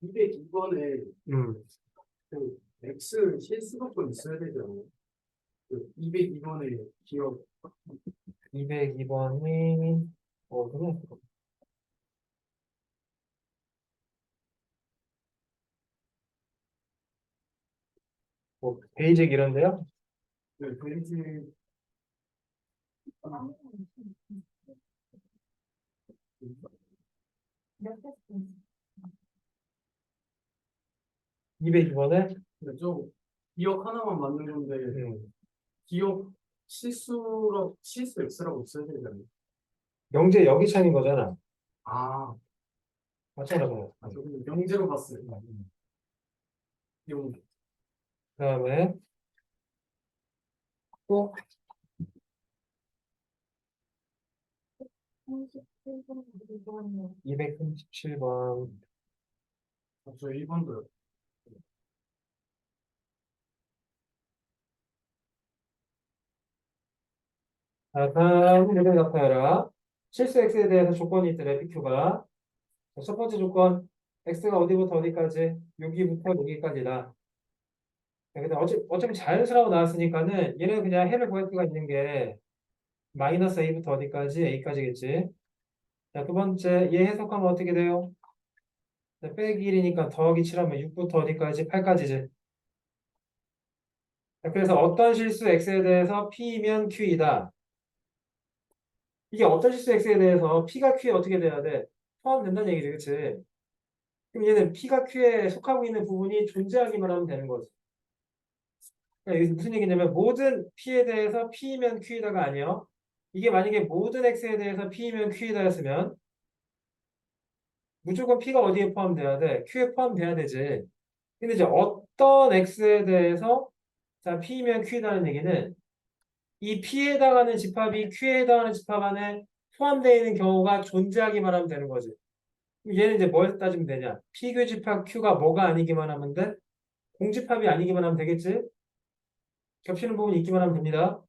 202번에 음. 그 X 실수가 있어야 되잖아요. 그 202번에 기억 202번이 그래. 뭐 베이직 이런데요? 그 벤츠 202번에 좀 기억 하나만 맞는 건데 기억 실수 X라고 있어야 되잖아요. 영재 여기창인 거잖아. 아, 맞잖아, 그거. 저 근데 명제로 봤어요. 용 그다음에 또 237번. 저 1번도요. 자, 다음 문제 나타내라. 실수 x에 대해서 조건이 있더래, PQ가. 첫 번째 조건, x가 어디부터 어디까지? 여기부터 여기까지다. 근데 어차피 자연수라고 나왔으니까는 얘는 그냥 해를 구할 수가 있는 게 마이너스 a부터 어디까지? a까지겠지. 자, 두 번째, 얘 해석하면 어떻게 돼요? 자, 빼기 1이니까 더하기 7하면 6부터 어디까지? 8까지지. 자, 그래서 어떤 실수 x에 대해서 p면 q이다. 이게 어떤 실수 x에 대해서 p가 q에 어떻게 돼야 돼? 포함된다는 얘기지, 그치? 그럼 얘는 p가 q에 속하고 있는 부분이 존재하기만 하면 되는 거지. 그러니까 이게 무슨 얘기냐면 모든 p에 대해서 p면 q이다가 아니요. 이게 만약에 모든 x에 대해서 p면 q이다였으면 무조건 p가 어디에 포함돼야 돼? q에 포함돼야 되지. 근데 이제 어떤 x에 대해서 자 p면 q다는 얘기는 이 p에 해당하는 집합이 q에 해당하는 집합 안에 포함되어 있는 경우가 존재하기만 하면 되는 거지. 그럼 얘는 이제 뭘 따지면 되냐? p교집합 q가 뭐가 아니기만 하면 돼? 공집합이 아니기만 하면 되겠지? 겹치는 부분이 있기만 하면 됩니다.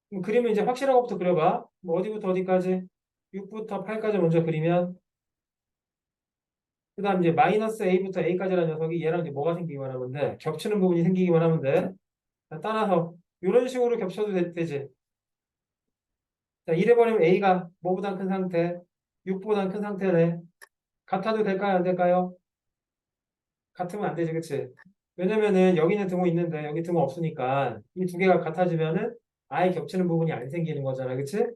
그럼 그림을 이제 확실한 것부터 그려봐. 뭐 어디부터 어디까지? 6부터 8까지 먼저 그리면 그 다음 이제 마이너스 a부터 a까지라는 녀석이 얘랑 이제 뭐가 생기기만 하면 돼? 겹치는 부분이 생기기만 하면 돼. 자, 따라서 이런 식으로 겹쳐도 되지. 자, 이래버리면 a가 뭐보다 큰 상태, 6보다 큰 상태네. 같아도 될까요? 안 될까요? 같으면 안 되지, 그치? 왜냐면은 여기는 등호 있는데 여기 등호 없으니까 이 두 개가 같아지면은 아예 겹치는 부분이 안 생기는 거잖아, 그치?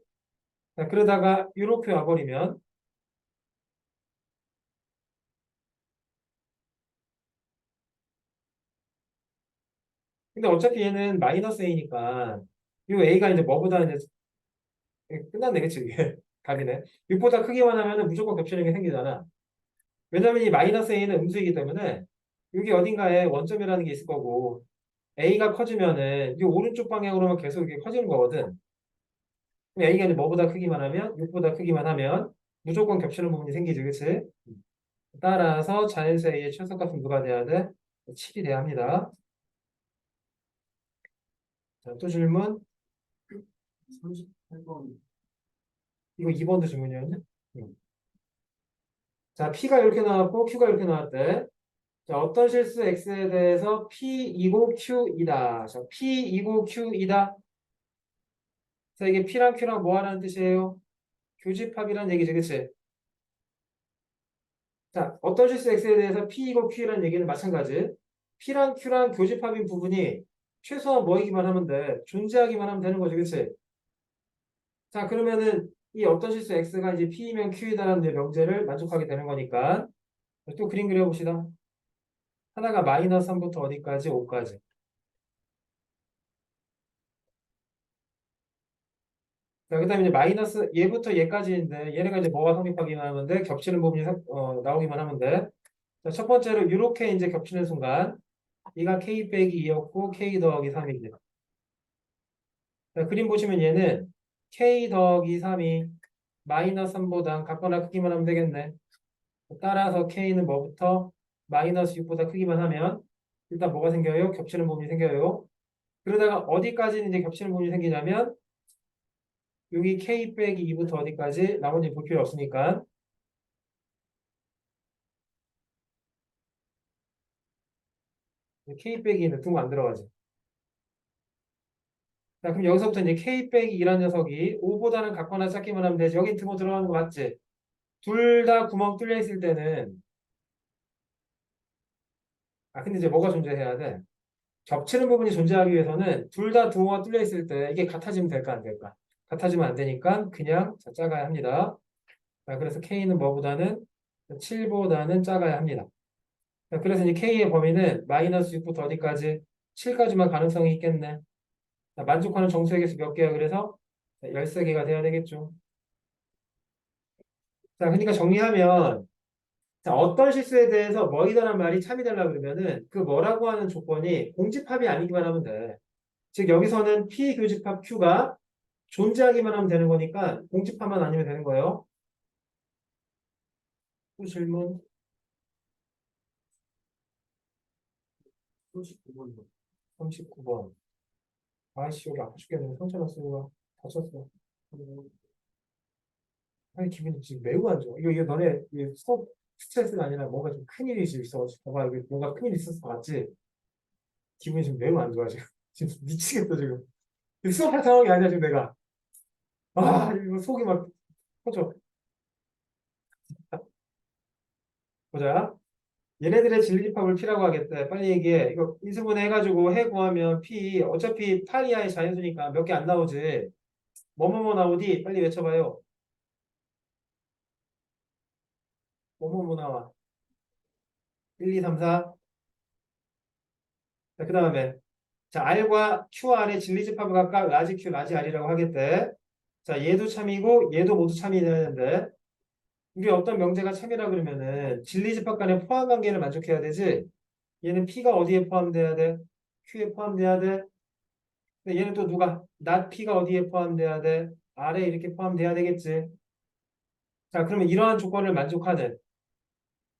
자, 그러다가 이렇게 와버리면 근데 어차피 얘는 마이너스 a니까 이 a가 이제 뭐보다 이제 끝났네, 그치? 이게 답이네. 6보다 크기만 하면은 무조건 겹치는 게 생기잖아. 왜냐면 이 마이너스 a는 음수이기 때문에 여기 어딘가에 원점이라는 게 있을 거고 a가 커지면은 이 오른쪽 방향으로만 계속 이게 커지는 거거든. 그럼 a가 이제 뭐보다 크기만 하면 6보다 크기만 하면 무조건 겹치는 부분이 생기지, 그치? 따라서 자연수 a의 최소값은 누가 돼야 돼? 7이 돼야 합니다. 자, 또 질문. 38번 이거 2번도 질문이었네. 응. 자, P가 이렇게 나왔고 Q가 이렇게 나왔대. 자, 어떤 실수 X에 대해서 P이고 Q이다. 자, P이고 Q이다. 자, 이게 P랑 Q랑 뭐 하라는 뜻이에요? 교집합이라는 얘기지, 그치? 자, 어떤 실수 X에 대해서 P이고 Q라는 얘기는 마찬가지. P랑 Q랑 교집합인 부분이 최소한 뭐이기만 하면 돼. 존재하기만 하면 되는 거지, 그치? 자, 그러면은 이 어떤 실수 X가 이제 P이면 Q이다라는 이제 명제를 만족하게 되는 거니까 또 그림 그려봅시다. 하나가 마이너스 3부터 어디까지? 5까지. 자, 그 다음에 이제 마이너스 얘부터 얘까지인데 얘네가 이제 뭐가 성립하기만 하면 돼? 겹치는 부분이 나오기만 하면 돼. 자, 첫 번째로 이렇게 이제 겹치는 순간 이가 k 빼기 2였고 k 더하기 3이지. 자, 그림 보시면 얘는 k 더하기 3이 마이너스 3보다 같거나 크기만 하면 되겠네. 따라서 k는 뭐부터? 마이너스 6보다 크기만 하면 일단 뭐가 생겨요? 겹치는 부분이 생겨요. 그러다가 어디까지는 이제 겹치는 부분이 생기냐면 여기 k 빼기 2부터 어디까지? 나머지 볼 필요 없으니까 K 빼기 2는 등호 안 들어가지. 자, 그럼 여기서부터 이제 K 빼기 2라는 녀석이 5보다는 같거나 작기만 하면 되지. 여기 등호 들어가는 거 맞지? 둘 다 구멍 뚫려 있을 때는, 근데 이제 뭐가 존재해야 돼? 겹치는 부분이 존재하기 위해서는 둘 다 등호가 뚫려 있을 때 이게 같아지면 될까 안 될까? 같아지면 안 되니까 그냥 작아야 합니다. 자, 그래서 K는 뭐보다는 7보다는 작아야 합니다. 자, 그래서 이제 K의 범위는 마이너스 6부터 어디까지? 7까지만 가능성이 있겠네. 자, 만족하는 정수의 개수 몇 개야? 그래서 13개가 돼야 되겠죠. 자, 그러니까 정리하면 자, 어떤 실수에 대해서 뭐이다란 말이 참이달라 그러면은 그 뭐라고 하는 조건이 공집합이 아니기만 하면 돼. 즉 여기서는 P교집합 Q가 존재하기만 하면 되는 거니까 공집합만 아니면 되는 거예요. 또 질문 39번도. 39번. 아이씨 여기 아파 죽겠네. 상처 났어. 다쳤어. 아니 기분이 지금 매우 안 좋아. 이거 너네 이게 수업 스트레스가 아니라 뭔가 좀 큰일이 지금 있어가지고 봐봐 이게 뭔가 큰일이 있었을 것 같지? 기분이 지금 매우 안 좋아 지금. 지금 미치겠다 지금. 수업할 상황이 아니야 지금 내가. 이거 속이 막 터져. 보자. 얘네들의 진리집합을 P라고 하겠대. 빨리 얘기해. 이거 인수분해 해가지고 해 구하면 P 어차피 8 이하의 자연수니까 몇 개 안 나오지. 뭐뭐뭐 나오디? 빨리 외쳐봐요. 뭐뭐뭐 나와. 1, 2, 3, 4. 자, 그 다음에 자 R과 QR의 진리집합을 각각 라지 Q, 라지 R이라고 하겠대. 자, 얘도 참이고 얘도 모두 참이 되는데 우리 어떤 명제가 참이라 그러면은 진리집합 간의 포함 관계를 만족해야 되지. 얘는 P가 어디에 포함돼야 돼? Q에 포함돼야 돼. 근데 얘는 또 누가? not P가 어디에 포함돼야 돼? R에 이렇게 포함돼야 되겠지. 자, 그러면 이러한 조건을 만족하는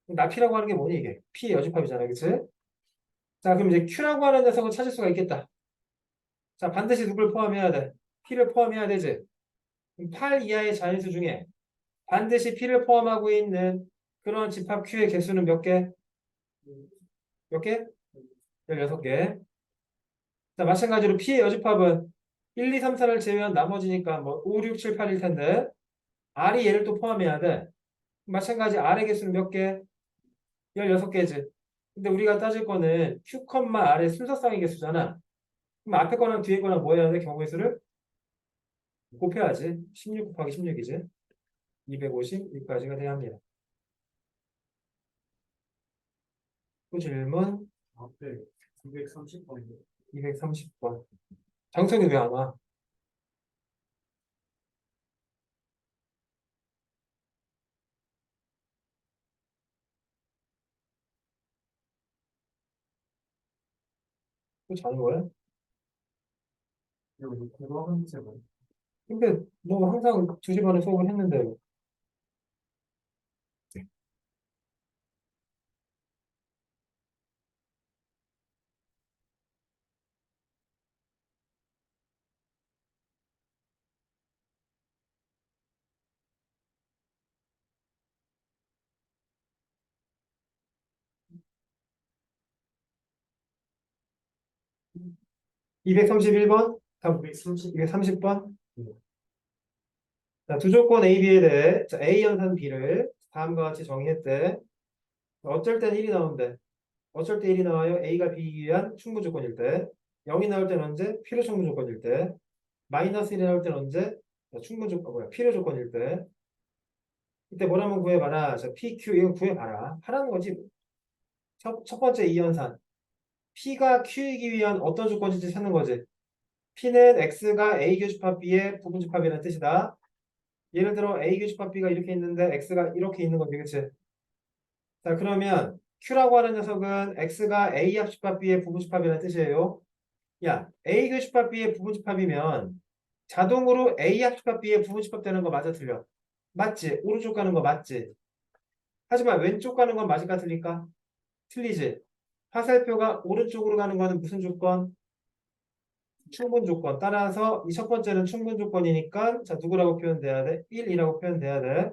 not P라고 하는 게 뭐니 이게? P의 여집합이잖아, 그치? 자, 그럼 이제 Q라고 하는 녀석을 찾을 수가 있겠다. 자, 반드시 누굴 포함해야 돼? P를 포함해야 되지. 그럼 8 이하의 자연수 중에 반드시 P를 포함하고 있는 그런 집합 Q의 개수는 몇 개? 몇 개? 16개. 자, 마찬가지로 P의 여집합은 1, 2, 3, 4를 제외한 나머지니까 뭐 5, 6, 7, 8일 텐데 R이 얘를 또 포함해야 돼. 마찬가지 R의 개수는 몇 개? 16개지. 근데 우리가 따질 거는 Q, R의 순서쌍의 개수잖아. 그럼 앞에 거랑 뒤에 거랑 뭐 해야 돼? 경우의 수를 곱해야지. 16 곱하기 16이지. 256까지가 돼야 합니다. 또 질문 앞에 930번도. 230번. 장성이 왜 안 와? 또 자는 거야? 여기 국어 문제고. 근데 너 항상 2시 반에 수업을 했는데 231번? 930. 230번? 자, 두 조건 A, B에 대해 자, A 연산 B를 다음과 같이 정의했대. 어쩔 땐 1이 나온대. 어쩔 때 1이 나와요? A가 B이기 위한 충분 조건일 때. 0이 나올 때는 언제? 필요 충분 조건일 때. 마이너스 1이 나올 때는 언제? 자, 충분 조건, 필요 조건일 때. 이때 뭐라면 구해봐라. 자, PQ 이거 구해봐라. 하라는 거지. 첫 번째 이연산. P가 Q이기 위한 어떤 조건인지 찾는 거지. P는 X가 A 교집합 B의 부분집합이라는 뜻이다. 예를 들어 A 교집합 B가 이렇게 있는데 X가 이렇게 있는 거지, 그치? 자, 그러면 Q라고 하는 녀석은 X가 A 합집합 B의 부분집합이라는 뜻이에요. 야, A 교집합 B의 부분집합이면 자동으로 A 합집합 B의 부분집합 되는 거 맞아, 틀려? 맞지? 오른쪽 가는 거 맞지? 하지만 왼쪽 가는 건 맞을까, 틀릴까? 틀리지? 화살표가 오른쪽으로 가는 거는 무슨 조건? 충분 조건. 따라서 이 첫 번째는 충분 조건이니까 자, 누구라고 표현돼야 돼? 1이라고 표현돼야 돼.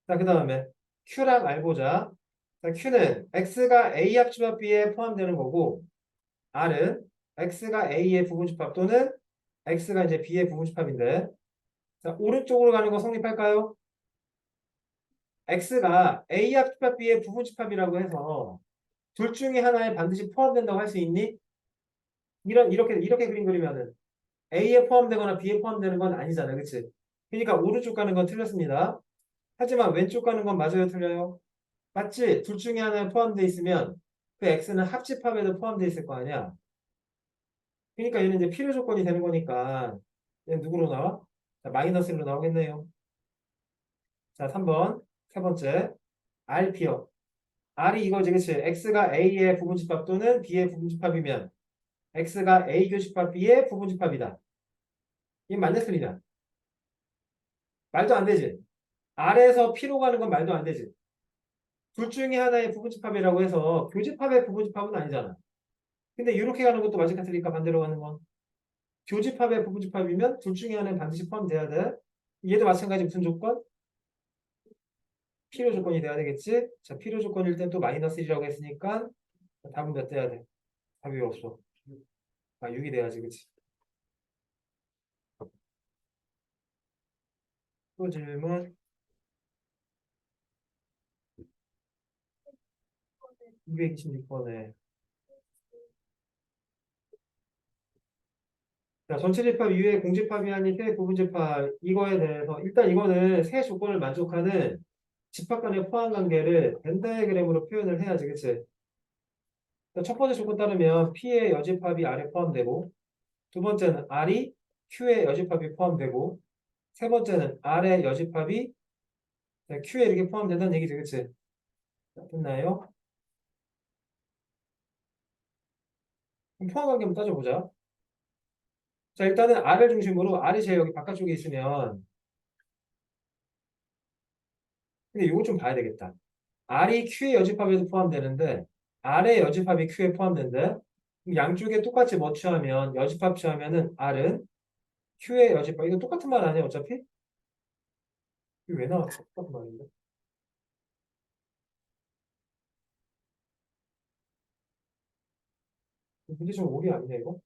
자, 그 다음에 Q랑 R 보자. 자, Q는 X가 A 합집합 B에 포함되는 거고, R은 X가 A의 부분집합 또는 X가 이제 B의 부분집합인데, 자, 오른쪽으로 가는 거 성립할까요? X가 A 합집합 B의 부분집합이라고 해서 둘 중에 하나에 반드시 포함된다고 할 수 있니? 이렇게 그림 그리면은 A에 포함되거나 B에 포함되는 건 아니잖아요. 그치? 그러니까 오른쪽 가는 건 틀렸습니다. 하지만 왼쪽 가는 건 맞아요, 틀려요? 맞지? 둘 중에 하나에 포함되어 있으면 그 X는 합집합에도 포함되어 있을 거 아니야. 그러니까 얘는 이제 필요 조건이 되는 거니까 얘는 누구로 나와? 자, 마이너스 1로 나오겠네요. 자, 3번. 세 번째. RP요. R이 이거지, 그치? X가 A의 부분집합 또는 B의 부분집합이면 X가 A 교집합 B의 부분집합이다. 이게 맞냐, 틀리냐? 말도 안 되지. R에서 P로 가는 건 말도 안 되지. 둘 중에 하나의 부분집합이라고 해서 교집합의 부분집합은 아니잖아. 근데 이렇게 가는 것도 맞을까 틀릴까 반대로 가는 건 교집합의 부분집합이면 둘 중에 하나는 반드시 포함돼야 돼. 얘도 마찬가지 무슨 조건? 필요 조건이 돼야 되겠지? 자, 필요 조건일 땐 또 마이너스 1이라고 했으니까 답은 몇 돼야 돼? 답이 왜 없어? 아, 6이 돼야지, 그치? 또 질문 226번에. 자, 전체 집합 이외에 공집합이 아닌 세 부분집합 이거에 대해서 일단 이거는 세 조건을 만족하는 집합 간의 포함 관계를 벤 다이어그램으로 표현을 해야지, 그치? 첫 번째 조건 따르면 P의 여집합이 R에 포함되고 두 번째는 R이 Q의 여집합이 포함되고 세 번째는 R의 여집합이 Q에 이렇게 포함된다는 얘기지, 그치? 자, 됐나요? 그럼 포함 관계 한번 따져보자. 자, 일단은 R을 중심으로 R이 제일 여기 바깥쪽에 있으면 근데 이거 좀 봐야 되겠다. R이 Q의 여집합에도 포함되는데 R의 여집합이 Q에 포함된대. 그럼 양쪽에 똑같이 뭐 취하면 여집합 취하면은 R은 Q의 여집합 이거 똑같은 말 아니야 어차피? 이거 왜 나왔어? 똑같은 말인데. 이게 좀 오리 아니냐 이거?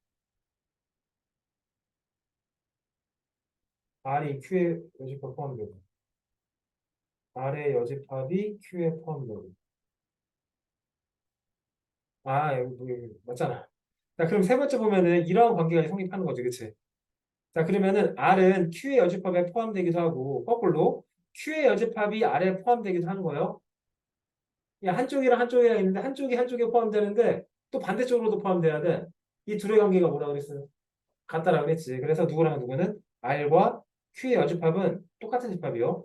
R이 Q의 여집합 포함되고 R의 여집합이 Q에 포함되고 아 여기 맞잖아. 자 그럼 세 번째 보면은 이러한 관계가 성립하는 거지 그치? 자 그러면은 R은 Q의 여집합에 포함되기도 하고 거꾸로 Q의 여집합이 R에 포함되기도 하는 거예요. 야, 한쪽이랑 한쪽이랑 있는데 한쪽이 한쪽에 포함되는데 또 반대쪽으로도 포함돼야 돼. 이 둘의 관계가 뭐라 그랬어요? 같다라고 그랬지. 그래서 누구랑 누구는 R과 Q의 여집합은 똑같은 집합이요.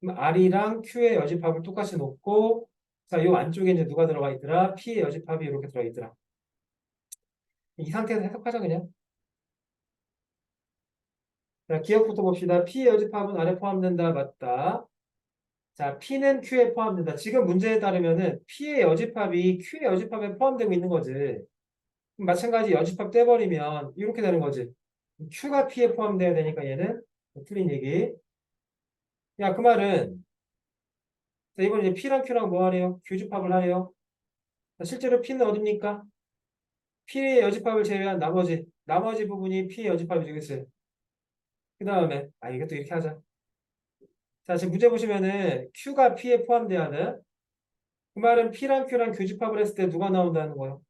그럼 R이랑 Q의 여집합을 똑같이 놓고 자, 요 안쪽에 이제 누가 들어가 있더라? P의 여집합이 이렇게 들어가 있더라. 이 상태에서 해석하자 그냥. 자, 기억부터 봅시다. P의 여집합은 R에 포함된다. 맞다. 자, P는 Q에 포함된다. 지금 문제에 따르면은 P의 여집합이 Q의 여집합에 포함되고 있는 거지. 마찬가지 여집합 떼버리면 이렇게 되는 거지. Q가 P에 포함돼야 되니까 얘는 틀린 얘기. 야, 그 말은 자, 이번 이제 P랑 Q랑 뭐 하래요? 교집합을 하래요. 자, 실제로 P는 어딥니까? P의 여집합을 제외한 나머지 부분이 P의 여집합이지, 그치? 그 다음에 이것도 이렇게 하자. 자, 지금 문제 보시면은 Q가 P에 포함돼야 돼. 그 말은 P랑 Q랑 교집합을 했을 때 누가 나온다는 거예요?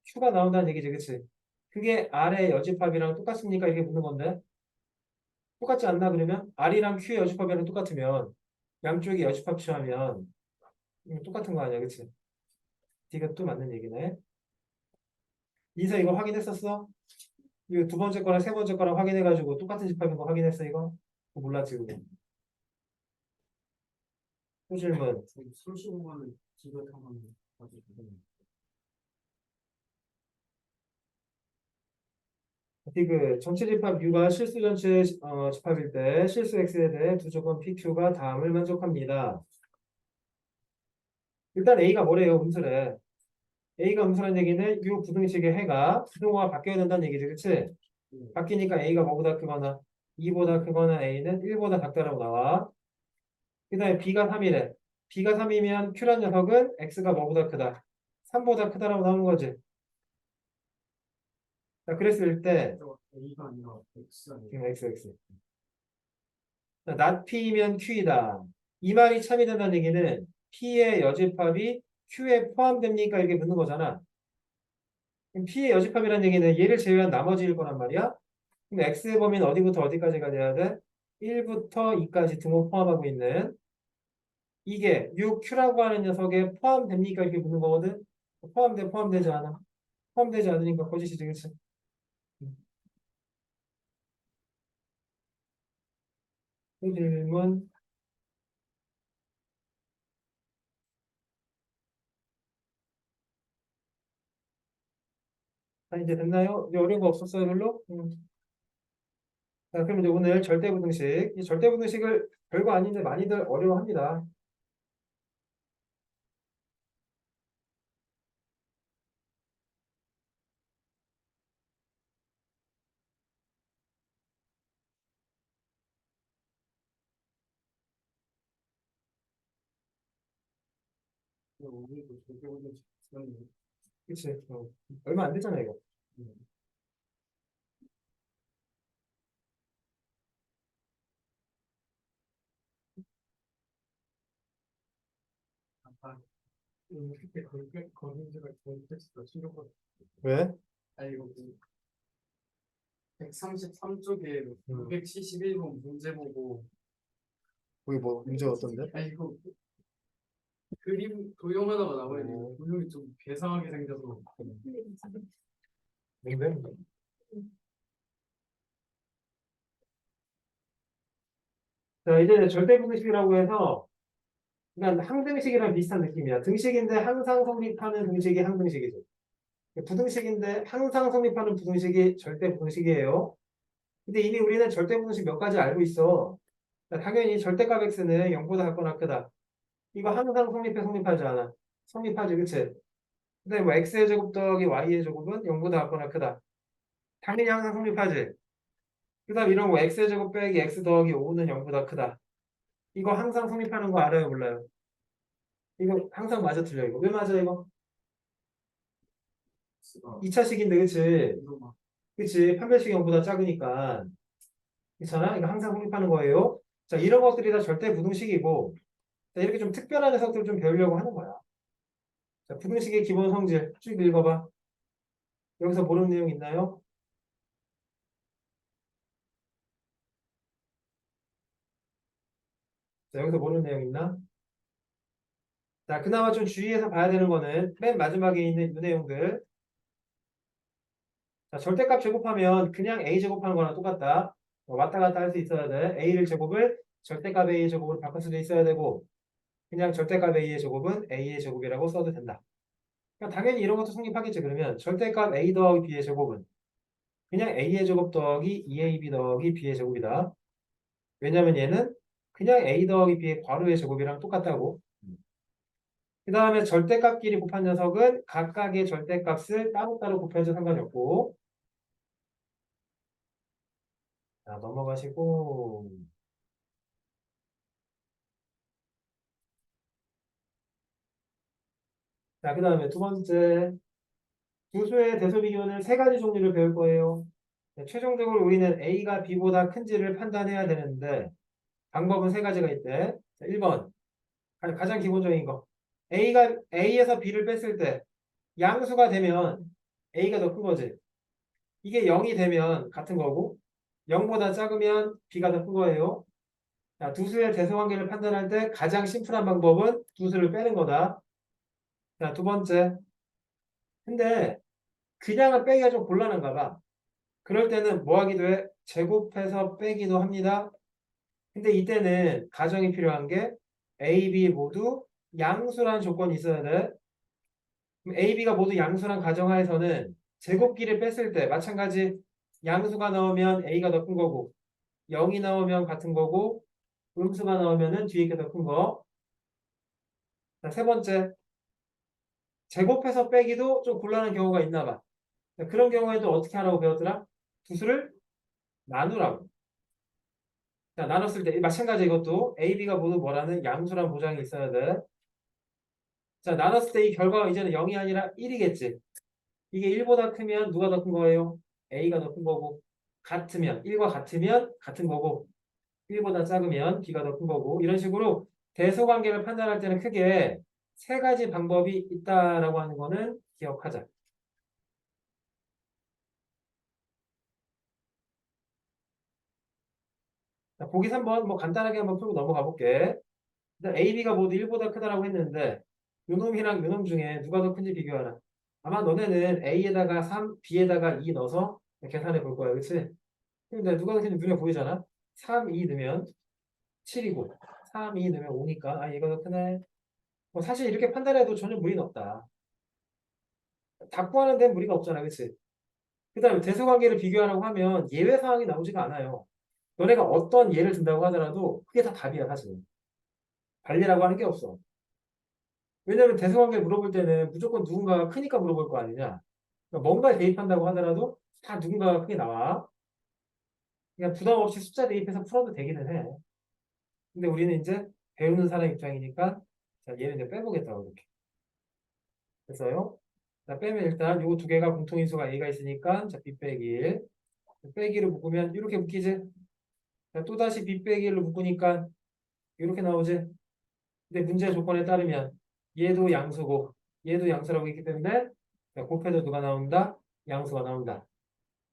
Q가 나온다는 얘기지, 그치? 그게 R의 여집합이랑 똑같습니까? 이렇게 묻는 건데. 똑같지 않나 그러면? R이랑 Q의 여집합이랑 똑같으면 양쪽이 여집합 취하면 똑같은 거 아니야 그치? D가 또 맞는 얘기네. 이사 이거 확인했었어? 이거 두 번째 거랑 세 번째 거랑 확인해가지고 똑같은 집합인 거 확인했어 이거? 그거 몰랐지 그거. 또 질문. 35만원 지급하면 아주 좋겠네. 그 전체 집합 U가 실수 전체 집합일 때 실수 X에 대해 두 조건 PQ가 다음을 만족합니다. 일단 A가 뭐래요? 음수래. A가 음수라는 얘기는 이 부등식의 해가 부등호가 바뀌어야 된다는 얘기지, 그치? 바뀌니까 A가 뭐보다 크거나 2보다 크거나 A는 1보다 작다라고 나와. 그 다음에 B가 3이래. b가 3이면 q란 녀석은 x가 뭐보다 크다? 3보다 크다라고 나오는 거지. 자, 그랬을 때 A가 아니라 X가 아니라 지금 x. 자, not p면 q이다. 이 말이 참이 된다는 얘기는 p의 여집합이 q에 포함됩니까? 이렇게 묻는 거잖아. 그럼 p의 여집합이라는 얘기는 얘를 제외한 나머지일 거란 말이야. 그럼 x의 범위는 어디부터 어디까지가 돼야 돼? 1부터 2까지 등호 포함하고 있는 이게 6q라고 하는 녀석에 포함됩니까? 이렇게 묻는 거거든. 포함되지 않아. 포함되지 않으니까 거짓이지, 그치? 그 질문. 자, 이제 됐나요? 이제 어려운 거 없었어요, 별로? 자, 그럼 이제 오늘 절대부등식. 이 절대부등식을 별거 아닌데 많이들 어려워합니다. 오늘도 절대적으로 지금 그치? 얼마 안 되잖아, 이거. 아까 그때 거민지가 결text가 충격받. 왜? 아 이거 133쪽에 971번 문제 보고 거기 뭐 문제가 어떤데? 아 이거 그림 도형 하나가 나와있는데 도형이 좀 괴상하게 생겨서 뭔데? 자, 이제 절대부등식이라고 해서 그러니까 항등식이랑 비슷한 느낌이야. 등식인데 항상 성립하는 등식이 항등식이죠. 부등식인데 항상 성립하는 부등식이 절대부등식이에요. 근데 이미 우리는 절대부등식 몇 가지 알고 있어. 그러니까 당연히 절대값 x는 0보다 작거나 크다. 이거 항상 성립하지 않아. 성립하지, 그치? 근데 뭐 x의 제곱 더하기 y의 제곱은 0보다 작거나 크다. 당연히 항상 성립하지. 그 다음 이런 거 x의 제곱 빼기 x 더하기 5는 0보다 크다. 이거 항상 성립하는 거 알아요, 몰라요? 이거 항상 맞아 틀려, 이거. 왜 맞아, 이거? X가 2차식인데, 그치? 이거 막 그치? 판별식이 0보다 작으니까. 괜찮아? 이거 항상 성립하는 거예요. 자, 이런 것들이 다 절대 부등식이고, 자, 이렇게 좀 특별한 녀석들을 좀 배우려고 하는 거야. 자, 부등식의 기본 성질 쭉 읽어봐. 여기서 모르는 내용 있나요? 자, 여기서 모르는 내용 있나? 자, 그나마 좀 주의해서 봐야 되는 거는 맨 마지막에 있는 이 내용들. 자, 절대값 제곱하면 그냥 a 제곱하는 거랑 똑같다. 왔다 갔다 할 수 있어야 돼. a를 제곱을 절대값 a의 제곱으로 바꿀 수도 있어야 되고, 그냥 절대값 a의 제곱은 a의 제곱이라고 써도 된다. 그러니까 당연히 이런 것도 성립하겠지. 그러면 절대값 a 더하기 b의 제곱은 그냥 a의 제곱 더하기 2ab 더하기 b의 제곱이다. 왜냐면 얘는 그냥 a 더하기 b의 괄호의 제곱이랑 똑같다고. 그 다음에 절대값끼리 곱한 녀석은 각각의 절대값을 따로따로 곱해도 상관이 없고. 자, 넘어가시고. 자, 그 다음에 두 번째. 두 수의 대소비교는 세 가지 종류를 배울 거예요. 네, 최종적으로 우리는 a가 b보다 큰지를 판단해야 되는데 방법은 세 가지가 있대. 자, 1번. 가장 기본적인 거. a가 a에서 b를 뺐을 때 양수가 되면 a가 더 큰 거지. 이게 0이 되면 같은 거고 0보다 작으면 b가 더 큰 거예요. 자, 두 수의 대소관계를 판단할 때 가장 심플한 방법은 두 수를 빼는 거다. 자, 두 번째. 근데 그냥은 빼기가 좀 곤란한가 봐. 그럴 때는 뭐 하기도 해? 제곱해서 빼기도 합니다. 근데 이때는 가정이 필요한 게 A, B 모두 양수란 조건이 있어야 돼. 그럼 A, B가 모두 양수란 가정하에서는 제곱기를 뺐을 때 마찬가지 양수가 나오면 A가 더 큰 거고 0이 나오면 같은 거고 음수가 나오면은 뒤에 게 더 큰 거. 자, 세 번째. 제곱해서 빼기도 좀 곤란한 경우가 있나 봐. 그런 경우에도 어떻게 하라고 배웠더라? 두 수를 나누라고. 자, 나눴을 때 마찬가지 이것도 A, B가 모두 뭐라는 양수란 보장이 있어야 돼. 자, 나눴을 때 이 결과가 이제는 0이 아니라 1이겠지. 이게 1보다 크면 누가 더 큰 거예요? A가 더 큰 거고. 같으면 1과 같으면 같은 거고 1보다 작으면 B가 더 큰 거고 이런 식으로 대소관계를 판단할 때는 크게 세 가지 방법이 있다라고 하는 거는 기억하자. 자, 보기 3번 뭐 간단하게 한번 풀고 넘어가 볼게. 일단 A, B가 모두 1보다 크다라고 했는데 요놈이랑 요놈 중에 누가 더 큰지 비교하라. 아마 너네는 A에다가 3, B에다가 2 넣어서 계산해 볼 거야. 그치? 근데 누가 더 큰지 눈에 보이잖아. 3, 2 넣으면 7이고 3, 2 넣으면 5니까 아 얘가 더 크네. 뭐 사실 이렇게 판단해도 전혀 무리는 없다. 다 구하는 데는 무리가 없잖아. 그치? 그 다음에 대소관계를 비교하라고 하면 예외 상황이 나오지가 않아요. 너네가 어떤 예를 든다고 하더라도 그게 다 답이야 사실. 관리라고 하는 게 없어. 왜냐면 대소관계 물어볼 때는 무조건 누군가가 크니까 물어볼 거 아니냐. 그러니까 뭔가에 대입한다고 하더라도 다 누군가가 크게 나와. 그냥 부담 없이 숫자 대입해서 풀어도 되기는 해. 근데 우리는 이제 배우는 사람 입장이니까 자, 얘는 이제 빼보겠다고 이렇게. 그래서요. 자, 빼면 일단 요 두 개가 공통인수가 A가 있으니까 자, B 빼기 1. 빼기를 묶으면 이렇게 묶이지. 자, 또다시 B 빼기 1로 묶으니까 이렇게 나오지. 근데 문제 조건에 따르면 얘도 양수고 얘도 양수라고 했기 때문에 자, 곱해도 누가 나온다? 양수가 나온다.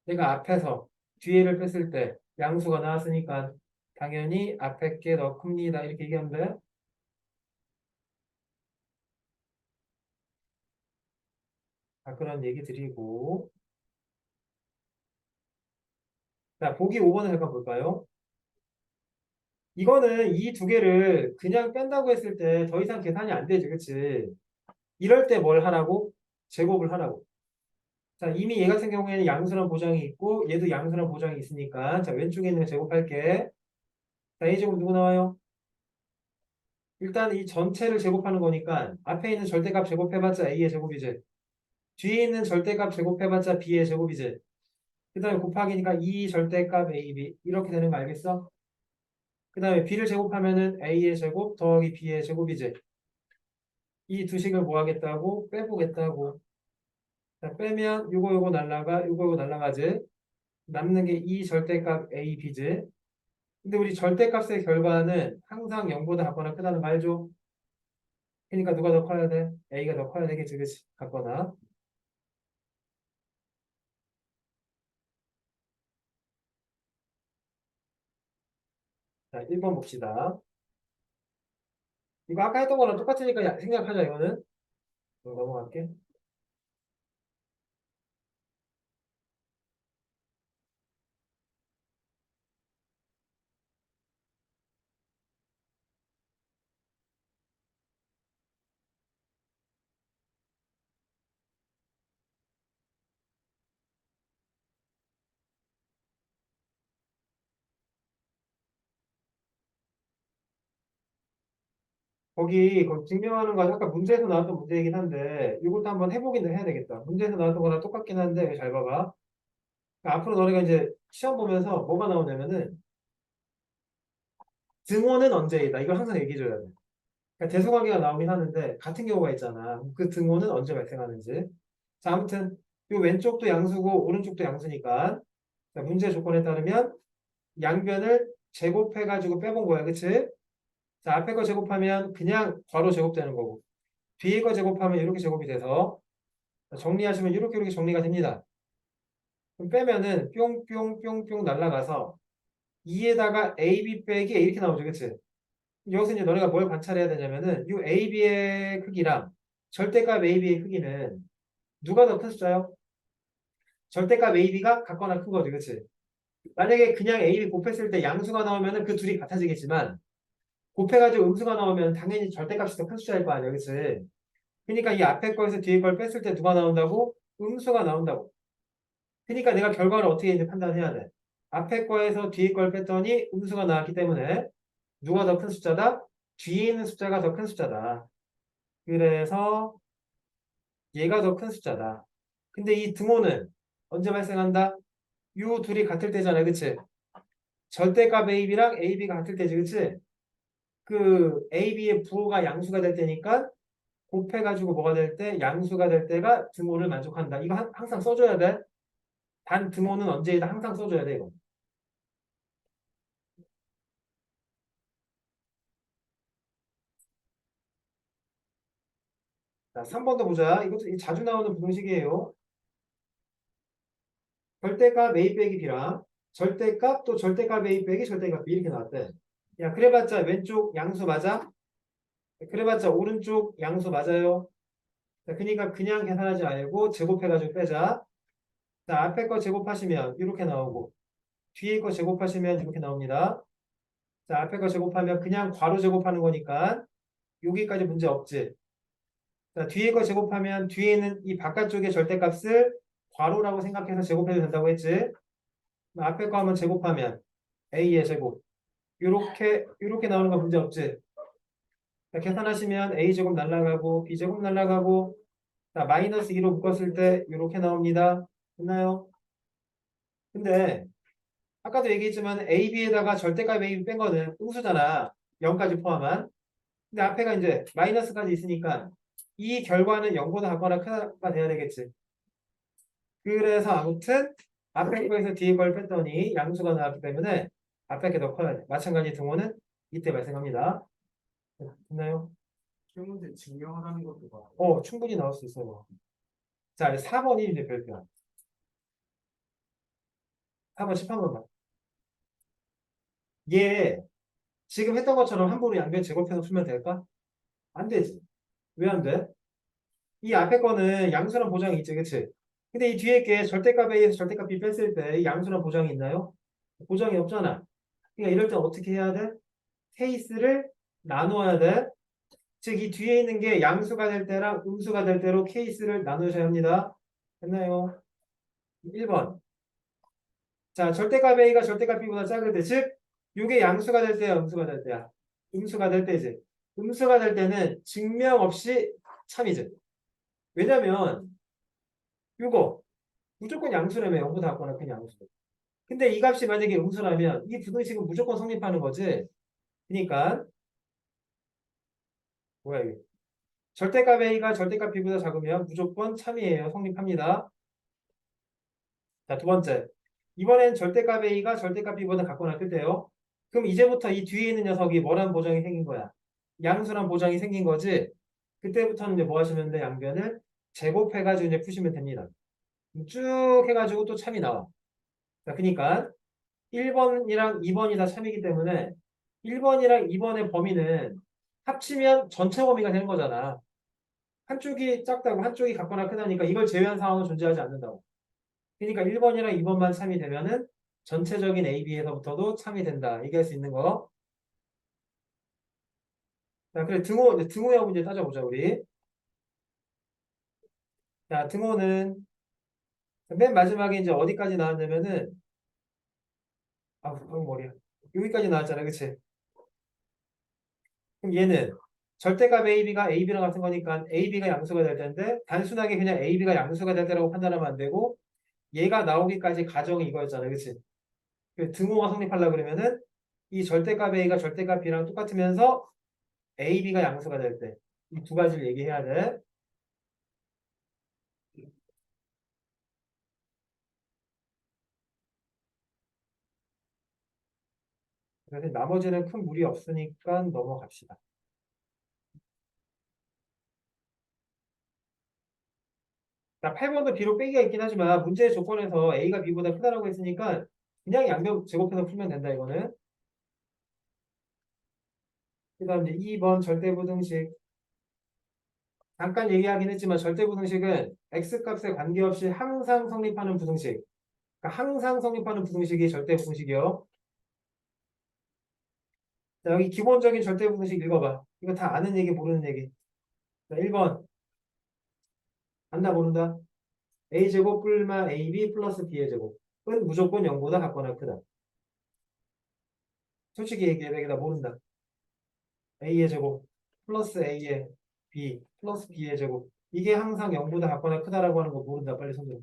내가 앞에서 뒤에를 뺐을 때 양수가 나왔으니까 당연히 앞에 게 더 큽니다. 이렇게 얘기하면 돼. 자, 그런 얘기 드리고 자, 보기 5번을 잠깐 볼까요? 이거는 이 두 개를 그냥 뺀다고 했을 때 더 이상 계산이 안 되지, 그치? 이럴 때 뭘 하라고? 제곱을 하라고. 자, 이미 얘 같은 경우에는 양수란 보장이 있고 얘도 양수란 보장이 있으니까 자, 왼쪽에 있는 거 제곱할게. 자, A제곱 누구 나와요? 일단 이 전체를 제곱하는 거니까 앞에 있는 절대값 제곱해봤자 A의 제곱이지. 뒤에 있는 절대값 제곱해봤자 B의 제곱이지. 그 다음에 곱하기니까 이 절대값 A, B 이렇게 되는 거 알겠어? 그 다음에 B를 제곱하면은 A의 제곱 더하기 B의 제곱이지. 이 두 식을 뭐 하겠다고? 빼보겠다고. 자, 빼면 요거 날라가 요거 날라가지. 남는 게 이 절대값 A, B지. 근데 우리 절대값의 결과는 항상 0보다 같거나 크다는 거 알죠? 그러니까 누가 더 커야 돼? A가 더 커야 되겠지, 그치? 같거나. 자, 1번 봅시다. 이거 아까 했던 거랑 똑같으니까 생각하자, 이거는. 넘어갈게. 거기 증명하는 거 아까 문제에서 나왔던 문제이긴 한데 이것도 한번 해보긴 해야 되겠다. 문제에서 나왔던 거랑 똑같긴 한데 잘 봐봐. 그러니까 앞으로 너네가 이제 시험 보면서 뭐가 나오냐면은 등호는 언제이다. 이걸 항상 얘기해줘야 돼. 그러니까 대소관계가 나오긴 하는데 같은 경우가 있잖아. 그 등호는 언제 발생하는지. 자, 아무튼 이 왼쪽도 양수고 오른쪽도 양수니까 자, 문제 조건에 따르면 양변을 제곱해가지고 빼본 거야. 그치? 자, 앞에 거 제곱하면 그냥 괄호 제곱되는 거고 뒤에 거 제곱하면 이렇게 제곱이 돼서 정리하시면 이렇게 정리가 됩니다. 그럼 빼면은 뿅뿅뿅뿅 날라가서 2에다가 AB 빼기 A 이렇게 나오죠. 그치? 여기서 이제 너네가 뭘 관찰해야 되냐면은 이 AB의 크기랑 절대값 AB의 크기는 누가 더 큰 숫자요? 절대값 AB가 같거나 큰 거지. 그치? 만약에 그냥 AB 곱했을 때 양수가 나오면은 그 둘이 같아지겠지만 곱해가지고 음수가 나오면 당연히 절대값이 더 큰 숫자일 거 아니야. 그치? 그러니까 이 앞에 거에서 뒤에 걸 뺐을 때 누가 나온다고? 음수가 나온다고. 그러니까 내가 결과를 어떻게 이제 판단해야 돼? 앞에 거에서 뒤에 걸 뺐더니 음수가 나왔기 때문에 누가 더 큰 숫자다? 뒤에 있는 숫자가 더 큰 숫자다. 그래서 얘가 더 큰 숫자다. 근데 이 등호는 언제 발생한다? 요 둘이 같을 때잖아. 그치? 절대값 AB랑 AB가 같을 때지, 그치? 그 AB의 부호가 양수가 될 때니까 곱해가지고 뭐가 될 때? 양수가 될 때가 등호를 만족한다. 이거 항상 써줘야 돼. 단 등호는 언제이든 항상 써줘야 돼, 이거. 자, 3번도 보자. 이것도 자주 나오는 부등식이에요. 절대값 A 빼기 B랑 절대값 또 절대값 A 빼기 절대값 B 이렇게 나왔대. 야, 그래봤자 왼쪽 양수 맞아? 그래봤자 오른쪽 양수 맞아요? 자, 그러니까 그냥 계산하지 말고 제곱해가지고 빼자. 자, 앞에 거 제곱하시면 이렇게 나오고 뒤에 거 제곱하시면 이렇게 나옵니다. 자, 앞에 거 제곱하면 그냥 괄호 제곱하는 거니까 여기까지 문제 없지. 자, 뒤에 거 제곱하면 뒤에 있는 이 바깥쪽의 절대값을 괄호라고 생각해서 제곱해도 된다고 했지. 앞에 거 한번 제곱하면 a의 제곱 요렇게 나오는 거 문제 없지. 자, 계산하시면 a 제곱 날라가고 b 제곱 날라가고 자, 마이너스 2로 묶었을 때 요렇게 나옵니다. 됐나요? 근데 아까도 얘기했지만 AB에다가 절대값 AB 뺀 거는 음수잖아. 0까지 포함한. 근데 앞에가 이제 마이너스까지 있으니까 이 결과는 0보다 작거나 크다가 돼야 되겠지. 그래서 아무튼 앞에 거에서 뒤에 걸 뺐더니 양수가 나왔기 때문에 앞에 게 더 커야 돼. 마찬가지 등호는 이때 발생합니다. 됐나요? 시험 문제 증명하라는 것도 봐. 충분히 나올 수 있어요. 자, 4번이 이제 별표야. 4번 10한 번. 얘 지금 했던 것처럼 함부로 양변 제곱해서 풀면 될까? 안 되지. 왜 안 돼? 이 앞에 거는 양수란 보장이 있지, 그치? 근데 이 뒤에 게 절대값 A에서 절대값 B 뺐을 때 이 양수란 보장이 있나요? 보장이 없잖아. 그러니까 이럴 땐 어떻게 해야 돼? 케이스를 나누어야 돼. 즉, 이 뒤에 있는 게 양수가 될 때랑 음수가 될 때로 케이스를 나누셔야 합니다. 됐나요? 1번. 자, 절대값 A가 절대값 B보다 작을 때, 즉, 이게 양수가 될 때야, 음수가 될 때야. 음수가 될 때지. 음수가 될 때는 증명 없이 참이지. 왜냐면, 이거 무조건 양수라며 0보다 작거나 큰 양수. 근데 이 값이 만약에 음수라면 이 부등식은 무조건 성립하는 거지. 그러니까 뭐야 이게? 절대값 A가 절대값 B보다 작으면 무조건 참이에요. 성립합니다. 자, 두 번째. 이번엔 절대값 A가 절대값 B보다 작거나 클때요. 그럼 이제부터 이 뒤에 있는 녀석이 뭐란 보장이 생긴 거야? 양수란 보장이 생긴 거지. 그때부터는 이제 뭐 하시면 돼? 양변을 제곱해가지고 이제 푸시면 됩니다. 쭉 해가지고 또 참이 나와. 자, 그러니까 1번이랑 2번이 다 참이기 때문에 1번이랑 2번의 범위는 합치면 전체 범위가 되는 거잖아. 한쪽이 작다고 한쪽이 같거나 크다니까 이걸 제외한 상황은 존재하지 않는다고. 그러니까 1번이랑 2번만 참이 되면은 전체적인 AB에서부터도 참이 된다. 얘기할 수 있는 거. 자, 그래 등호의 문제 따져보자 우리. 자, 등호는 맨 마지막에 이제 어디까지 나왔냐면은 머리야. 여기까지 나왔잖아, 그치? 그럼 얘는 절대값 AB가 AB랑 같은 거니까 AB가 양수가 될 텐데 단순하게 그냥 AB가 양수가 될 때라고 판단하면 안 되고 얘가 나오기까지 가정이 이거였잖아. 그치? 그 등호가 성립하려고 그러면은 이 절대값 A가 절대값 B랑 똑같으면서 AB가 양수가 될 때 이 두 가지를 얘기해야 돼. 그래서 나머지는 큰 무리 없으니까 넘어갑시다. 자, 8번도 비록 빼기가 있긴 하지만 문제의 조건에서 A가 B보다 크다라고 했으니까 그냥 양변 제곱해서 풀면 된다 이거는. 그 다음 이제 2번 절대부등식. 잠깐 얘기하긴 했지만 절대부등식은 x값에 관계없이 항상 성립하는 부등식. 그러니까 항상 성립하는 부등식이 절대부등식이요. 자, 여기 기본적인 절대부등식 읽어봐. 이거 다 아는 얘기 모르는 얘기. 자, 1번 안다 모른다. a제곱 뿔마 ab 플러스 b의 제곱은 무조건 0보다 작거나 크다. 솔직히 얘기해 여기다 모른다. a의 제곱 플러스 a의 b 플러스 b의 제곱 이게 항상 0보다 작거나 크다라고 하는 거 모른다. 빨리 손들어.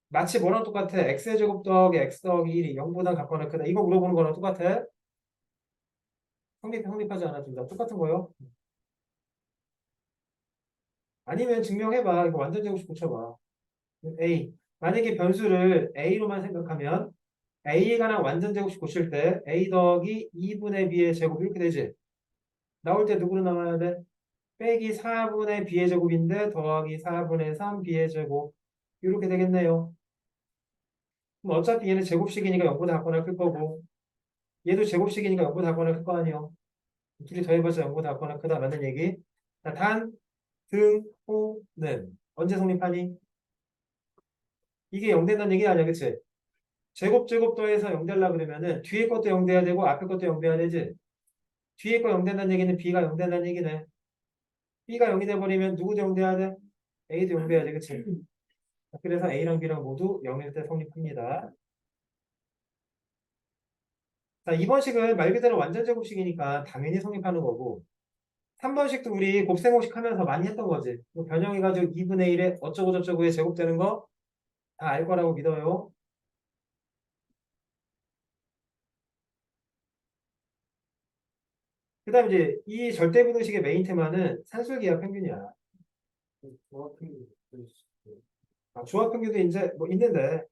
마치 뭐랑 똑같아? x의 제곱 더하기 x 더하기 1이 0보다 같거나 크다. 이거 물어보는 거랑 똑같아? 성립하지 않아. 둘 다 똑같은 거요. 아니면 증명해봐. 이거 완전 제곱식 고쳐봐. A. 만약에 변수를 A로만 생각하면 A에 관한 완전 제곱식 고칠 때 A 더하기 2분의 B의 제곱 이렇게 되지. 나올 때 누구로 나와야 돼? 빼기 4분의 B의 제곱인데 더하기 4분의 3 B의 제곱 이렇게 되겠네요. 그럼 어차피 얘는 제곱식이니까 0보다 작거나 클 거고 얘도 제곱식이니까 0보다 작거나 클 거 아니에요. 둘이 더해봐서 0보다 작거나 크다 맞는 얘기. 자, 단, 등, 호는 언제 성립하니? 이게 0 된다는 얘기 아니야, 그치? 제곱 더해서 0 되려고 그러면은 뒤에 것도 0 돼야 되고 앞에 것도 0 돼야 되지. 뒤에 거 0 된다는 얘기는 B가 0 된다는 얘기네. B가 0이 돼버리면 누구도 0 돼야 돼? A도 0 돼야 돼, 그치? 그래서 A랑 B랑 모두 0일 때 성립합니다. 자, 2번식은 말 그대로 완전 제곱식이니까 당연히 성립하는 거고 3번식도 우리 곱셈공식 하면서 많이 했던 거지. 뭐 변형해가지고 2분의 1에 어쩌고 저쩌고에 제곱되는 거 다 알 거라고 믿어요. 그 다음 이제 이 절대부등식의 메인 테마는 산술기하 평균이야. 정확히 조합 평균도 이제 뭐 있는데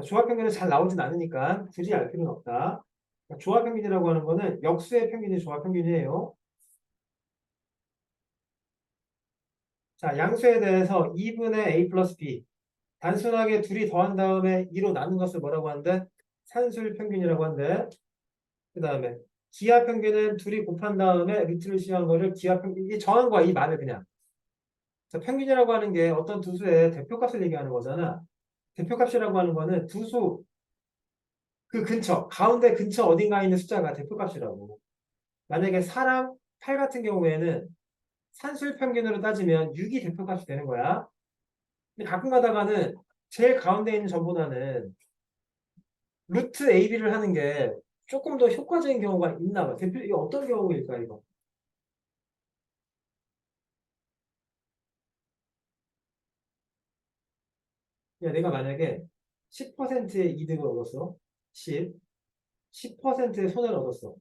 조합 평균은 잘 나오진 않으니까 굳이 알 필요는 없다. 조합 평균이라고 하는 거는 역수의 평균이 조합 평균이에요. 자, 양수에 대해서 2분의 a 플러스 b 단순하게 둘이 더한 다음에 2로 나눈 것을 뭐라고 하는데 산술 평균이라고 하는데 그 다음에 기하 평균은 둘이 곱한 다음에 루트를 씌운 거를 기하 평균 이게 정한 거야 이 말을 그냥. 자, 평균이라고 하는 게 어떤 두 수의 대표값을 얘기하는 거잖아. 대표값이라고 하는 거는 두 수 그 근처 가운데 근처 어딘가에 있는 숫자가 대표값이라고. 만약에 4랑 8 같은 경우에는 산술 평균으로 따지면 6이 대표값이 되는 거야. 근데 가끔 가다가는 제일 가운데 있는 점보다는 루트 AB를 하는 게 조금 더 효과적인 경우가 있나 봐. 대표, 이게 어떤 경우일까, 이거? 야, 내가 만약에 10%의 이득을 얻었어. 10%의 손해를 얻었어.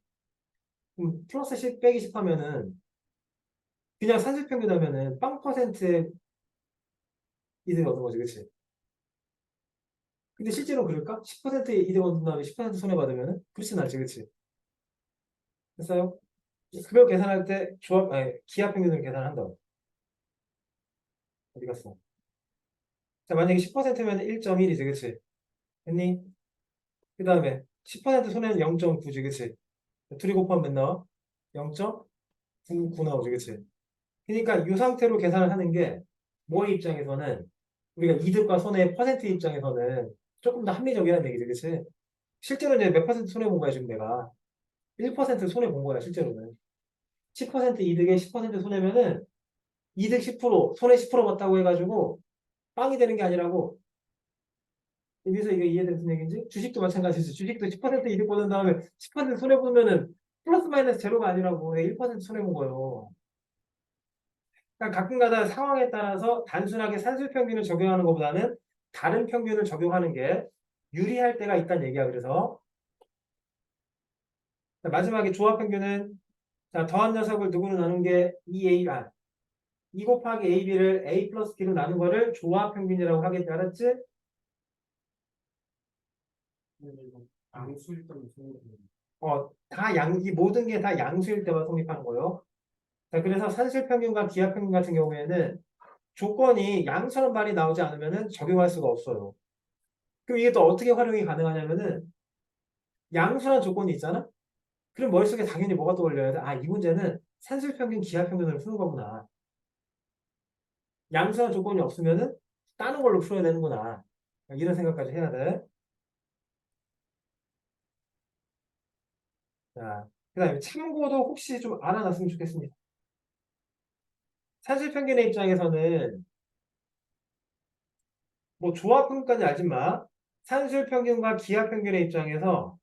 그럼 플러스 10 빼기 10 하면은 그냥 산술 평균 하면은 빵 퍼센트의 이득을 얻은 거지, 그치? 근데 실제로 그럴까? 10%의 이득 얻은 다음에 10% 손해 받으면은 그렇진 않지, 그치? 됐어요? 그걸 계산할 때 아니, 기하 평균을 계산한다. 어디 갔어? 자, 만약에 10%면 1.1이지, 그치? 했니? 그 다음에 10% 손해는 0.9지, 그치? 둘이 곱하면 몇 나와? 0.99 나오지, 그치? 그러니까 이 상태로 계산을 하는 게 뭐의 입장에서는 우리가 이득과 손해 퍼센트 입장에서는 조금 더 합리적이라는 얘기지, 그치? 실제로 이제 몇 퍼센트 손해 본 거야, 지금 내가. 1% 손해 본 거야, 실제로는. 10% 이득에 10% 손해면은 이득 10%, 손해 10% 봤다고 해가지고 빵이 되는 게 아니라고. 여기서 이거 이해되는 얘기인지? 주식도 마찬가지지. 주식도 10% 이득 보는 다음에 10% 손해 보면은 플러스 마이너스 제로가 아니라고 1% 손해 본 거예요. 그러니까 가끔가다 상황에 따라서 단순하게 산술 평균을 적용하는 것보다는 다른 평균을 적용하는 게 유리할 때가 있다는 얘기야. 그래서 자, 마지막에 조합 평균은 자, 더한 녀석을 누구로 나눈 게 2A, 2 곱하기 AB를 A 플러스 B로 나눈 거를 조합 평균이라고 하겠지. 알았지? 양수일 때는 성립. 이 모든 게 다 양수일 때만 성립하는 거예요. 자, 그래서 산술 평균과 기하 평균 같은 경우에는 조건이 양수란 말이 나오지 않으면 적용할 수가 없어요. 그럼 이게 또 어떻게 활용이 가능하냐면은 양수란 조건이 있잖아? 그럼 머릿속에 당연히 뭐가 떠올려야 돼? 아, 이 문제는 산술 평균, 기하 평균을 푸는 거구나. 양수란 조건이 없으면은 다른 걸로 풀어야 되는구나. 이런 생각까지 해야 돼. 자, 그 다음에 참고도 혹시 좀 알아놨으면 좋겠습니다. 산술 평균의 입장에서는 뭐 조합 평균까지 알지 마. 산술 평균과 기하 평균의 입장에서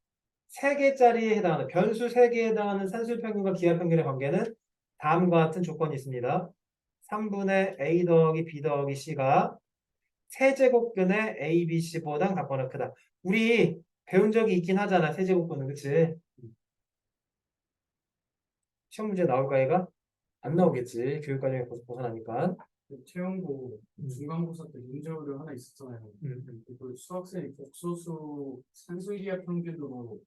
3개짜리에 해당하는 변수 3개에 해당하는 산술 평균과 기하 평균의 관계는 다음과 같은 조건이 있습니다. 3분의 a 더하기 b 더하기 c가 세제곱근의 ABC보단 같거나 크다. 우리 배운 적이 있긴 하잖아. 세제곱근은. 그치? 시험 문제 나올까 얘가? 안 나오겠지. 교육과정에 벗어나니까. 그 채용고 음, 중간고사 때 문제 오류 하나 있었잖아요. 음. 그 수학생이 복소수 산술기하 평균으로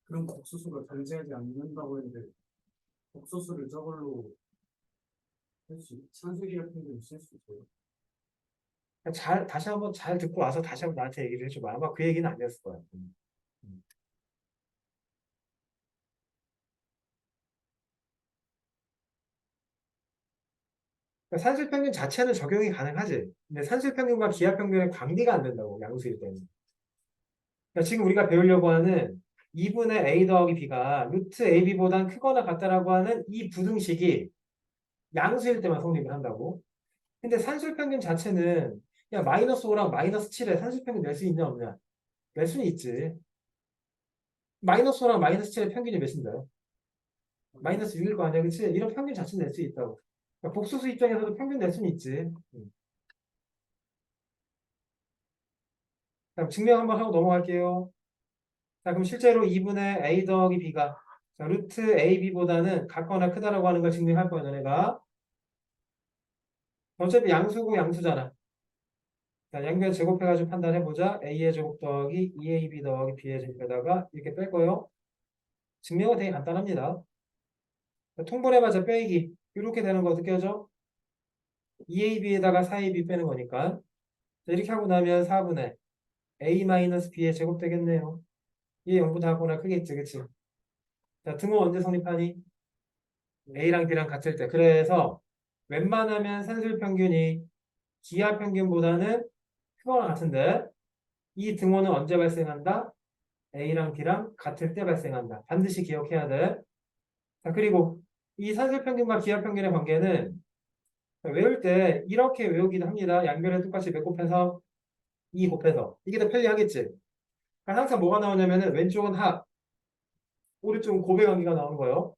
그런 복소수가 존재하지 않는다고 했는데 복소수를 저걸로 할수 산술기하 평균을 쓸 수 있어요. 다시 한번 잘 듣고 와서 다시 한번 나한테 얘기를 해줘봐. 아마 그 얘기는 아니었을 거야. 음. 그러니까 산술평균 자체는 적용이 가능하지. 근데 산술평균과 기하평균의 관계가 안 된다고, 양수일 때는. 그러니까 지금 우리가 배우려고 하는 2분의 a 더하기 b가 루트 ab보단 크거나 같다라고 하는 이 부등식이 양수일 때만 성립을 한다고. 근데 산술평균 자체는 야 마이너스 5랑 마이너스 7에 산술평균 낼 수 있냐 없냐? 낼 수는 있지. 마이너스 5랑 마이너스 7의 평균이 몇인가요? 마이너스 6일 거 아니야, 그치? 이런 평균 자체는 낼 수 있다고. 그러니까 복수수 입장에서도 평균 낼 수는 있지. 그럼 증명 한번 하고 넘어갈게요. 자, 그럼 실제로 2분의 a 더하기 b가 자, 루트 ab보다는 같거나 크다라고 하는 걸 증명할 거야, 너네가. 어차피 양수고 양수잖아. 자, 양변 제곱해가지고 판단해보자. a의 제곱 더하기 2ab 더하기 b의 제곱에다가 이렇게 뺄 거예요. 증명은 되게 간단합니다. 자, 통분해봐자 빼기. 이렇게 되는 거 느껴져? 2ab에다가 4ab 빼는 거니까. 자, 이렇게 하고 나면 4분의 a-b의 제곱 되겠네요. 이게 0보다 작거나 크겠지, 그치? 자, 등호 언제 성립하니? A랑 B랑 같을 때. 그래서 웬만하면 산술평균이 기하평균보다는 크거나 같은데 이 등호는 언제 발생한다? A랑 B랑 같을 때 발생한다. 반드시 기억해야 돼. 자, 그리고 이 산술평균과 기하평균의 관계는 외울 때 이렇게 외우기도 합니다. 양변에 똑같이 몇 곱해서 2 곱해서. 이게 더 편리하겠지? 그러니까 항상 뭐가 나오냐면은 왼쪽은 합, 오른쪽은 곱의 관계가 나오는 거예요.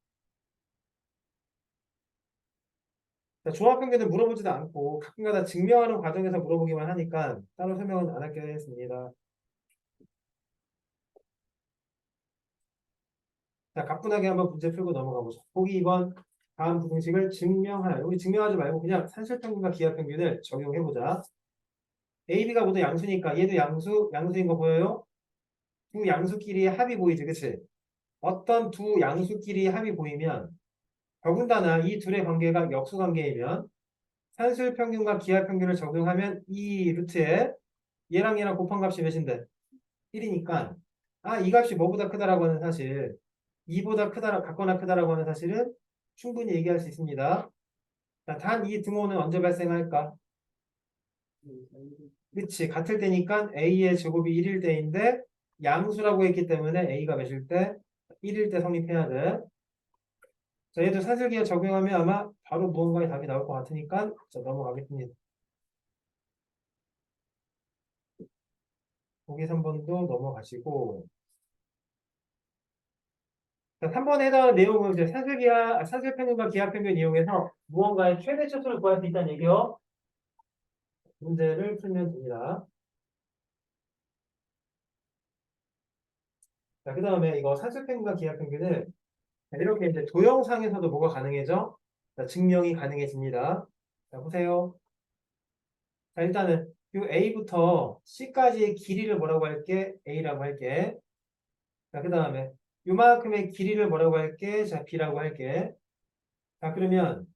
자, 조합평균은 물어보지도 않고 가끔가다 증명하는 과정에서 물어보기만 하니까 따로 설명은 안 할게 하겠습니다. 자, 가뿐하게 한번 문제 풀고 넘어가 보죠. 보기 2번 다음 부등식을 증명하라. 여기 증명하지 말고 그냥 산술평균과 기하평균을 적용해보자. A, B가 모두 양수니까 얘도 양수인 거 보여요? 두 양수끼리의 합이 보이지, 그치? 어떤 두 양수끼리의 합이 보이면 더군다나 이 둘의 관계가 역수관계이면 산술평균과 기하평균을 적용하면 이 루트에 얘랑 곱한 값이 몇인데? 1이니까 이 값이 뭐보다 크다라고 하는 사실 2보다 크다 같거나 크다라고 하는 사실은 충분히 얘기할 수 있습니다. 단 이 등호는 언제 발생할까? 그치 같을 때니까 A의 제곱이 1일 때인데 양수라고 했기 때문에 A가 몇일 때? 1일 때 성립해야 돼. 자 얘도 산술기에 적용하면 아마 바로 무언가의 답이 나올 것 같으니까 자 넘어가겠습니다. 보기 3번도 넘어가시고 자, 3번에 해당하는 내용은 이제 산술평균과 기하평균 이용해서 무언가의 최대치수를 구할 수 있다는 얘기요. 문제를 풀면 됩니다. 자, 그 다음에 이거 산술평균과 기하평균을 이렇게 이제 도형상에서도 뭐가 가능해져? 자, 증명이 가능해집니다. 자, 보세요. 자, 일단은 이 A부터 C까지의 길이를 뭐라고 할게? A라고 할게. 자, 그 다음에 요만큼의 길이를 뭐라고 할게? 자, B라고 할게. 자, 그러면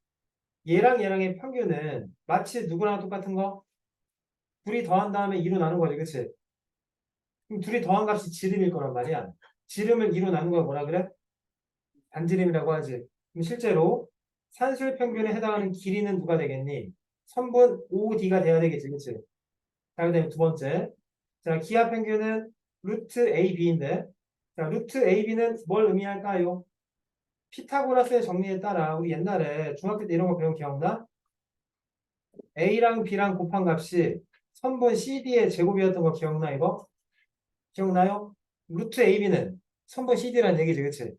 얘랑의 평균은 마치 누구랑 똑같은 거? 둘이 더한 다음에 2로 나눈 거지, 그치? 그럼 둘이 더한 값이 지름일 거란 말이야. 지름을 2로 나눈 거 뭐라 그래? 반지름이라고 하지. 그럼 실제로 산술 평균에 해당하는 길이는 누가 되겠니? 선분 OD가 돼야 되겠지, 그치? 자, 그 다음에 두 번째. 자, 기하 평균은 루트 AB인데, 자, 루트 AB는 뭘 의미할까요? 피타고라스의 정리에 따라 우리 옛날에 중학교 때 이런 거 배운 기억나? A랑 B랑 곱한 값이 선분 CD의 제곱이었던 거 기억나, 이거? 기억나요? 루트 AB는 선분 CD라는 얘기지, 그치?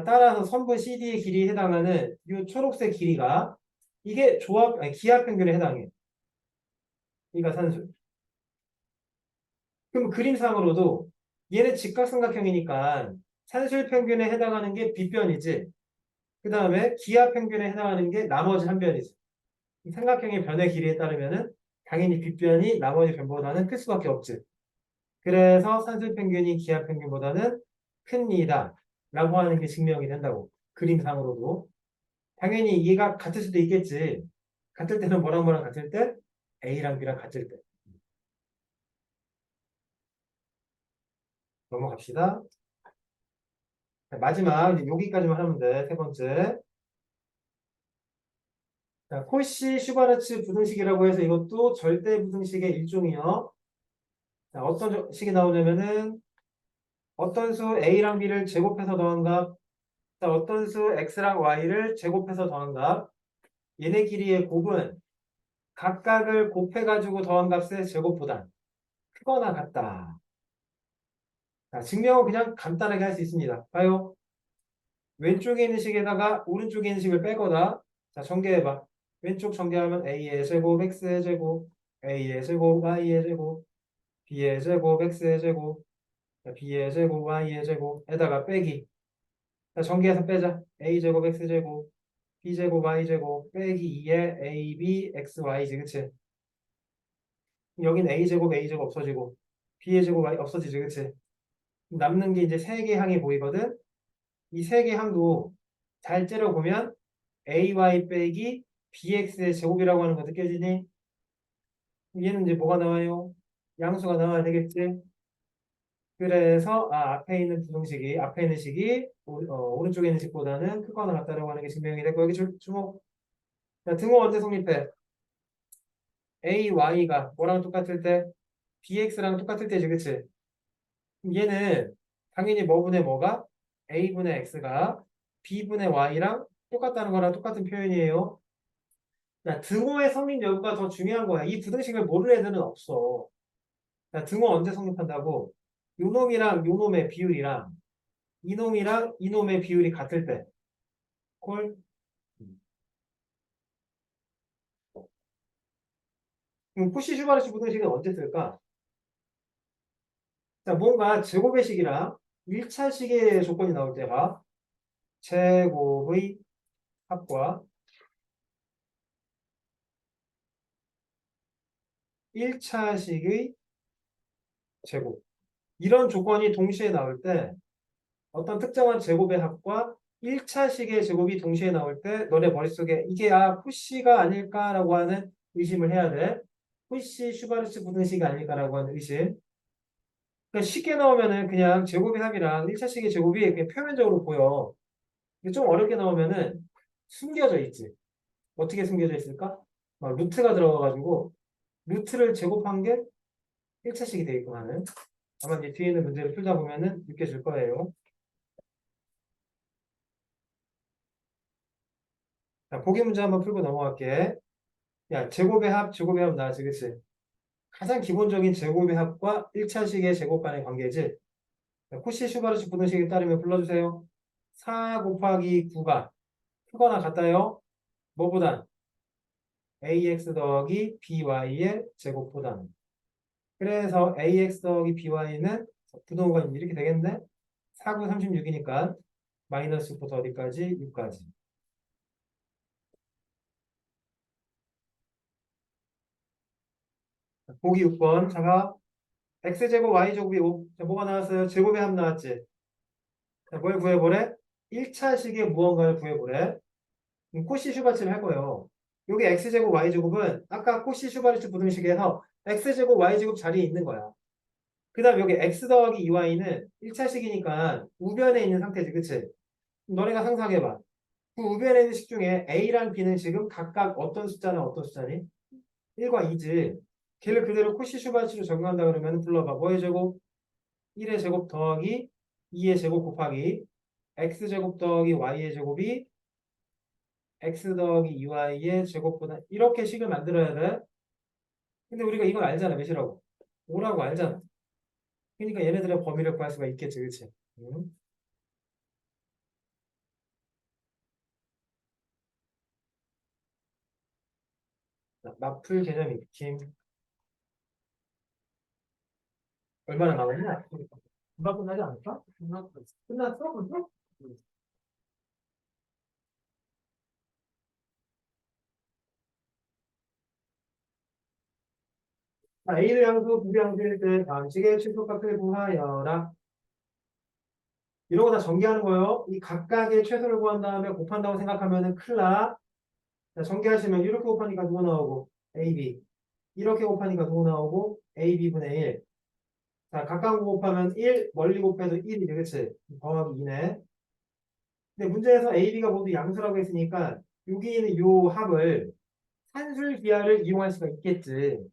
따라서 선분 CD의 길이에 해당하는 이 초록색 길이가 이게 기하평균에 해당해. 이가 산술. 그럼 그림상으로도 얘는 직각삼각형이니까 산술 평균에 해당하는 게 빗변이지. 그 다음에 기하 평균에 해당하는 게 나머지 한 변이지. 이 삼각형의 변의 길이에 따르면은 당연히 빗변이 나머지 변보다는 클 수밖에 없지. 그래서 산술 평균이 기하 평균보다는 큽니다. 라고 하는 게 증명이 된다고. 그림상으로도. 당연히 이해가 같을 수도 있겠지. 같을 때는 뭐랑 같을 때? A랑 B랑 같을 때. 넘어갑시다. 자, 마지막 이제 여기까지만 하면 돼. 세 번째. 자, 코시 슈바르츠 부등식이라고 해서 이것도 절대 부등식의 일종이요. 자, 어떤 식이 나오냐면은 어떤 수 A랑 B를 제곱해서 더한 값, 자, 어떤 수 X랑 Y를 제곱해서 더한 값, 얘네끼리의 곱은 각각을 곱해가지고 더한 값의 제곱보다 크거나 같다. 자, 증명은 그냥 간단하게 할 수 있습니다. 봐요. 왼쪽에 있는 식에다가 오른쪽에 있는 식을 빼거나, 자, 전개해봐. 왼쪽 전개하면 A의 제곱, X의 제곱, A의 제곱, Y의 제곱, B의 제곱, X의 제곱, 자, B의 제곱, Y의 제곱에다가 빼기. 자, 전개해서 빼자. A 제곱, X 제곱, B 제곱, Y 제곱, 빼기 2의 A, B, X, Y지, 그치? 여긴 A 제곱, A 제곱 없어지고, B의 제곱, Y 없어지지, 그치? 남는 게 이제 세 개 항이 보이거든? 이 세 개 항도 잘 째려보면 AY 빼기 BX의 제곱이라고 하는 거 느껴지니? 얘는 이제 뭐가 나와요? 양수가 나와야 되겠지? 그래서 앞에 있는 부등식이 앞에 있는 식이 오른쪽에 있는 식보다는 크거나 같다라고 하는 게 증명이 되고 여기 주목. 자, 등호 언제 성립해? AY가 뭐랑 똑같을 때? BX랑 똑같을 때지, 그치? 얘는 당연히 뭐분의 뭐가? A분의 X가 B분의 Y랑 똑같다는 거랑 똑같은 표현이에요. 야, 등호의 성립 여부가 더 중요한 거야. 이 부등식을 모르는 애들은 없어. 야, 등호 언제 성립한다고? 요놈이랑 요놈의 비율이랑 이놈이랑 이놈의 비율이 같을 때. 콜? 그럼 푸시 슈바르츠 부등식은 언제 쓸까? 자, 뭔가 제곱의 식이랑 1차식의 조건이 나올 때가 제곱의 합과 1차식의 제곱. 이런 조건이 동시에 나올 때 어떤 특정한 제곱의 합과 1차식의 제곱이 동시에 나올 때 너네 머릿속에 이게 푸시가 아닐까라고 하는 의심을 해야 돼. 푸시 슈바르츠 부등식이 아닐까라고 하는 의심. 그러니까 쉽게 나오면은 그냥 제곱의 합이랑 1차식의 제곱이 그냥 표면적으로 보여. 근데 좀 어렵게 나오면은 숨겨져 있지. 어떻게 숨겨져 있을까? 막 루트가 들어가가지고 루트를 제곱한 게 1차식이 되게끔 하는. 아마 이제 뒤에 있는 문제를 풀다 보면은 느껴질 거예요. 자, 보기 문제 한번 풀고 넘어갈게. 야, 제곱의 합 나지, 그치? 가장 기본적인 제곱의 합과 1차식의 제곱 간의 관계지. 자, 코시 슈바르츠 부등식에 따르면 불러주세요. 4 곱하기 9가 크거나 같아요. 뭐보단? ax 더하기 by의 제곱보다는. 그래서 ax 더하기 by는 부동호가 이렇게 되겠네? 4, 9, 36이니까 마이너스부터 어디까지? 6까지. 보기 6번. 자가 x제곱 y제곱이 5. 자, 뭐가 나왔어요? 제곱의 합 나왔지? 자, 뭘 구해보래? 1차식의 무언가를 구해보래. 코시 슈바츠를 할 거예요. 여기 x제곱 y제곱은 아까 코시 슈바르츠 부등식에서 x제곱 y제곱 자리에 있는 거야. 그 다음 여기 x 더하기 2y는 1차식이니까 우변에 있는 상태지, 그치? 너네가 상상해봐. 그 우변에 있는 식 중에 a랑 b는 지금 각각 어떤 숫자나 어떤 숫자니? 1과 2지. 걔를 그대로 코시 슈바츠로 적용한다 그러면 불러봐. 뭐의 제곱? 1의 제곱 더하기 2의 제곱 곱하기 x제곱 더하기 y의 제곱이 x 더하기 2y의 제곱보다 이렇게 식을 만들어야 돼. 근데 우리가 이걸 알잖아. 몇이라고? 5라고 알잖아. 그러니까 얘네들의 범위를 구할 수가 있겠지. 그치? 응? 자, 마풀 개념 익힘. 얼마나 남았냐? 금방 끝나지 않을까? 끝났어. 끝났어? 벌써? 자, A를 양수, B를 양수일 때 다음식의 최소값을 구하여라. 이런 거 다 전개하는 거예요. 이 각각의 최소를 구한 다음에 곱한다고 생각하면은 큰일 나. 자, 전개하시면 이렇게 곱하니까 누구 나오고? AB. 이렇게 곱하니까 누구 나오고? AB분의 1. 자, 가까운 거 곱하면 1, 멀리 곱해도 1이지, 그치? 더하기 2네. 근데 문제에서 AB가 모두 양수라고 했으니까 여기 있는 요 합을 산술 기하를 이용할 수가 있겠지.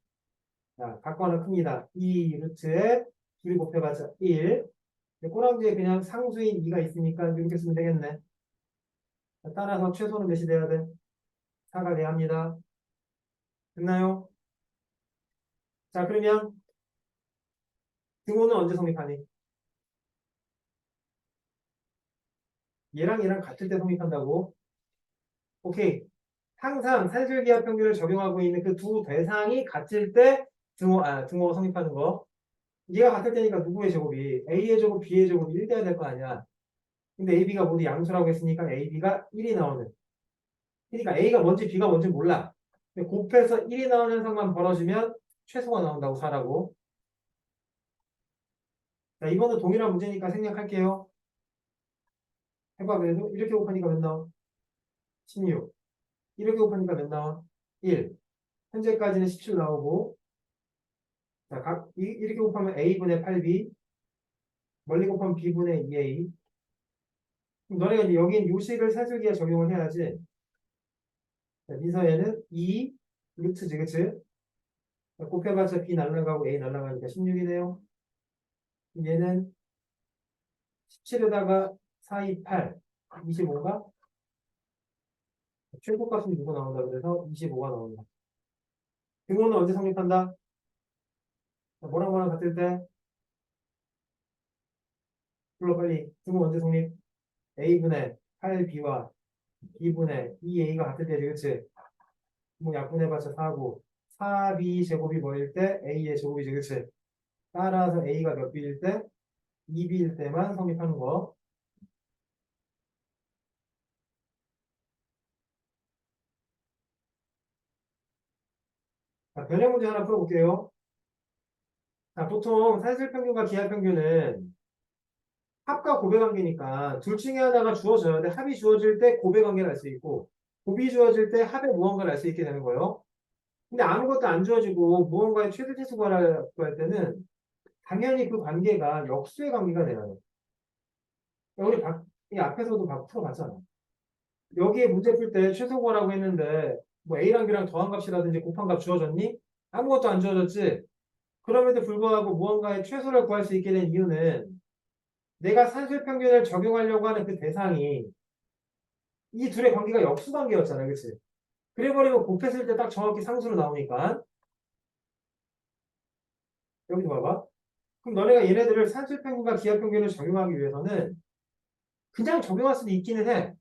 자, 각과는 큽니다. 2 루트에 2 곱해봤자 1. 꼬랑지에 그냥 상수인 2가 있으니까 이렇게 쓰면 되겠네. 자, 따라서 최소는 몇이 돼야 돼? 4가 돼야 합니다. 됐나요? 자, 그러면 등호는 언제 성립하니? 얘랑 같을 때 성립한다고? 오케이. 항상 산술기하 평균을 적용하고 있는 그 두 대상이 같을 때 등호 성립하는 거. 얘가 같을 때니까 누구의 제곱이? A의 제곱, B의 제곱이 1 돼야 될 거 아니야. 근데 AB가 모두 양수라고 했으니까 AB가 1이 나오는. 그러니까 A가 뭔지 B가 뭔지 몰라. 근데 곱해서 1이 나오는 현상만 벌어지면 최소가 나온다고 사라고. 자, 이거는 동일한 문제니까 생략할게요. 해봐, 그래도. 이렇게 곱하니까 몇 나와? 16. 이렇게 곱하니까 몇 나와? 1. 현재까지는 17 나오고. 자, 이렇게 곱하면 A분의 8B. 멀리 곱하면 B분의 2A. 그럼 너네가 이제 여긴 요식을 산술기에 적용을 해야지. 자, 미서에는 2 루트지, 그치? 자, 곱해봤자 B 날라가고 A 날라가니까 16이네요. 얘는 17에다가 4, 2, 8, 25가 최고값은 누구 나온다 그래서 25가 나온다. 등호는 언제 성립한다? 자, 뭐랑 같을 때? 불러 빨리. 등호 언제 성립? A분의 8B와 B분의 2A가 같을 때지, 그치? 뭐 약분해봤자 4고 4B 제곱이 뭐일 때? A의 제곱이지, 그치? 따라서 A가 몇 B일 때? 2B일 때만 성립하는 거. 자, 변형 문제 하나 풀어볼게요. 자, 보통 산술평균과 기하평균은 합과 곱의 관계니까 둘 중에 하나가 주어져야 돼. 합이 주어질 때 곱의 관계를 알 수 있고 곱이 주어질 때 합의 무언가를 알 수 있게 되는 거예요. 근데 아무것도 안 주어지고 무언가의 최대치 수가라고 할 때는 당연히 그 관계가 역수의 관계가 돼야 돼. 우리 이 앞에서도 풀어봤잖아. 여기에 문제 풀 때 최소거라고 했는데 뭐 A랑 B랑 더한 값이라든지 곱한 값 주어졌니? 아무것도 안 주어졌지? 그럼에도 불구하고 무언가의 최소를 구할 수 있게 된 이유는 내가 산술평균을 적용하려고 하는 그 대상이 이 둘의 관계가 역수 관계였잖아, 그치? 그래버리면 곱했을 때 딱 정확히 상수로 나오니까 여기도 봐봐. 그럼 너네가 얘네들을 산술평균과 기하평균을 적용하기 위해서는 그냥 적용할 수도 있기는 해.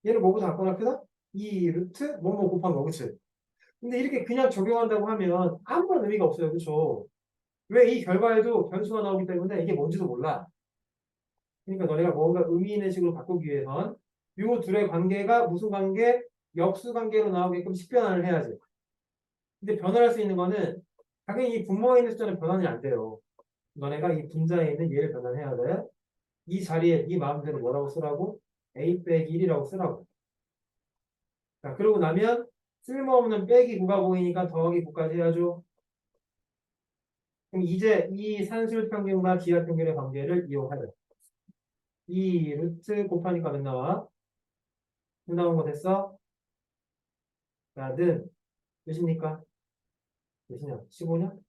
얘를 뭐부터 바꿔놨거든? 이 루트 뭐뭐 곱한 거, 그치? 근데 이렇게 그냥 적용한다고 하면 아무런 의미가 없어요, 그쵸? 왜 이 결과에도 변수가 나오기 때문에 이게 뭔지도 몰라. 그러니까 너네가 뭔가 의미 있는 식으로 바꾸기 위해선 이 둘의 관계가 무슨 관계? 역수 관계로 나오게끔 식변환을 해야지. 근데 변환할 수 있는 거는 당연히 이 분모에 있는 숫자는 변환이 안 돼요. 너네가 이 분자에 있는 얘를 변환해야 돼. 이 자리에 네 마음대로 뭐라고 쓰라고? A 빼기 1이라고 쓰라고. 자, 그러고 나면 쓸모없는 빼기 9가 보이니까 더하기 9까지 해야죠. 그럼 이제 이 산술평균과 기하평균의 관계를 이용하자. 이 루트 곱하니까 몇 나와? 9 나온 거 됐어? 자, 는 몇입니까? 몇이냐? 15냐?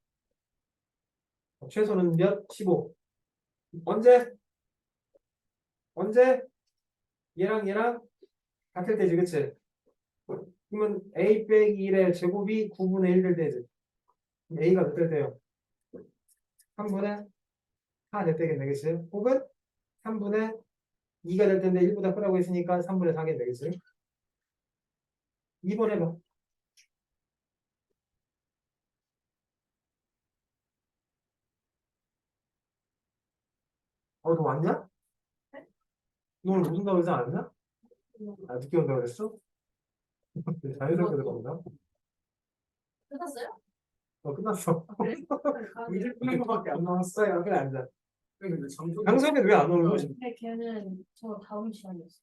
최소는 몇? 15. 언제? 언제? 얘랑 같을 때지, 그치? 그러면 A 빼기 1의 제곱이 9분의 1 될 때지. 그럼 A가 몇 될 때요? 3분의 4 될 때겠네, 그치? 혹은 3분의 2가 될 텐데 1보다 크다고 했으니까 3분의 4겠네, 그치? 2번 해봐. 너 왔냐? 너 오늘 못 온다고 그러지 않았냐? 아, 늦게 온다고 그랬어? 자연스럽게 들어온다. 끝났어요? 끝났어. 그래? 이제 끝난 거밖에 안 남았어요. 그래, 앉아. 근데 강석이 왜 안 오는 거지? 근데 걔는 저 다음 시간이었어.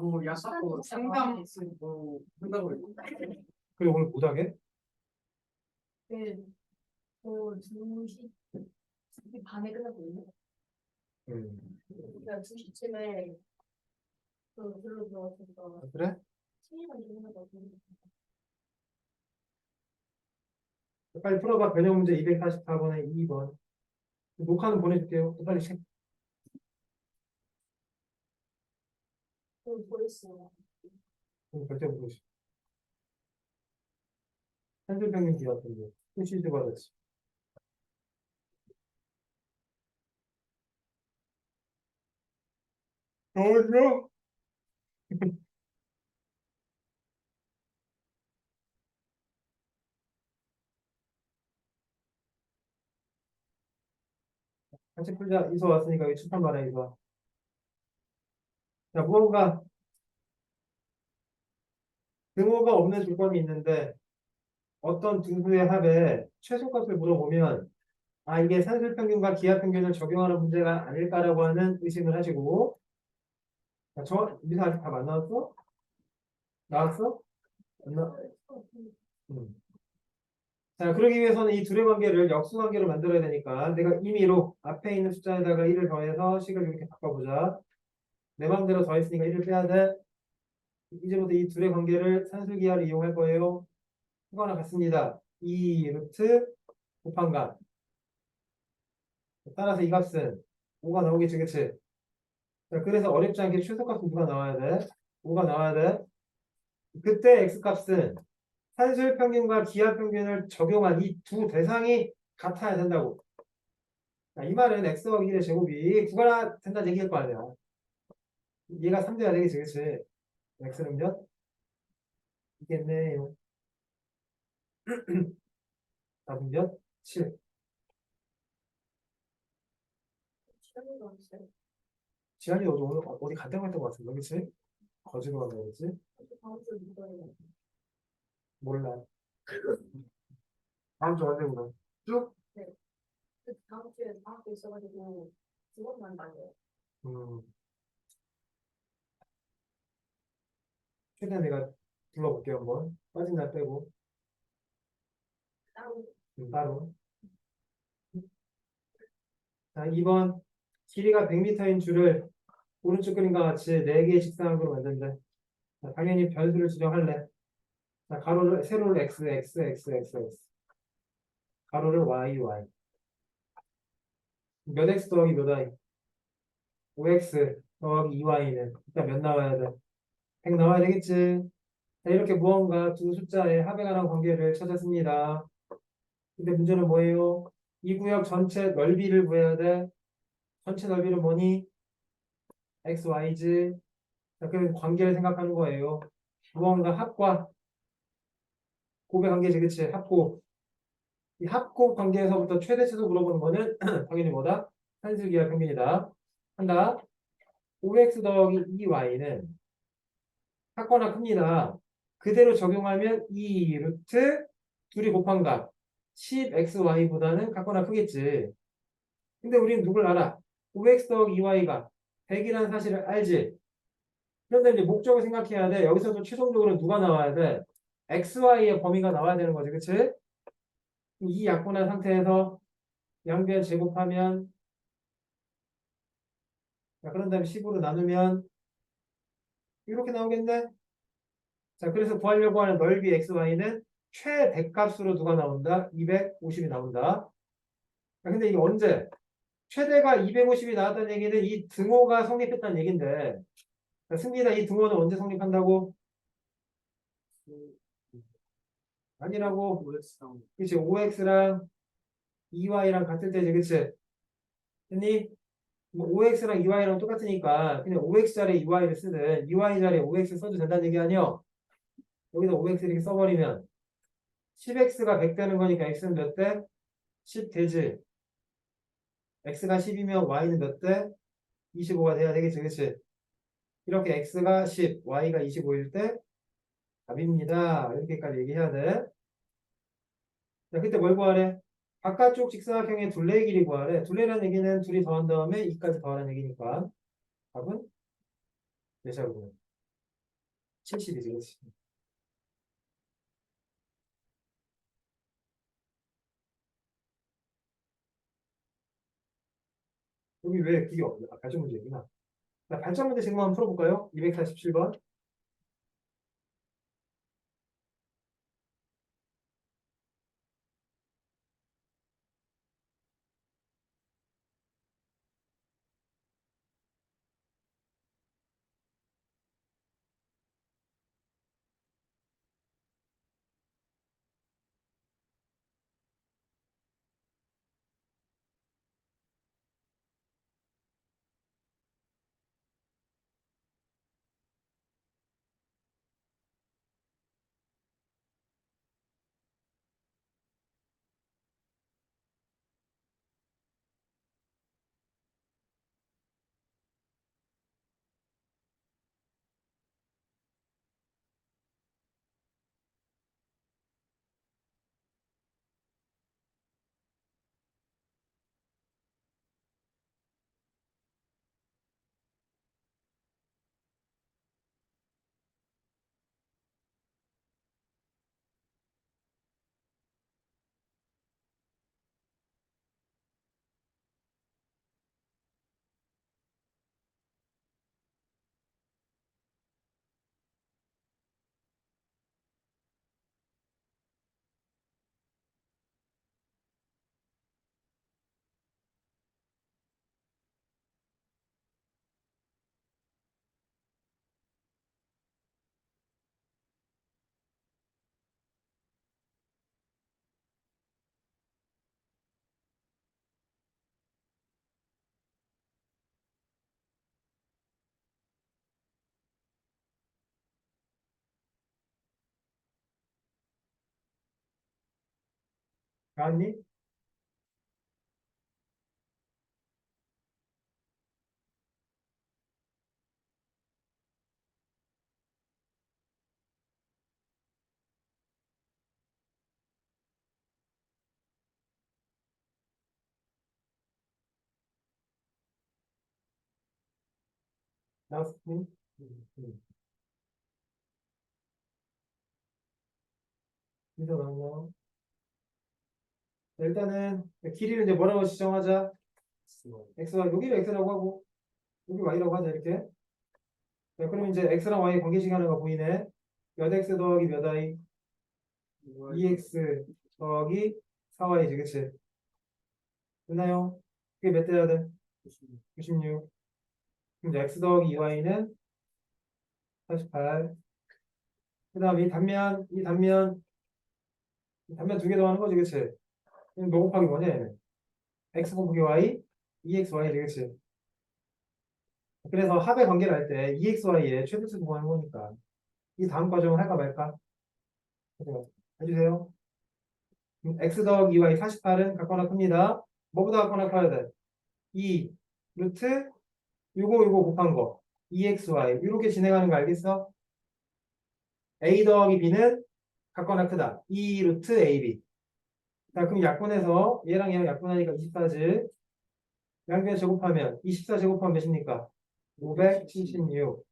뭐 약간 뭐 상담 뭐 한다고 했는데. 그리고 오늘 못 하게? 그, 2시 반에 끝났거든요. 그러니까 2시쯤에 별로 들어왔으니까 그래? 7시간 정도 끝났거든요. 빨리 풀어봐. 변형 문제 244번에 2번. 녹화는 보내줄게요. 빨리 책. 보였어요. 결제 보고 싶어. 한줄평균 기하편분. 수시드 받았지. 너무 같이 풀자. 이서 왔으니까 여기 칠판 봐라, 이서. 자, 무언가 등호가 없는 조건이 있는데 어떤 등수의 합에 최소값을 물어보면 이게 산술평균과 기하평균을 적용하는 문제가 아닐까라고 하는 의심을 하시고 자, 미사 아직 답 안 나왔어? 나왔어? 안 나? 자, 그러기 위해서는 이 둘의 관계를 역수관계로 만들어야 되니까 내가 임의로 앞에 있는 숫자에다가 1을 더해서 식을 이렇게 바꿔보자. 내 마음대로 더했으니까 1을 빼야 돼. 이제부터 이 둘의 관계를 산술기하를 이용할 거예요. 하거나 같습니다. 2 루트 곱한각. 따라서 이 값은 5가 나오겠지, 그치? 자, 그래서 어렵지 않게 최소값은 누가 나와야 돼? 5가 나와야 돼. 그때 x값은 산술평균과 기하평균을 적용한 이 두 대상이 같아야 된다고. 자, 이 말은 x 더하기 1의 제곱이 9가 된다는 얘기일 거 아니야. 얘가 3 돼야 되겠지, 그치? x는 몇? 이겠네요. 답은 몇? 7. 시간이 남았어요. 지한이 오늘 어디 갔다 갔던 것 같은데, 그치? 거지로 간다 그랬지? 다음 주에 누가 해요? 몰라. 다음 주 언제구나. 쭉? 다음 주에 방학도 있어가지고 두 번만 나요. 음, 최대한 내가 불러볼게요, 한번. 빠진 날 빼고. 따로 따로. 자, 2번. 길이가 100m인 줄을 오른쪽 그림과 같이 4개의 직사각으로 만든대. 자, 당연히 변수를 지정할래. 자, 가로를, 세로를 x, x, x, x, x. 가로를 y, y. 몇 x 더하기 몇 y? 5x 더하기 2y는 일단 몇 나와야 돼? 100 나와야 되겠지? 자, 이렇게 무언가 두 숫자의 합에 관한 관계를 찾았습니다. 근데 문제는 뭐예요? 이 구역 전체 넓이를 구해야 돼. 전체 넓이는 뭐니? x, y지. 자, 그 관계를 생각하는 거예요. 무언가 합과 곱의 관계지, 그치? 합곱. 이 합곱 관계에서부터 최대치도 물어보는 거는 당연히 뭐다? 산술기하 평균이다. 한다. 5x 더하기 2y는 작거나 큽니다. 그대로 적용하면 2 루트 둘이 곱한 값 10xy보다는 같거나 크겠지. 근데 우리는 누굴 알아? 5x 더하기 2y가 100이라는 사실을 알지. 그런데 이제 목적을 생각해야 돼. 여기서도 최종적으로 누가 나와야 돼? xy의 범위가 나와야 되는 거지. 그치? 이 약분한 상태에서 양변 제곱하면 자, 그런 다음에 10으로 나누면 이렇게 나오겠네. 자, 그래서 구하려고 하는 넓이 xy는 최대값으로 누가 나온다? 250이 나온다. 자, 근데 이게 언제? 최대가 250이 나왔다는 얘기는 이 등호가 성립했다는 얘긴데 자, 승민아 이 등호는 언제 성립한다고? 아니라고. 그치 5x랑 2y랑 같을 때지 그치? 했니? 뭐 5x랑 2y랑 똑같으니까 그냥 5x 자리에 2y를 쓰든 2y 자리에 5x 써도 된다는 얘기 아니야? 여기서 5x 이렇게 써버리면 10x가 100 되는 거니까 x는 몇 대? 10 되지. x가 10이면 y는 몇 대? 25가 돼야 되겠지, 그치? 이렇게 x가 10, y가 25일 때 답입니다. 이렇게까지 얘기해야 돼. 자, 그때 뭘 구하래? 바깥쪽 직사각형의 둘레의 길이 구하래. 둘레라는 얘기는 둘이 더한 다음에 2까지 더하라는 얘기니까 답은 몇이라고? 70이지, 그치? 여기 왜 그게 없냐? 아, 발전 문제구나. 자, 발전 문제 지금 한번 풀어볼까요? 247번. 나왔니? 나왔니? 이거 나왔나? 일단은 길이를 이제 뭐라고 지정하자? x가 여기를 x라고 하고 여기 y라고 하자 이렇게. 자, 그럼 이제 x랑 y 관계식 하나가 보이네. 몇 x 더하기 몇 y? 2x 더하기 4y지, 그치? 됐나요? 그게 몇 대야 돼? 96. 그럼 이제 x 더하기 2y는 48. 그 다음 이 단면 두 개 더하는 거지, 그치? 그럼 뭐 곱하기 뭐냐, 얘는? x 곱하기 y, 2xy지, 그치? 그래서 합의 관계를 할 때 2xy의 최대치 구하는 거니까 이 다음 과정을 할까 말까? 해주세요. x 더하기 y 48은 같거나 큽니다. 뭐보다 같거나 커야 돼? 2 루트 요거 곱한 거 2xy 이렇게 진행하는 거 알겠어? a 더하기 b는 같거나 크다. 2 루트 ab. 자, 그럼 약분해서 얘랑 약분하니까 24지. 양변 제곱하면 24 제곱하면 몇입니까? 576.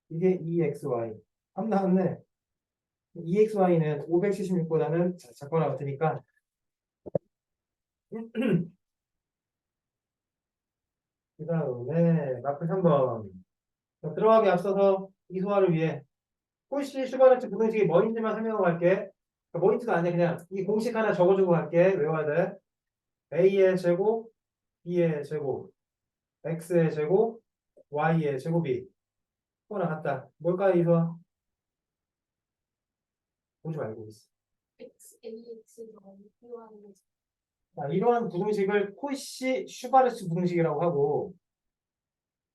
이게 2xy. 답 나왔네. 2xy는 576보다는 작거나 같으니까 그 다음에 마크 3번. 자, 들어가기 앞서서 이소화를 위해 폴시 슈바르트 부등식이 뭐인지만 설명하고 갈게. 그러니까 뭐인지도 아니야. 그냥 이 공식 하나 적어주고 갈게. 외워야 돼. a의 제곱, b의 제곱, x의 제곱, y의 제곱이 거나 같다. 뭘까요, 이소화? 보지 말고 있어. X, AX가 필요한 거지. 자, 이러한 부등식을 폴시 슈바르트 부등식이라고 하고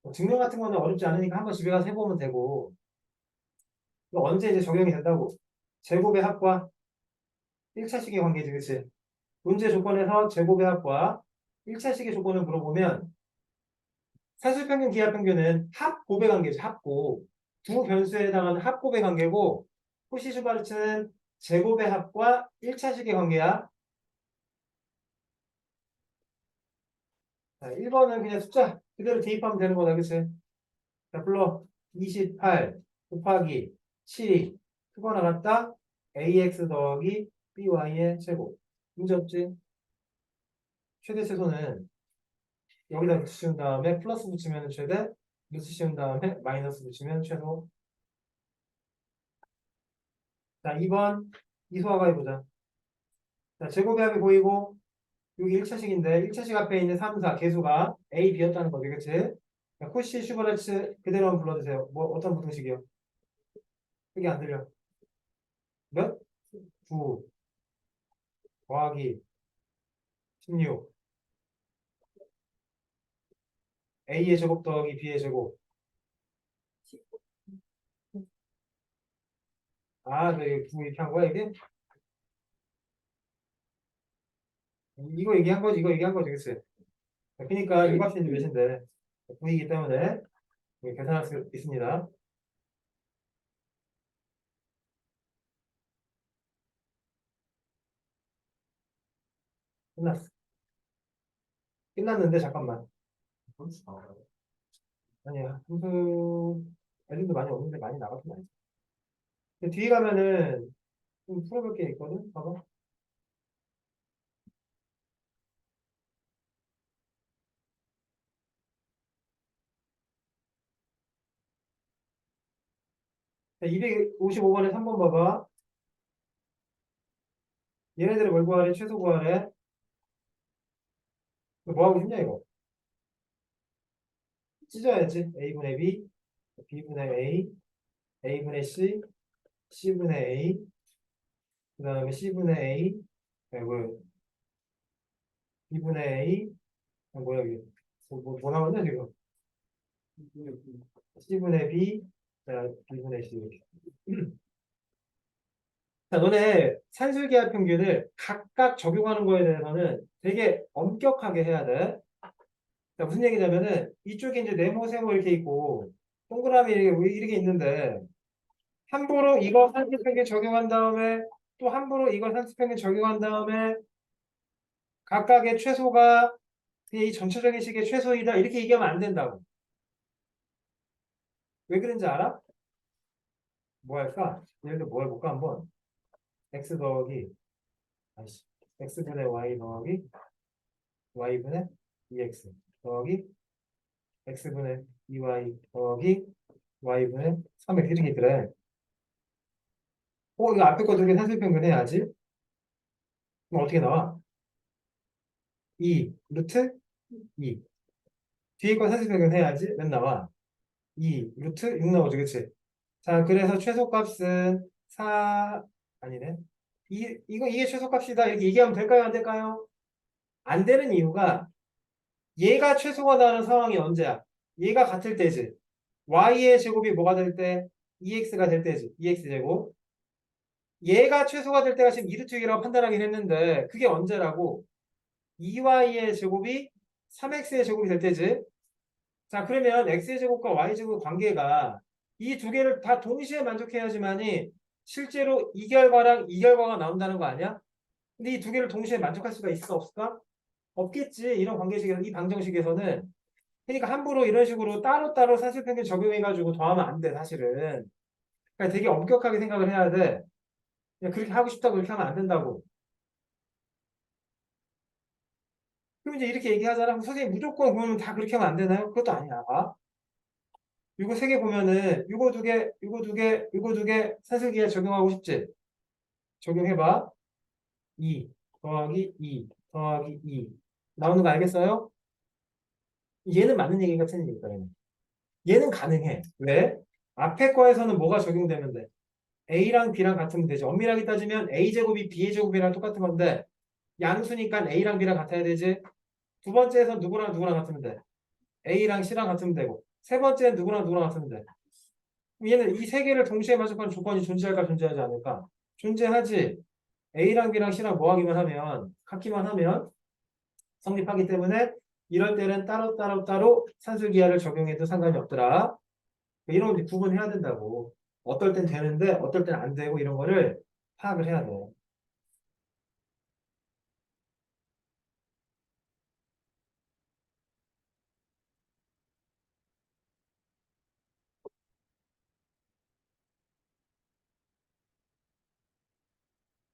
뭐 증명 같은 거는 어렵지 않으니까 한번 집에 가서 해보면 되고 이거 언제 이제 적용이 된다고? 제곱의 합과 1차식의 관계지, 그치? 문제 조건에서 제곱의 합과 1차식의 조건을 물어보면 산술평균, 기하평균은 합곱의 관계죠. 합곱. 두 변수에 해당하는 합곱의 관계고 코시-슈바르츠는 제곱의 합과 1차식의 관계야. 자, 1번은 그냥 숫자 그대로 대입하면 되는 거다. 그치? 자, 불러. 28 곱하기 7이 크거나 같다. ax 더하기 by의 제곱. 문제 없지? 최대 최소는 여기다 루트 씌운 다음에 플러스 붙이면 최대, 루트 씌운 다음에 마이너스 붙이면 최소. 자, 2번 이소화가 해보자. 자, 제곱의 합이 보이고 여기 1차식인데 1차식 앞에 있는 3, 4 개수가 a, b였다는 거지. 그치? 자, 코시 슈버르츠 그대로 한번 불러주세요. 뭐 어떤 부등식이요? 그게 안 들려. 몇? 9 더하기 16 a의 제곱 더하기 b의 제곱. 아, 네, 9 이렇게 한 거야 이게? 이거 얘기한 거지, 이거 얘기한 거지, 그치? 그러니까 이 값이 몇인데 9이기 때문에 계산할 수 있습니다. 끝났어. 끝났는데 잠깐만. 아니야. 함수 애들도 많이 없는데 많이 나갔긴 하지. 근데 뒤에 가면은 좀 풀어볼 게 있거든. 봐봐. 자, 255번에 3번 봐봐. 얘네들을 뭘 구하래? 최소 구하래. 이거 뭐 하고 싶냐 이거? 찢어야지. a분의 b, b분의 a, a분의 c, c분의 a, 그 다음에 c분의 a, 뭐야? b분의 a, 뭐야 이게? 뭐 나왔냐 지금? c분의 b, 자, b분의 c 이렇게. 자, 너네 산술기하 평균을 각각 적용하는 거에 대해서는 되게 엄격하게 해야 돼. 자, 무슨 얘기냐면은 이쪽에 이제 네모, 세모 이렇게 있고 동그라미 이렇게 있는데 함부로 이거 산술평균 적용한 다음에 또 함부로 이거 산술평균 적용한 다음에 각각의 최소가 그냥 이 전체적인 식의 최소이다 이렇게 얘기하면 안 된다고. 왜 그런지 알아? 뭐 할까? 예를 들어 뭐 해볼까 한번. x 더하기 아이씨 x분의 y 더하기 y분의 2x 더하기 x분의 2y 더하기 y분의 3x 이렇게 있더래. 이거 앞에 거 두 개 산술평균 해야지. 그럼 어떻게 나와? 2 루트 2 뒤에 거 산술평균 해야지. 몇 나와? 2 루트 6 나오지 그치? 자 그래서 최소값은 4 아니네. 이게 최소값이다 이렇게 얘기하면 될까요 안 될까요? 안 되는 이유가 얘가 최소가 나는 상황이 언제야? 얘가 같을 때지. y의 제곱이 뭐가 될 때? 2x가 될 때지. 2x 제곱. 얘가 최소가 될 때가 지금 2루트 6이라고 판단하긴 했는데 그게 언제라고? 2y의 제곱이 3x의 제곱이 될 때지. 자 그러면 x의 제곱과 y 제곱 관계가 이 두 개를 다 동시에 만족해야지만이 실제로 이 결과랑 이 결과가 나온다는 거 아니야? 근데 이 두 개를 동시에 만족할 수가 있을까 없을까? 없겠지. 이런 관계식에서 이 방정식에서는 그러니까 함부로 이런 식으로 따로따로 산술평균 적용해가지고 더하면 안 돼, 사실은. 그러니까 되게 엄격하게 생각을 해야 돼. 그냥 그렇게 하고 싶다고 그렇게 하면 안 된다고. 그럼 이제 이렇게 얘기하잖아. 그럼 선생님 무조건 그러면 다 그렇게 하면 안 되나요? 그것도 아니야. 봐. 이거 세 개 보면은 이거 두 개, 이거 두 개, 이거 두 개 산술기에 적용하고 싶지? 적용해봐. 2 더하기 2 더하기 2 나오는 거 알겠어요? 얘는 맞는 얘기가 틀린 얘기다. 얘는 가능해. 왜? 앞에 거에서는 뭐가 적용되면 돼? A랑 B랑 같으면 되지. 엄밀하게 따지면 A제곱이 B의 제곱이랑 똑같은 건데 양수니까 A랑 B랑 같아야 되지. 두 번째에서 누구랑 누구랑 같으면 돼. A랑 C랑 같으면 되고 세 번째는 누구랑 누구랑 같으면 돼. 얘는 이 세 개를 동시에 만족하는 조건이 존재할까 존재하지 않을까? 존재하지. A랑 B랑 C랑 뭐 하기만 하면 같기만 하면 성립하기 때문에 이럴 때는 따로 산술기하를 적용해도 상관이 없더라. 이런 거 이제 구분해야 된다고. 어떨 땐 되는데 어떨 땐 안 되고 이런 거를 파악을 해야 돼.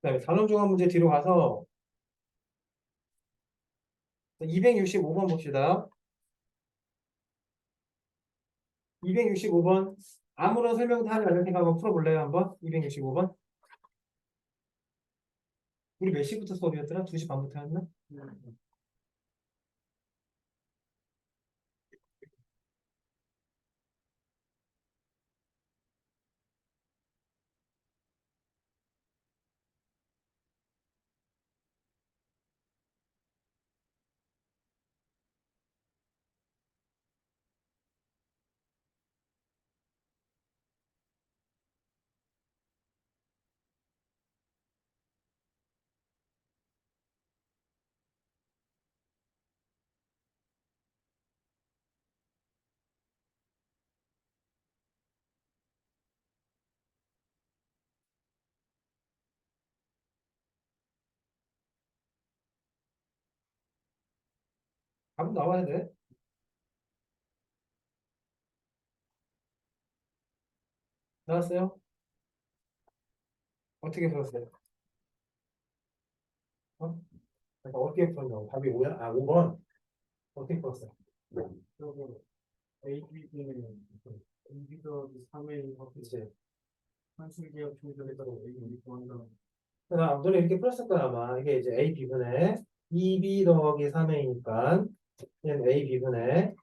그다음에 단원종합 문제 뒤로 가서 265번 봅시다. 265번 아무런 설명도 하지 않을 생각 한번 풀어볼래요? 한번? 265번. 우리 몇 시부터 수업이었더라? 2시 반부터 했나? 답은 나와야 돼. 나왔어요? 어떻게 풀었어요? 어? 그러니까 어떻게 풀었냐고. 답이 5야? 아, 5번. 어떻게 풀었어요? 그리고 AB는 AB 더하기 3A 그치. 산술기하 평균에 따라 A를 구한다. 그러니까 너네 이렇게 풀었을 거야, 아마. 이게 이제 A, B분의 2B 더하기 3A니까 얘는 A, B분의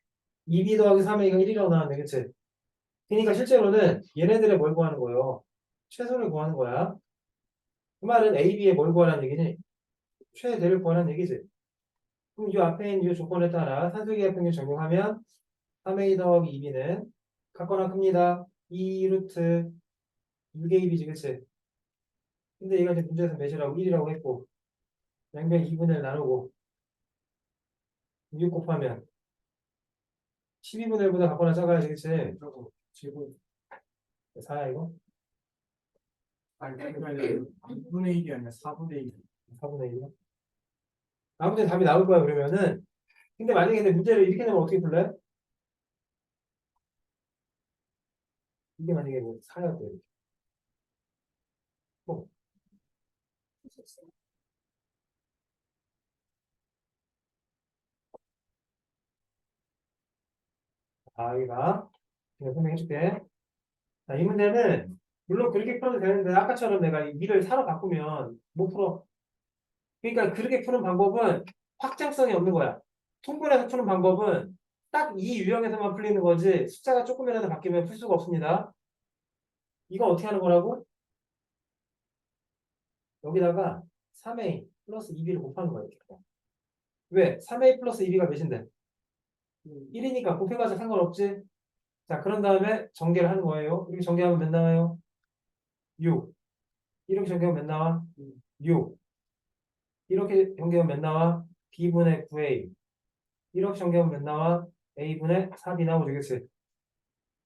2B 더하기 3A가 1이라고 나왔네, 그치? 그러니까 실제로는 얘네들의 뭘 구하는 거예요? 최소를 구하는 거야. 그 말은 A, B의 뭘 구하라는 얘기니? 최대를 구하라는 얘기지. 그럼 이 앞에 있는 이 조건에 따라 산술기하 평균 적용하면 3A 더하기 2B는 같거나 큽니다. 2 루트 6AB지, 그치? 근데 얘가 이제 문제에서 몇이라고 1이라고 했고 양변 2분의 1 나누고 6 곱하면 12분의 1보다 같거나 작아야지, 그치? 그리고 제곱 4야 이거? 아니 그게 아니라 2분의 1이 아니라 4분의 1. 4분의 1이야? 아무튼 답이 나올 거야 그러면은. 근데 만약에 근데 문제를 이렇게 내면 어떻게 풀래? 이게 만약에 뭐 4였대. 뭐, 여기가 제가 설명해줄게. 자, 이 문제는 물론 그렇게 풀어도 되는데 아까처럼 내가 이 위를 4로 바꾸면 못 풀어. 그러니까 그렇게 푸는 방법은 확장성이 없는 거야. 통분해서 푸는 방법은 딱 이 유형에서만 풀리는 거지 숫자가 조금이라도 바뀌면 풀 수가 없습니다. 이거 어떻게 하는 거라고? 여기다가 3a 플러스 2b를 곱하는 거야. 이렇게. 왜? 3a 플러스 2b가 몇인데? 1이니까 곱해봐서 상관없지? 자, 그런 다음에 전개를 하는 거예요. 이렇게 전개하면 몇 나와요? 6. 이렇게 전개하면 몇 나와? 6. 이렇게 전개하면 몇 나와? b분의 9a. 이렇게 전개하면 몇 나와? a분의 4b 나오지, 그치?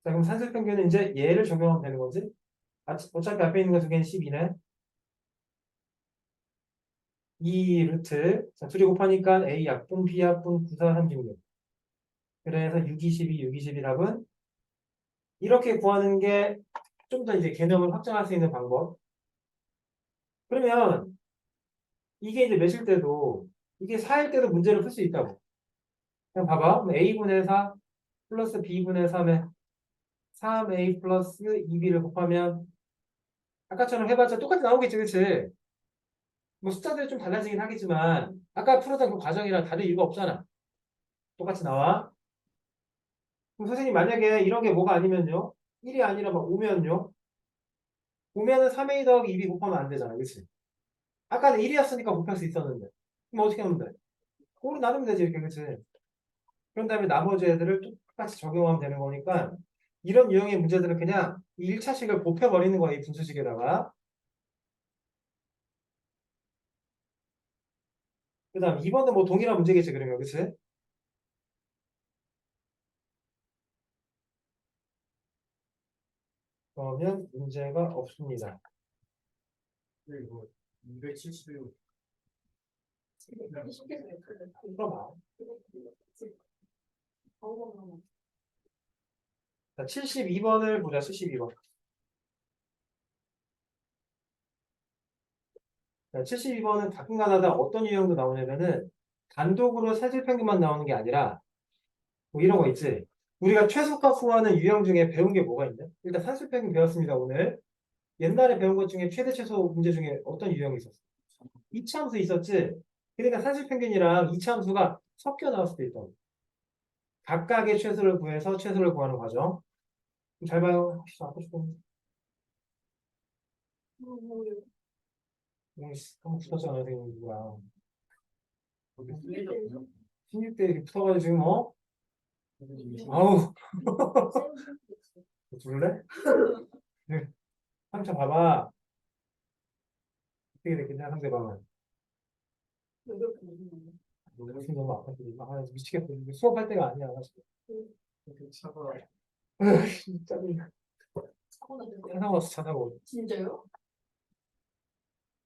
자, 그럼 산술평균은 이제 얘를 적용하면 되는 거지? 어차피 앞에 있는 거 두 개는 12네. 2 루트. 자, 둘이 곱하니까 a 약분, b 약분, 9, 4, 3, 16. 그래서 6, 22, 6, 22 답은 이렇게 구하는 게 좀 더 이제 개념을 확장할 수 있는 방법. 그러면 이게 이제 몇일 때도 이게 4일 때도 문제를 풀 수 있다고. 그냥 봐봐. a분의 4 플러스 b분의 3에 3a 플러스 2b를 곱하면 아까처럼 해봤자 똑같이 나오겠지, 그치? 뭐 숫자들이 좀 달라지긴 하겠지만 아까 풀었던 그 과정이랑 다를 이유가 없잖아. 똑같이 나와. 그럼 선생님 만약에 이런 게 뭐가 아니면요? 1이 아니라 막 5면요? 5면은 3a 더하기 2b 곱하면 안 되잖아, 그치? 아까는 1이었으니까 곱할 수 있었는데. 그럼 어떻게 하면 돼? 5로 나누면 되지, 이렇게, 그치? 그런 다음에 나머지 애들을 똑같이 적용하면 되는 거니까 이런 유형의 문제들은 그냥 1차식을 곱해버리는 거야, 이 분수식에다가. 그 다음 2번은 뭐 동일한 문제겠지, 그러면. 그치? 그러면 문제가 없습니다. 그리고 271. 쉽게 생겼거든. 풀어봐. 자, 72번을 보자, 72번. 자, 72번은 가끔가다 어떤 유형도 나오냐면은 단독으로 사실평균만 나오는 게 아니라 뭐 이런 거 있지. 우리가 최소값 구하는 유형 중에 배운 게 뭐가 있냐? 일단 산술평균 배웠습니다, 오늘. 옛날에 배운 것 중에 최대 최소 문제 중에 어떤 유형이 있었어? 이차함수 있었지? 그러니까 산술평균이랑 이차함수가 섞여 나올 수도 있다. 각각의 최소를 구해서 최소를 구하는 과정. 잘 봐요. 혹시 아고 싶은 한번 붙었잖아, 선생님 누구랑. 거기 쓸리셨고요. 16대 이렇게 붙어가지고 지금 아우 줄래? 한참 봐봐. 어떻게 됐겠냐 상대방은. 너무 너무 아팠지. 미치겠어. 이게 수업할 때가 아니야. 사실. 그 차가 진짜 차 사고 왔어, 차 사고. 진짜요?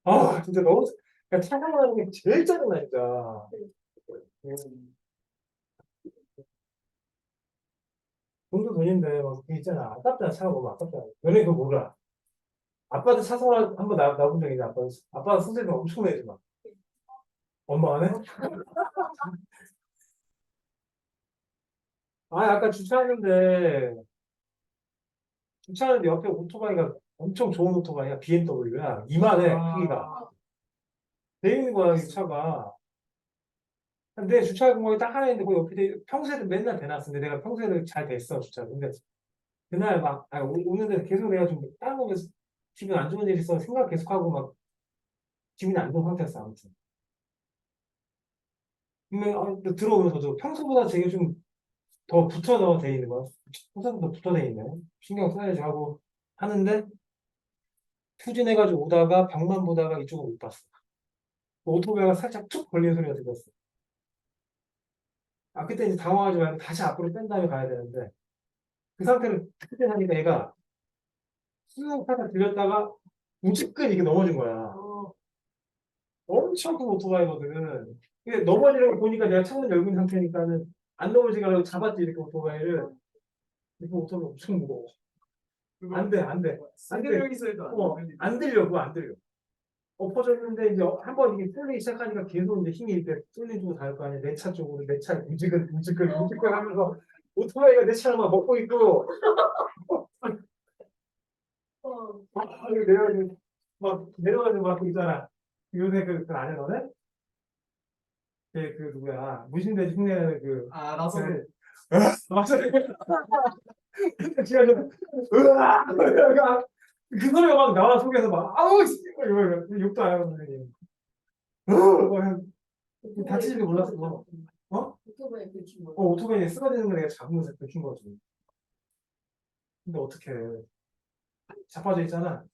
아 진짜 너무 그냥 차 사고 나는 게 제일 짜증나 진짜. 돈도 돈인데 막 그게 있잖아. 아깝잖아. 차가 너무 아깝잖아. 너네 그거 몰라. 아빠도 차 사고 한번 나본 적이 있는데 아빠가 승질이 엄청 내지 마. 엄마 안 해? 아 아까 주차하는데 옆에 오토바이가 엄청 좋은 오토바이야. BMW야. 이만해 크기가. 돼 있는 거야 이 차가. 근데 주차 공간이 딱 하나 있는데 그 옆에 평소에도 맨날 대놨는데 내가 평소에도 잘 됐어 주차. 근데 그날 막 오는데 계속 내가 좀 다른 거면 기분 안 좋은 일 있어 생각 계속하고 막 기분이 안 좋은 상태였어 아무튼. 근데 들어오면서도 평소보다 되게 좀 더 붙어서 돼 있는 거야. 평소보다 붙어 돼 있네. 신경 써야지 하고 하는데 후진해가지고 오다가 벽만 보다가 이쪽을 못 봤어. 오토바이가 살짝 툭 걸리는 소리가 들렸어. 아 그때 이제 당황하지 말고 다시 앞으로 뺀 다음에 가야 되는데 그 상태를 그때 하니까 얘가 쑥 하다 들렸다가 우지끈 이게 넘어진 거야. 엄청 큰 오토바이거든. 근데 넘어지는 거 보니까 내가 창문 열고 있는 상태니까는 안 넘어지게 하려고 잡았지 이렇게 오토바이를. 이렇게 오토바이 엄청 무거워. 안 돼, 안 돼. 안 돼. 여기서도 안 들려, 그거 안 들려. 엎어졌는데 이제 한번 이게 뚫리기 시작하니까 계속 이제 힘이 이렇게 뚫리고 닿을 거 아니야. 내 차 쪽으로 내 차 움직근 하면서 오토바이가 내 차를 막 먹고 있고 이거 내려가지고 막 내려가지고 막 있잖아. 요새 그 아는 너네? 그 누구야? 무신대지 흉내내는 아 나서 맞아. 지가 좀 으아 그 소리가 막 나와 속에서 막 아우 씨 이거 욕도 안 하고 선생님. 다치지도 몰랐어. 어? 오토바이 긁힌 거. 오토바이에 쓰러지는 거 내가 잡으면서 긁힌 거지. 근데 어떻게 자빠져 있잖아.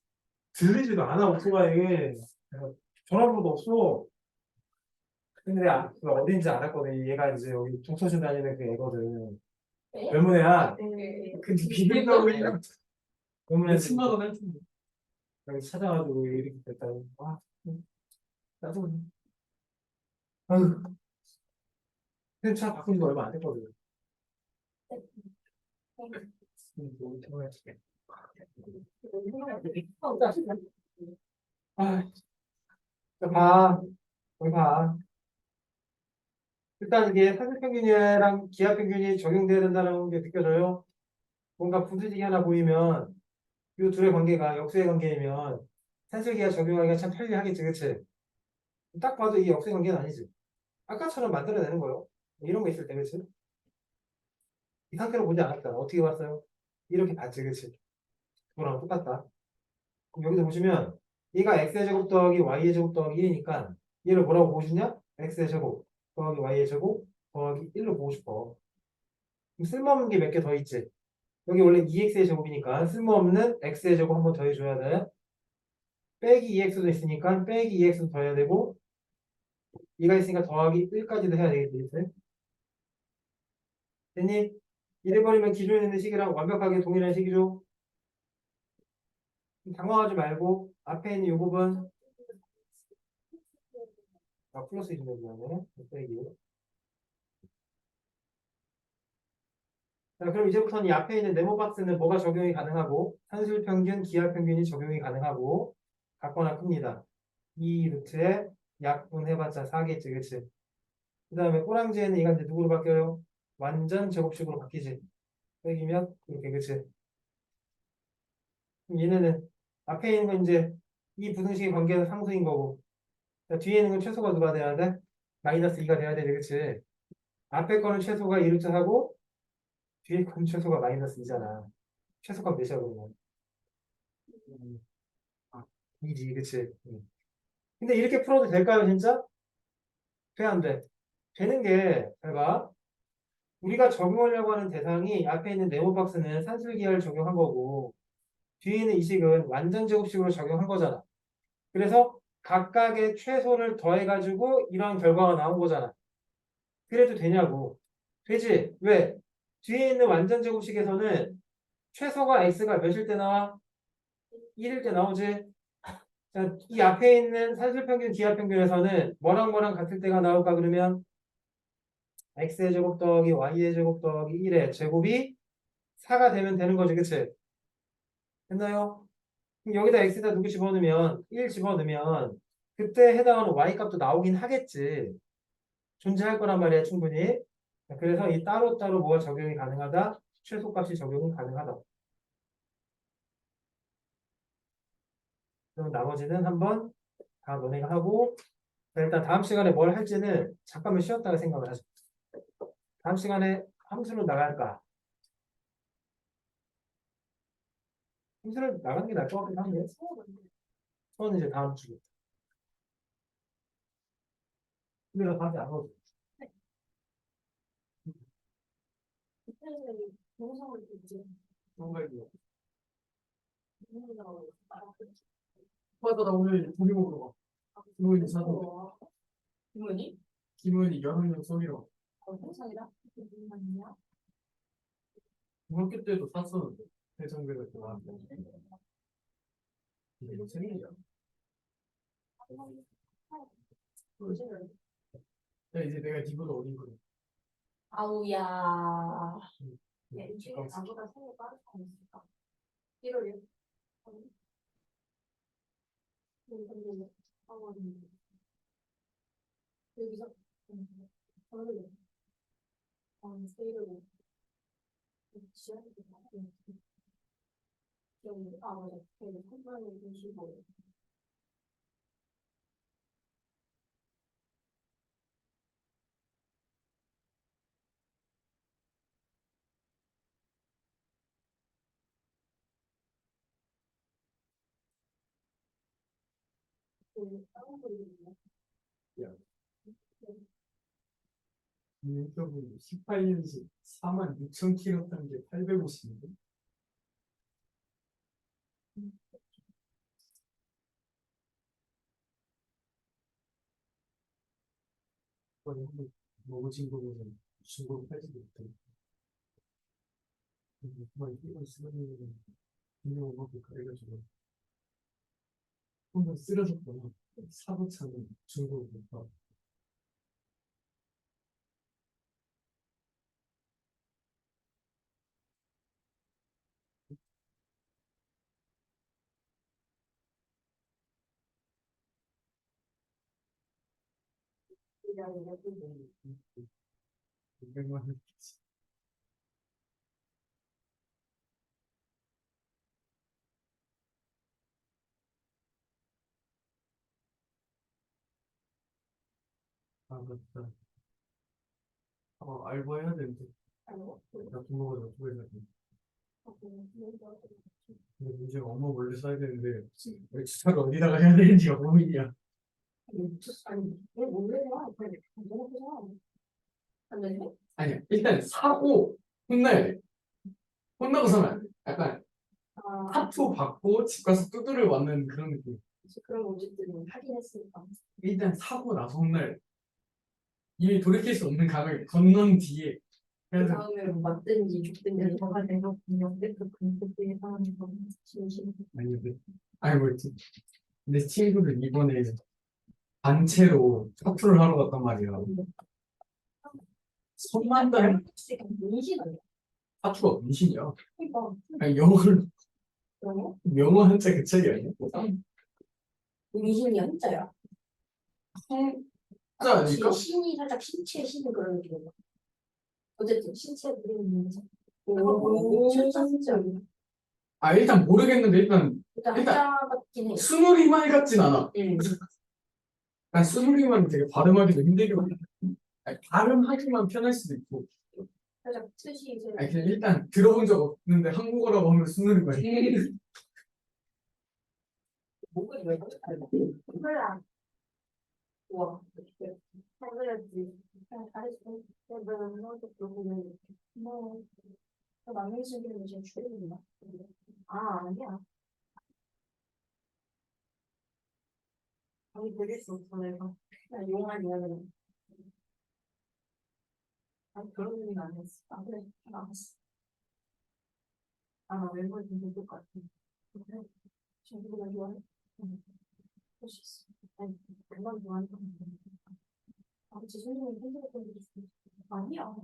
들리지도 않아 오토바이에. 내가 전화번호도 없어. 근데 내가 그 어딘지 알았거든. 얘가 이제 여기 동서신 다니는 그 애거든. 네? 젊은 애야. 네. 그 비밀하고 있는 젊은 애 친구가 할 텐데. 여기 찾아가지고 이렇게 됐다고. 짜증나. 아유, 근데 차 바꾼 지 얼마 안 됐거든. 너무 태워야지. 아, 자, 봐. 여기 봐. 일단 이게 산술평균이랑 기하평균이 적용돼야 된다는 게 느껴져요. 뭔가 부수직이 하나 보이면 이 둘의 관계가 역수의 관계이면 산술기하 적용하기가 참 편리하겠지, 그치? 딱 봐도 이게 역수의 관계는 아니지. 아까처럼 만들어내는 거예요. 이런 거 있을 때, 그치? 이 상태로 보지 않았다. 어떻게 봤어요? 이렇게 봤지, 그치? 그거랑 똑같다. 그럼 여기서 보시면 얘가 x의 제곱 더하기 y의 제곱 더하기 1이니까 얘를 뭐라고 보고 싶냐? x의 제곱 더하기 y의 제곱 더하기 1로 보고 싶어. 그럼 쓸모없는 게 몇 개 더 있지? 여기 원래 2x의 제곱이니까 쓸모없는 x의 제곱 한 번 더 해줘야 돼. 빼기 2x도 있으니까 빼기 2x도 더 해야 되고 2가 있으니까 더하기 1까지도 해야 되겠지. 됐니? 이래버리면 기존에 있는 식이랑 완벽하게 동일한 식이죠. 당황하지 말고 앞에 있는 이 부분 플러스 해주면 되네. 빼기. 자, 그럼 이제부터는 이 앞에 있는 네모 박스는 뭐가 적용이 가능하고 산술 평균, 기하 평균이 적용이 가능하고 같거나 큽니다. 이 루트에 약분해봤자 4겠지, 그치? 그 다음에 꼬랑지에는 이가 이제 누구로 바뀌어요? 완전 제곱식으로 바뀌지. 빼기면 이렇게, 그치? 그럼 얘네는 앞에 있는 건 이제 이 부등식의 관계는 상수인 거고 자, 뒤에 있는 건 최소가 누가 돼야 돼? 마이너스 2가 돼야 돼, 그치? 앞에 거는 최소가 2루트 하고 뒤에 거는 최소가 마이너스 2잖아. 최소가 몇이야, 그러면? 아, 2지, 그치? 근데 이렇게 풀어도 될까요, 진짜? 돼, 안 돼? 되는 게, 잘 봐. 우리가 적용하려고 하는 대상이 앞에 있는 네모박스는 산술기하를 적용한 거고, 뒤에 있는 이 식은 완전 제곱식으로 적용한 거잖아. 그래서 각각의 최소를 더해가지고 이런 결과가 나온 거잖아. 그래도 되냐고. 되지? 왜? 뒤에 있는 완전 제곱식에서는 최소가 x가 몇일 때 나와? 1일 때 나오지? 자, 이 앞에 있는 산술평균, 기하평균에서는 뭐랑 뭐랑 같을 때가 나올까 그러면 x의 제곱 더하기 y의 제곱 더하기 1의 제곱이 4가 되면 되는 거지, 그치? 됐나요? 그럼 여기다 x에다 누구 집어넣으면 1 집어넣으면 그때 해당하는 y 값도 나오긴 하겠지. 존재할 거란 말이야, 충분히. 자, 그래서 이 따로따로 뭐가 적용이 가능하다? 최소값이 적용이 가능하다. 그럼 나머지는 한번 다 너네가 하고 자, 일단 다음 시간에 뭘 할지는 잠깐만 쉬었다가 생각을 하자. 다음 시간에 함수로 나갈까? 함수를 나가는 게 나을 것 같긴 한데 그건 이제 다음 주에. 우리가 다시 안 오죠. 그때는 동성을 이제 정말요. 동성이라고 맞아, 나 오늘 고기 먹으러 가. 김은이 사던데. 부모님? 김은이 여학년 소리로. 동성이라? 무슨 말이야? 중학교 때도 샀었는데. 해장대가 좋아하는데. 이게 생일이야. 야, 이제 내가 니보다 어린 거야. 아우야. 야, 이게 잠깐만. 나보다 생일 빠를 수 있을까? 1월이요? 여기서? 저는 세일을 지하철 맞아. 되게 선반을 주시고 다른 거 있나요? 야, 인터뷰 18년식 46,000km 탄 게 850인데? 너무 진국에는 중국 팔지도 못해. 정말 이거 쓰는 분명 먹고 그래가지고 한번 쓰러졌거나 사고차는 중국을 못 봐. 그냥 이렇게 600만 원. 아, 맞다. 알고 해야 되는데. 알고 나 등록을 어떻게 해야 돼? 근데 문제가 엄마 몰래 써야 되는데, 주차를 어디다가 해야 되는지가 고민이야. 아니 왜 몰래요? 그래 너무 좋아. 안 되네? 아니야, 일단 사고 혼나야 돼. 혼나고 서면 안 돼. 약간 아 타투 받고 집 가서 두드려 맞는 그런 느낌. 그런 문제들은 하긴 했으니까. 일단 사고 나서날 이미 돌이킬 수 없는 강을 건넌 뒤에 그 그래서 다음에 맞든지 죽든지 저가 내가 분명 그 근데 사람이 너무 진심. 아니 뭐 내 친구들 이번에 단체로 사투를 하러 갔단 말이야. 손만 달 문신 아니야? 사투가 문신이야. 그러니까 아니 영어를 그러네. 영어 한자 그 책이 아니야? 문신이 한자야. 한자 아닐까? 신이 살짝 신체 신 그런 느낌이야. 어쨌든 신체 그런 문제. 오. 진짜 아 일단 모르겠는데 일단 일단 일단 한자 같긴 해. 스누리말 같진 않아. 응. 난 스누리만 되게 발음하기도 힘들거든. 아니, 발음하기만 편할 수도 있고. 살짝 뜻이 이제 아니 그냥 일단 들어본 적 없는데 한국어라고 하면 스누리말. 목을 왜 몰라. 우와. 잘그랬지. 잘했어. 내가 너한테 물어보면 뭐 남의 신기는 이제 줄이는가? 아 아니야. 아니 되게 좋다 내가. 그냥 용한 이야기는. 아니 그런 의미는 안 했어. 아 그래. 알았어. 아나 멤버들 좀 좋을 것 같아. 그래. 친구가 좋아해. 응. 할 수 있어. 아니 금방 좋아하는 거. 아버지 선생님 힘들었던 게 있어. 아니야.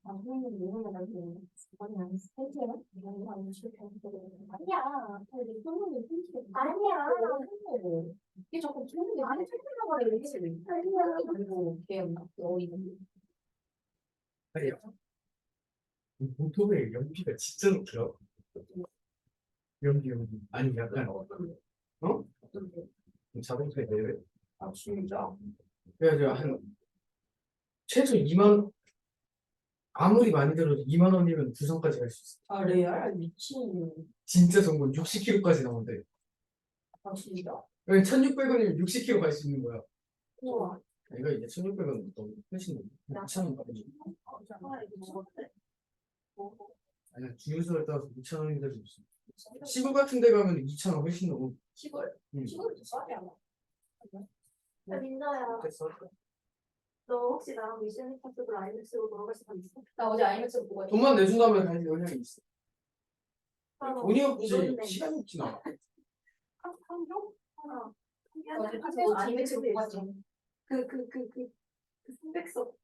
아, 선생님 이런 거 가지고 아니야. 팬티야? 이런 거 아니면 실패. 아니야. 근데 선생님 팬티 아니야. 이게 자꾸 선생님 안에 팬티라고 하래. 아니야. 그리고 걔 어이없는. 아니야. 보통의 연기가 진짜 좋더라. 연기. 아니 약간 어? 자동차에 대회. 아 진짜? 그래가지고 한 최소 2만 아무리 많이 들어도 2만 원이면 부산까지 갈 수 있어. 아 레알 미친. 진짜 좋은 건 60km까지 나온대. 아 진짜? 여기 1,600원이면 60km 갈 수 있는 거야. 우와. 이거 이제 1,600원 너무 훨씬 넘어. 2,000원 가지. 아 이거 먹었대? 아니야 주유소에 따라서 2,000원인 데도 있어. 시골 같은 데 가면 2,000원 훨씬 넘어. 시골? 응. 시골도 싸지 않아? 야 민다야. 됐어. 너 혹시 나랑 미션 임파서블 아이맥스로 돌아갈 시간 있어? 나 어제 아이맥스로 보고 왔지. 돈만 내준다면 갈 영향이 있어. 아, 돈이 없지 이건데. 시간이 없진 않아. 한 종? 하나. 어제 파서 아이맥스로 보고 왔지. 그 300석.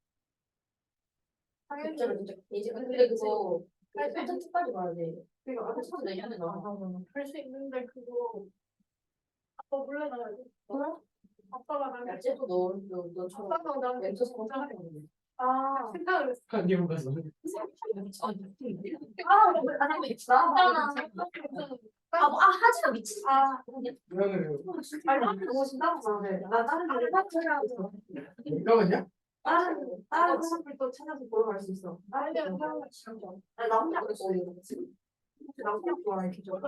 진짜로 진짜 이제 근데 그거 콘텐츠까지 봐야 돼. 그러니까 앞에 첫 내년에 나와. 할 수 있는데 그거 아빠 몰래 나가야 돼. 그래? 아빠가 나를 야, 쟤도 너처럼 아빠가 나를 왼쪽 공장하게 되는데. 아 생각을 했어. 한 개만 가서. 아 아니, 나잖아. 하지마 미친. 그러면 아니 그거 진짜 좋아해. 나 다른 데 찾아서 잠깐만요. 다른 사람들도 찾아서 보러 갈 수 있어. 다른 데 사람 진짜. 나 혼자 갔어 이거. 나 혼자 좋아해 기존.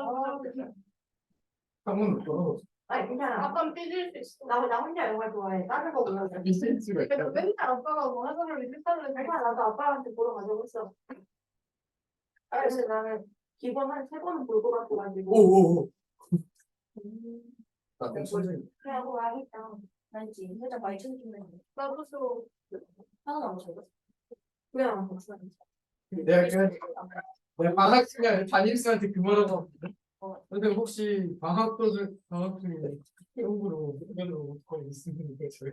한번 떨어졌어. 아니 괜찮아. 아빠는 삐질 수 있어. 나 혼자 영화 좋아해. 다른 거 몰라. 있을 수가 있다. 그래서 맨날 아빠가 뭐 하나를 일단은 괜찮아. 나도 아빠한테 보러 가자고 했어. 그래서 나는 기본 한 3번은 볼 것 같아가지고. 오오오. 나 그럼 선생님. 그래 하고 와야겠다. 난 지금 살짝 많이 챙기면 나도 좀 하나도 안 먹어. 그래 안 먹어. 내가 방학 시간 담임쌤한테 그 말하고 왔거든. 선생님 혹시 방학 중에 형부로 의견으로 못하고 있으니까 저희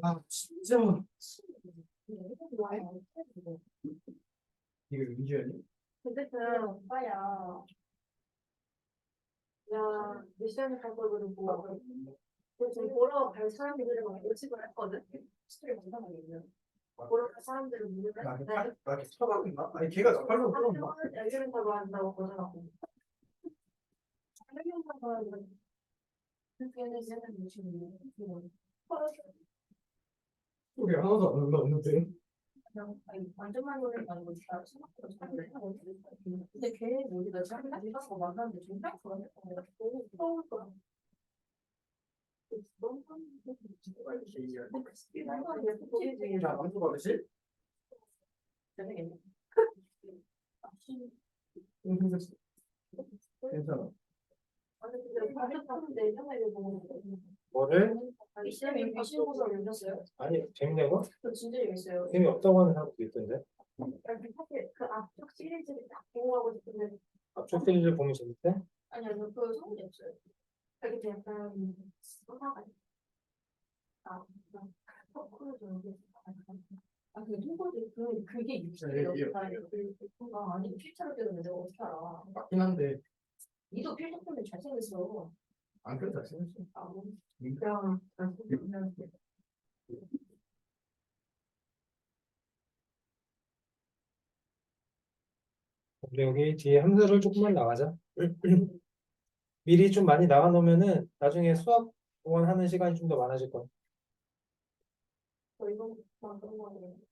아 진짜 이거 의견이? 어쨌든 오빠야. 야 미션을 갈 걸 그러고 지금 보러 갈 사람들을 예측을 했거든. 스토리 영상을 있는. 보러 갈 사람들을 모르면 나 쳐가고 있나? 아니 걔가 나 팔로 끌어온다. 알기는 다 한다고 보더라고. 알기는 다 한다고. 그게는 이제는 무슨 소리 하나도 안 올라오는데. 그냥 아니 완전만 노래가 아니고 진짜 생각보다 잘해. 근데 걔 뭐지 나 지금 같이 가서 만났는데 진짜 좋아해. 너무 서울 거야. 너무 자, 만두 버릇이? 되겠네. 괜찮아. 아니 근데 다들 다른데 이상하게 보고 뭐를? 시험에 미신고사 올렸어요? 아니, 재밌냐고? 저 진짜 재밌어요. 재미없다고 하는 사람도 있던데. 사실 그 앞쪽 시리즈를 다 보고 하고 싶은데 앞쪽 시리즈 보면 재밌대? 아니요 그 성이 없어요. 그게 좀 약간 소사가 거꾸로 좀 그 통보들 그게 육십이요. 아니 필터로 때문에 내가 어떻게 알아? 맞긴 한데 니도 필터 때문에 잘생겼어. 안 그래도 잘생겼어. 그냥 잘생겼는데. 우리 여기 뒤에 함수를 조금만 나가자. 미리 좀 많이 나가 놓으면은 나중에 수학 원 하는 시간이 좀 더 많아질 거야. 저 이거 그런 거는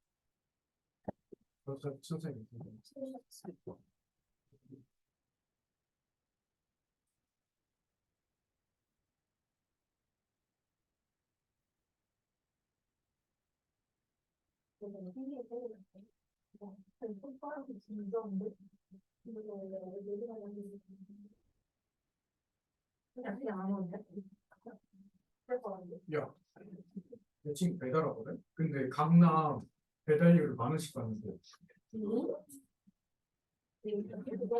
천천히. 야, 내 친구 배달하거든? 근데 강남 배달료를 10,000원씩 받는데.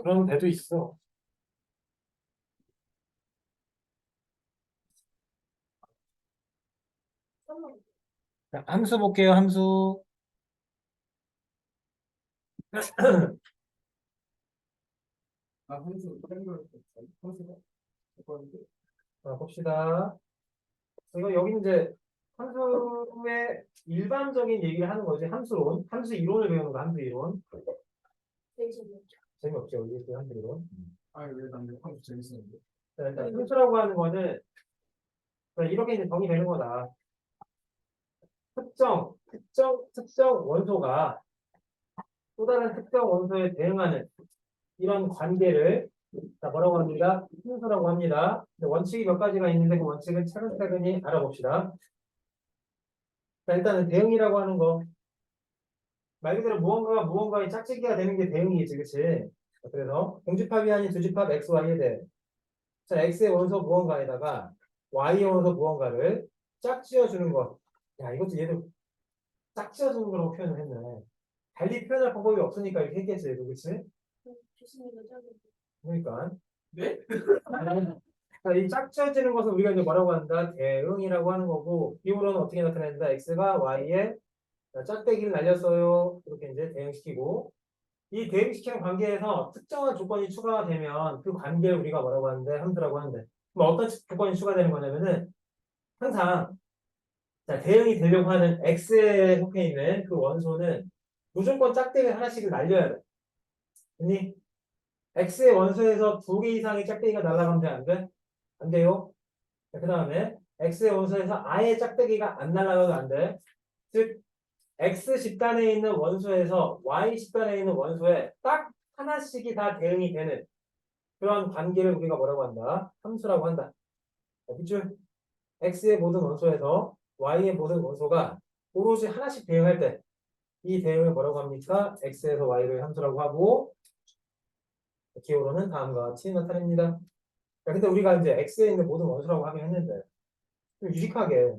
그런 데도 있어. 자, 함수 볼게요. 함수. 한수 다른 걸 한수가 했는데 자, 봅시다. 이거 여기 이제 함수의 일반적인 얘기를 하는 거지. 함수론. 함수 이론을 배우는 거, 함수 이론. 재미없죠, 여기 그 함수 이론. 아왜 나는 한수 재밌었는데. 자, 일단 함수라고 하는 거는 자, 이렇게 이제 정의되는 거다. 특정 원소가 또 다른 특정 원소에 대응하는 이런 관계를 자, 뭐라고 합니다? 함수라고 합니다. 원칙이 몇 가지가 있는데 그 원칙을 차근차근히 알아봅시다. 자, 일단은 대응이라고 하는 거. 말 그대로 무언가가 무언가의 짝짓기가 되는 게 대응이지, 그치? 자, 그래서 공집합이 아닌 두집합 x, y에 대해. 자, x의 원소 무언가에다가 y의 원소 무언가를 짝지어주는 것. 야, 이것도 얘도 짝지어주는 거라고 표현을 했네. 달리 표현할 방법이 없으니까 이렇게 했겠지, 얘도, 그치? 그러니까. 네? 자, 이 짝지어지는 것을 우리가 이제 뭐라고 한다? 대응이라고 하는 거고, 비율은 어떻게 나타낸다? x가 y에 짝대기를 날렸어요. 이렇게 이제 대응시키고, 이 대응시키는 관계에서 특정한 조건이 추가되면 그 관계를 우리가 뭐라고 하는데? 함수라고 하는데. 그럼 어떤 조건이 추가되는 거냐면은, 항상, 자, 대응이 되려고 하는 x에 속해 있는 그 원소는 무조건 짝대기 하나씩을 날려야 돼. 아니, x의 원소에서 2개 이상의 짝대기가 날아가면 돼, 안 돼? 안 돼요. 그 다음에 x의 원소에서 아예 짝대기가 안 날아가도 안 돼. 즉 x 집단에 있는 원소에서 y 집단에 있는 원소에 딱 하나씩이 다 대응이 되는 그런 관계를 우리가 뭐라고 한다? 함수라고 한다. 밑줄 x의 모든 원소에서 y의 모든 원소가 오로지 하나씩 대응할 때 이 대응을 뭐라고 합니까? x에서 y를 함수라고 하고 기호로는 다음과 같이 나타냅니다. 자, 근데 우리가 이제 x에 있는 모든 원소라고 하긴 했는데 좀 유식하게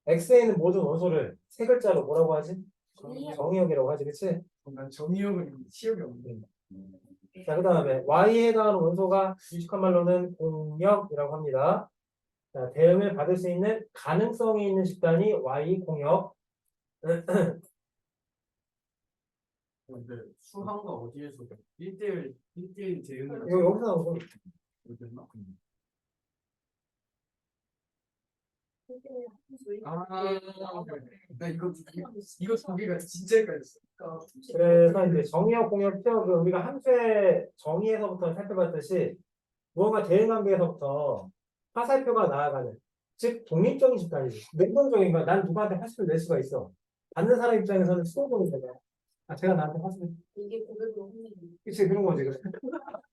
x에 있는 모든 원소를 세 글자로 뭐라고 하지? 정의역이라고 하지, 그치? 난 정의역은 시역이 없는데. 자, 그 다음에 y에 해당하는 원소가 유식한 말로는 공역이라고 합니다. 자, 대응을 받을 수 있는 가능성이 있는 집단이 y 공역. 근데 수학과 어디에서 1대1 대응을 이거 여기서 나온 거. 됐나? 나 이거 두 개가 진짜 헷갈렸어. 그래서 이제 정의역, 공역, 피역을 우리가 함수의 정의에서부터 살펴봤듯이 무언가 대응 관계에서부터 화살표가 나아가는 즉 독립적인 집단이지. 능동적인 거야. 난 누구한테 화살표를 낼 수가 있어. 받는 사람 입장에서는 수동적인 거야. 아, 제가 나한테 화살표. 이게 고백으로 혼내기. 그치, 그런 거지.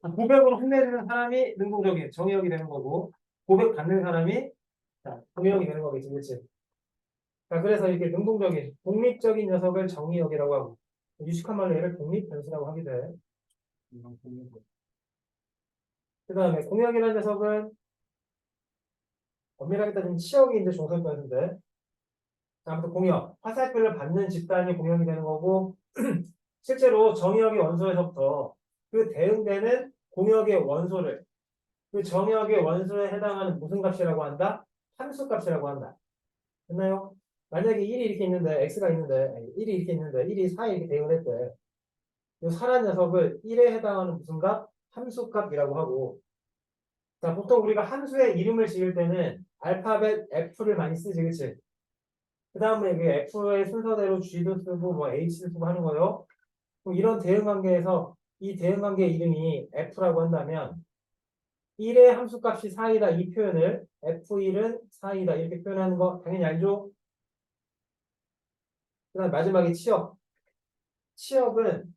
고백으로 혼내주는 사람이 능동적인 정의역이 되는 거고, 고백 받는 사람이 자, 정의역이 되는 거겠지, 그치? 자, 그래서 이렇게 능동적인, 독립적인 녀석을 정의역이라고 하고, 유식한 말로 얘를 독립변수라고 하기도 해. 이런 공유. 그 다음에 공역이라는 녀석은 엄밀하게 따지면 치역이 이제 종속변수인데, 아무튼 공역, 화살표를 받는 집단이 공역이 되는 거고, 실제로 정의역의 원소에서부터 그 대응되는 공역의 원소를 그 정의역의 원소에 해당하는 무슨 값이라고 한다? 함수 값이라고 한다. 됐나요? 만약에 1이 이렇게 있는데, x가 있는데, 1이 이렇게 있는데, 1이 4에 이렇게 대응을 했대. 이 사란 녀석을 1에 해당하는 무슨 값? 함수 값이라고 하고, 자, 보통 우리가 함수의 이름을 지을 때는 알파벳 F를 많이 쓰지, 그치? 그 다음에 그 F의 순서대로 G도 쓰고, 뭐 H도 쓰고 하는 거예요. 그럼 이런 대응 관계에서 이 대응 관계 이름이 F라고 한다면, 1의 함수값이 4이다 이 표현을 F1은 4이다 이렇게 표현하는 거 당연히 알죠? 그 다음 마지막에 치역. 치역은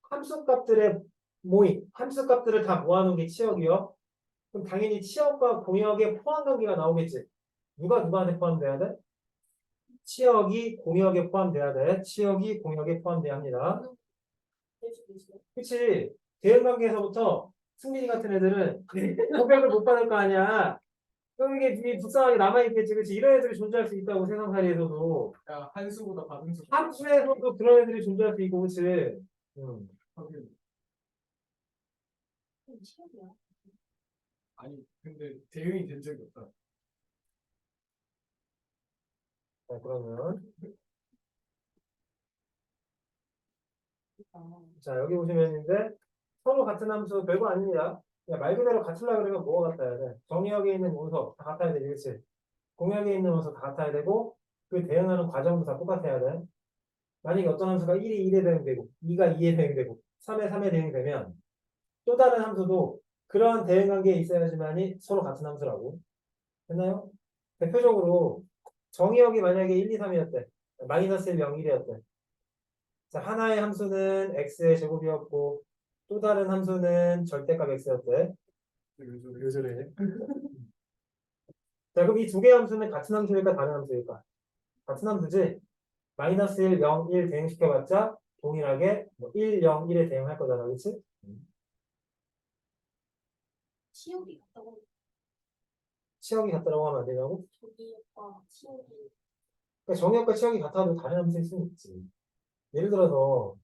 함수값들의 모임, 함수값들을 다 모아놓은 게 치역이요. 그럼 당연히 치역과 공역의 포함관계가 나오겠지. 누가 누구한테 포함돼야 돼? 치역이 공역에 포함돼야 돼. 치역이 공역에 포함돼야 합니다. 그치? 대응관계에서부터 승민이 같은 애들은 고백을 못 받을 거 아니야. 그럼 이게 불쌍하게 남아있겠지. 그치? 이런 애들이 존재할 수 있다고 세상살이에서도. 야, 한수보다 받음수. 함수에서도 그런 애들이 존재할 수 있고, 그치? 하긴. 치역이야. 아니, 근데 대응이 된 적이 없다. 자, 그러면. 자, 여기 보시면 이제 서로 같은 함수 별거 아닙니다. 그냥 말 그대로 같으려고 그러면 뭐가 같아야 돼? 정의역에 있는 원소 다 같아야 되지, 그치? 공역에 있는 원소 다 같아야 되고, 그 대응하는 과정도 다 똑같아야 돼. 만약에 어떤 함수가 1이 1에 대응되고, 2가 2에 대응되고, 3에 3에 대응되면, 또 다른 함수도 그러한 대응 관계에 있어야지만이 서로 같은 함수라고. 됐나요? 대표적으로 정의역이 만약에 1, 2, 3이었대. 마이너스 1, 0, 1이었대. 자, 하나의 함수는 x의 제곱이었고 또 다른 함수는 절대값 x였대. 왜 저래? 자, 그럼 이 두 개의 함수는 같은 함수일까 다른 함수일까? 같은 함수지. 마이너스 1, 0, 1 대응시켜봤자 동일하게 뭐 1, 0, 1에 대응할 거잖아, 그렇지? 치역이 같다고. 치역이 같다라고 하면 안 되냐고? 저기가 치역이. 그러니까 정의역과 치역이 같아도 다른 함수일 수는 있지. 예를 들어서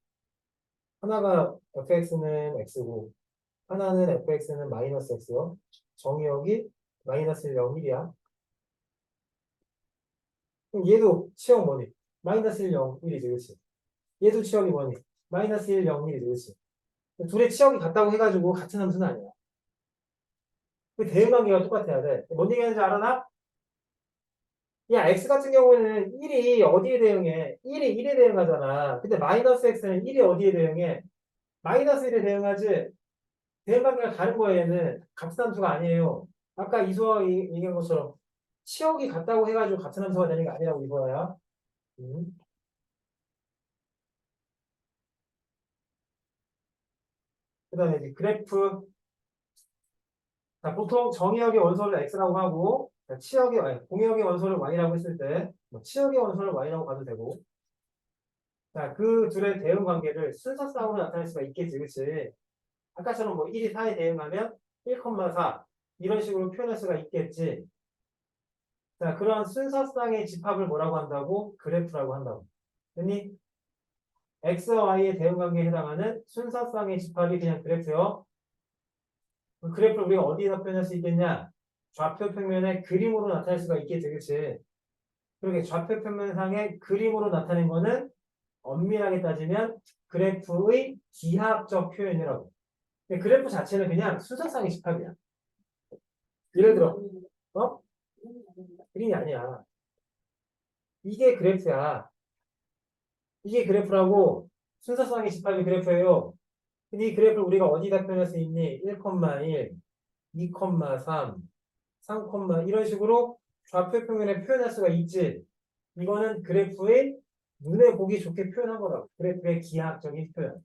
하나가 fx는 x고 하나는 fx는 마이너스 x요. 정의역이 마이너스 1, 0, 1이야. 그럼 얘도 치역 뭐니? 마이너스 1, 0, 1이지, 그렇지? 얘도 치역이 뭐니? 마이너스 1, 0, 1이지, 그렇지? 둘의 치역이 같다고 해가지고 같은 함수는 아니야. 그 대응 관계가 똑같아야 돼. 뭔 얘기하는지 알아나? 야, x 같은 경우에는 1이 어디에 대응해? 1이 1에 대응하잖아. 근데 마이너스 x는 1이 어디에 대응해? 마이너스 1에 대응하지. 대응 관계가 다른 거예요, 얘는. 같은 함수가 아니에요. 아까 이소아 얘기한 것처럼 치역이 같다고 해가지고 같은 함수가 되는 게 아니라고 이소아야. 그 다음에 이제 그래프. 자, 보통 정의역의 원소를 x라고 하고, 자, 공역의 원소를 y라고 했을 때, 뭐 치역의 원소를 y라고 봐도 되고, 자, 그 둘의 대응 관계를 순서쌍으로 나타낼 수가 있겠지, 그치? 아까처럼 뭐 1이 4에 대응하면 1,4 이런 식으로 표현할 수가 있겠지. 자, 그러한 순서쌍의 집합을 뭐라고 한다고? 그래프라고 한다고. 됐니? x와 y의 대응 관계에 해당하는 순서쌍의 집합이 그냥 그래프요. 그 그래프를 우리가 어디에서 표현할 수 있겠냐? 좌표 평면의 그림으로 나타낼 수가 있겠지, 그치? 그렇게 좌표 평면상의 그림으로 나타낸 거는 엄밀하게 따지면 그래프의 기하학적 표현이라고. 근데 그래프 자체는 그냥 순서쌍의 집합이야. 예를 들어, 어? 그림이 아니야. 이게 그래프야. 이게 그래프라고 순서쌍의 집합이 그래프예요. 근데 이 그래프를 우리가 어디다 표현할 수 있니? 1,1, 2,3, 3, 이런 식으로 좌표 평면에 표현할 수가 있지. 이거는 그래프의 눈에 보기 좋게 표현한 거라고. 그래프의 기하학적인 표현.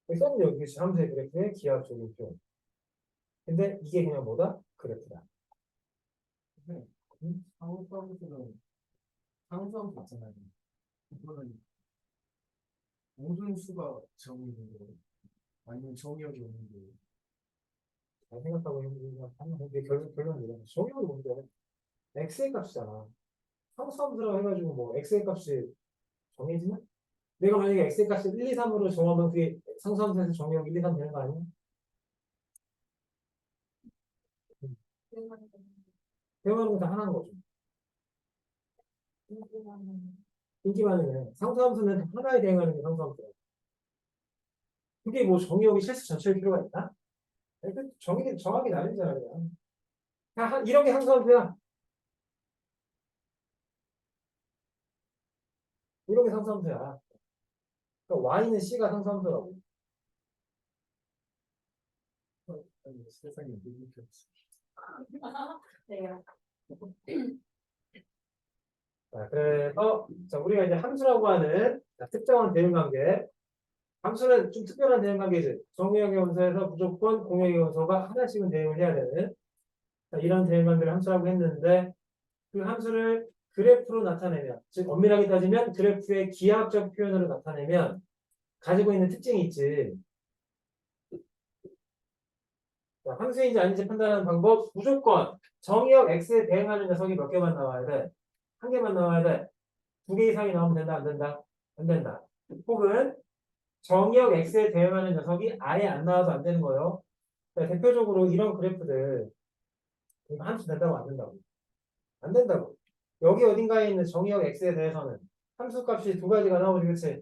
여기 썼는데 여기 함수의 그래프의 기하학적인 표현. 근데 이게 그냥 뭐다? 그래프다. 근데 상수함수는 상수함수 있잖아요. 이거는 모든 수가 정의인 거고 아니면 정의역이 없는데. 잘 생각하고 있는데 결론은 이런 정의역이 뭔데? x의 값이잖아. 상수함수라고 해가지고 뭐 x의 값이 정해지나? 내가 만약에 x의 값을 1, 2, 3으로 정하면 그게 상수함수에서 정의역 1, 2, 3 되는 거 아니야? 대응하는 건 다 하나인 거죠. 인기 많으면 상수함수는 다 하나에 대응하는 게 상수함수야. 그게 뭐 정의역이 실수 전체일 필요가 있나? 아니, 그 정하게 나뉘잖아 그냥. 이런 게 상수함수야. 이런 게 상수함수야. 그러니까 y는 c가 상수함수라고. 아니, 세상에 이렇게 없어. 네. 자, 그래서 자, 우리가 이제 함수라고 하는 특정한 대응관계. 함수는 좀 특별한 대응관계지. 정의역의 원소에서 무조건 공역의 원소가 하나씩은 대응을 해야 되는 자, 이런 대응관계를 함수라고 했는데 그 함수를 그래프로 나타내면 즉 엄밀하게 따지면 그래프의 기하학적 표현으로 나타내면 가지고 있는 특징이 있지. 자, 함수인지 아닌지 판단하는 방법 무조건 정의역 x에 대응하는 녀석이 몇 개만 나와야 돼? 한 개만 나와야 돼. 두 개 이상이 나오면 된다, 안 된다? 안 된다. 혹은 정의역 x에 대응하는 녀석이 아예 안 나와도 안 되는 거예요. 그러니까 대표적으로 이런 그래프들 이거 함수 된다고 안 된다고. 안 된다고. 여기 어딘가에 있는 정의역 x에 대해서는 함수 값이 두 가지가 나오지, 그치?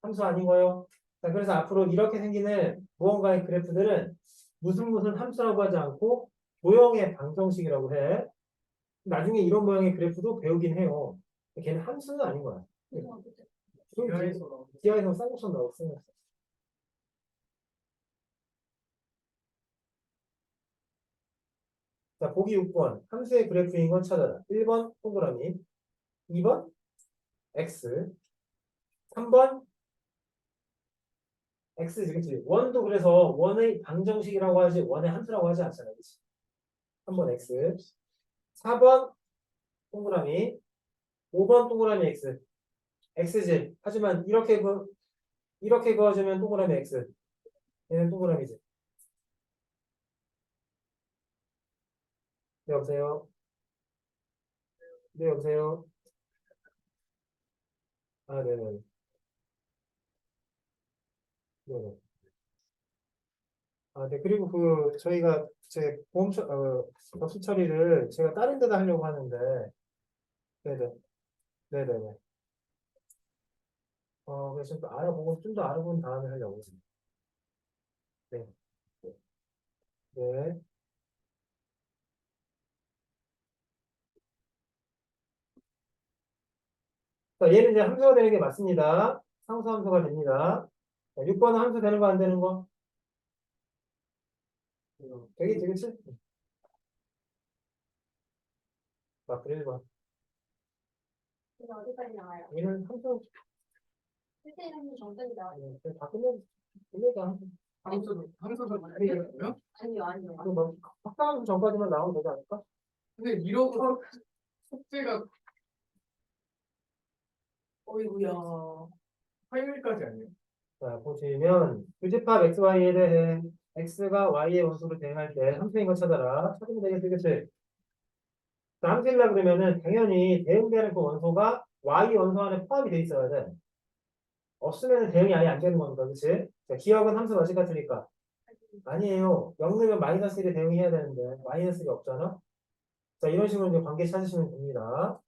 함수 아닌 거예요. 자, 그래서 앞으로 이렇게 생기는 무언가의 그래프들은 무슨 함수라고 하지 않고 도형의 방정식이라고 해. 나중에 이런 모양의 그래프도 배우긴 해요. 걔는 함수는 아닌 거야. 기하에서 기하에서 쌍꺼풀 나오고 쓰는 자, 보기 6번. 함수의 그래프인 건 찾아라. 1번 동그라미, 2번 x, 3번 x지, 그치? 원도 그래서 원의 방정식이라고 하지, 원의 함수라고 하지 않잖아, 그치? 3번 x, 4번 동그라미, 5번 동그라미 x, x지. 하지만 이렇게 그어주면 동그라미 x, 얘는 동그라미지. 네, 여보세요? 네, 여보세요? 아, 네네. 네네. 아, 네. 그리고 저희가 제 접수 처리를 제가 다른 데다 하려고 하는데, 네네. 네네네. 그래서 좀 더 알아보고, 좀 더 알아본 다음에 하려고. 네. 네. 자, 얘는 이제 함수가 되는 게 맞습니다. 상수 함수가 됩니다. 6번은 함수 되는 거 안 되는 거? 되겠지, 그치? 맞고 1번. 이거 어디까지 나와요? 얘는 함수, 실제는 정답이 나와요. 그냥 다 끝내자. 함수가 말이에요? 아니요. 그 뭐, 확장함수 전까지만 나오면 되지 않을까? 근데 이러고 숙제가 어이구야. 화요일까지 아니에요? 자, 보시면 교집합 xy에 대해 x가 y의 원소로 대응할 때 함수인 거 찾아라. 찾으면 되겠지, 그치? 자, 함수이라 그러면은 당연히 대응되는 그 원소가 y 원소 안에 포함이 돼 있어야 돼. 없으면 대응이 아예 안 되는 겁니다, 그치? 자, 기억은 함수 맛이 같으니까. 아니에요. 0 넣으면 마이너스 1에 대응해야 되는데 마이너스 1이 없잖아? 자, 이런 식으로 이제 관계 찾으시면 됩니다.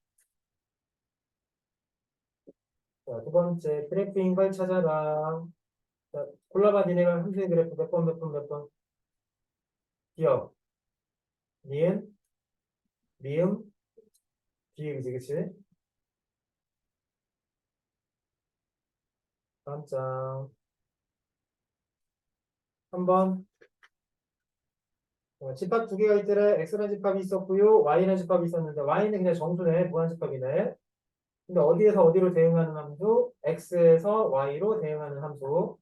자, 두 번째 그래프인 걸 찾아라. 자, 골라봐. 니네가 함수의 그래프 몇 번, 몇 번, 몇 번. 기억, 니은, 미음, 비음이지, 그치? 다음 장. 한번 집합 두 개가 있더래. x라는 집합이 있었고요. y라는 집합이 있었는데 y는 그냥 정수네. 무한집합이네. 근데 어디에서 어디로 대응하는 함수? x에서 y로 대응하는 함수.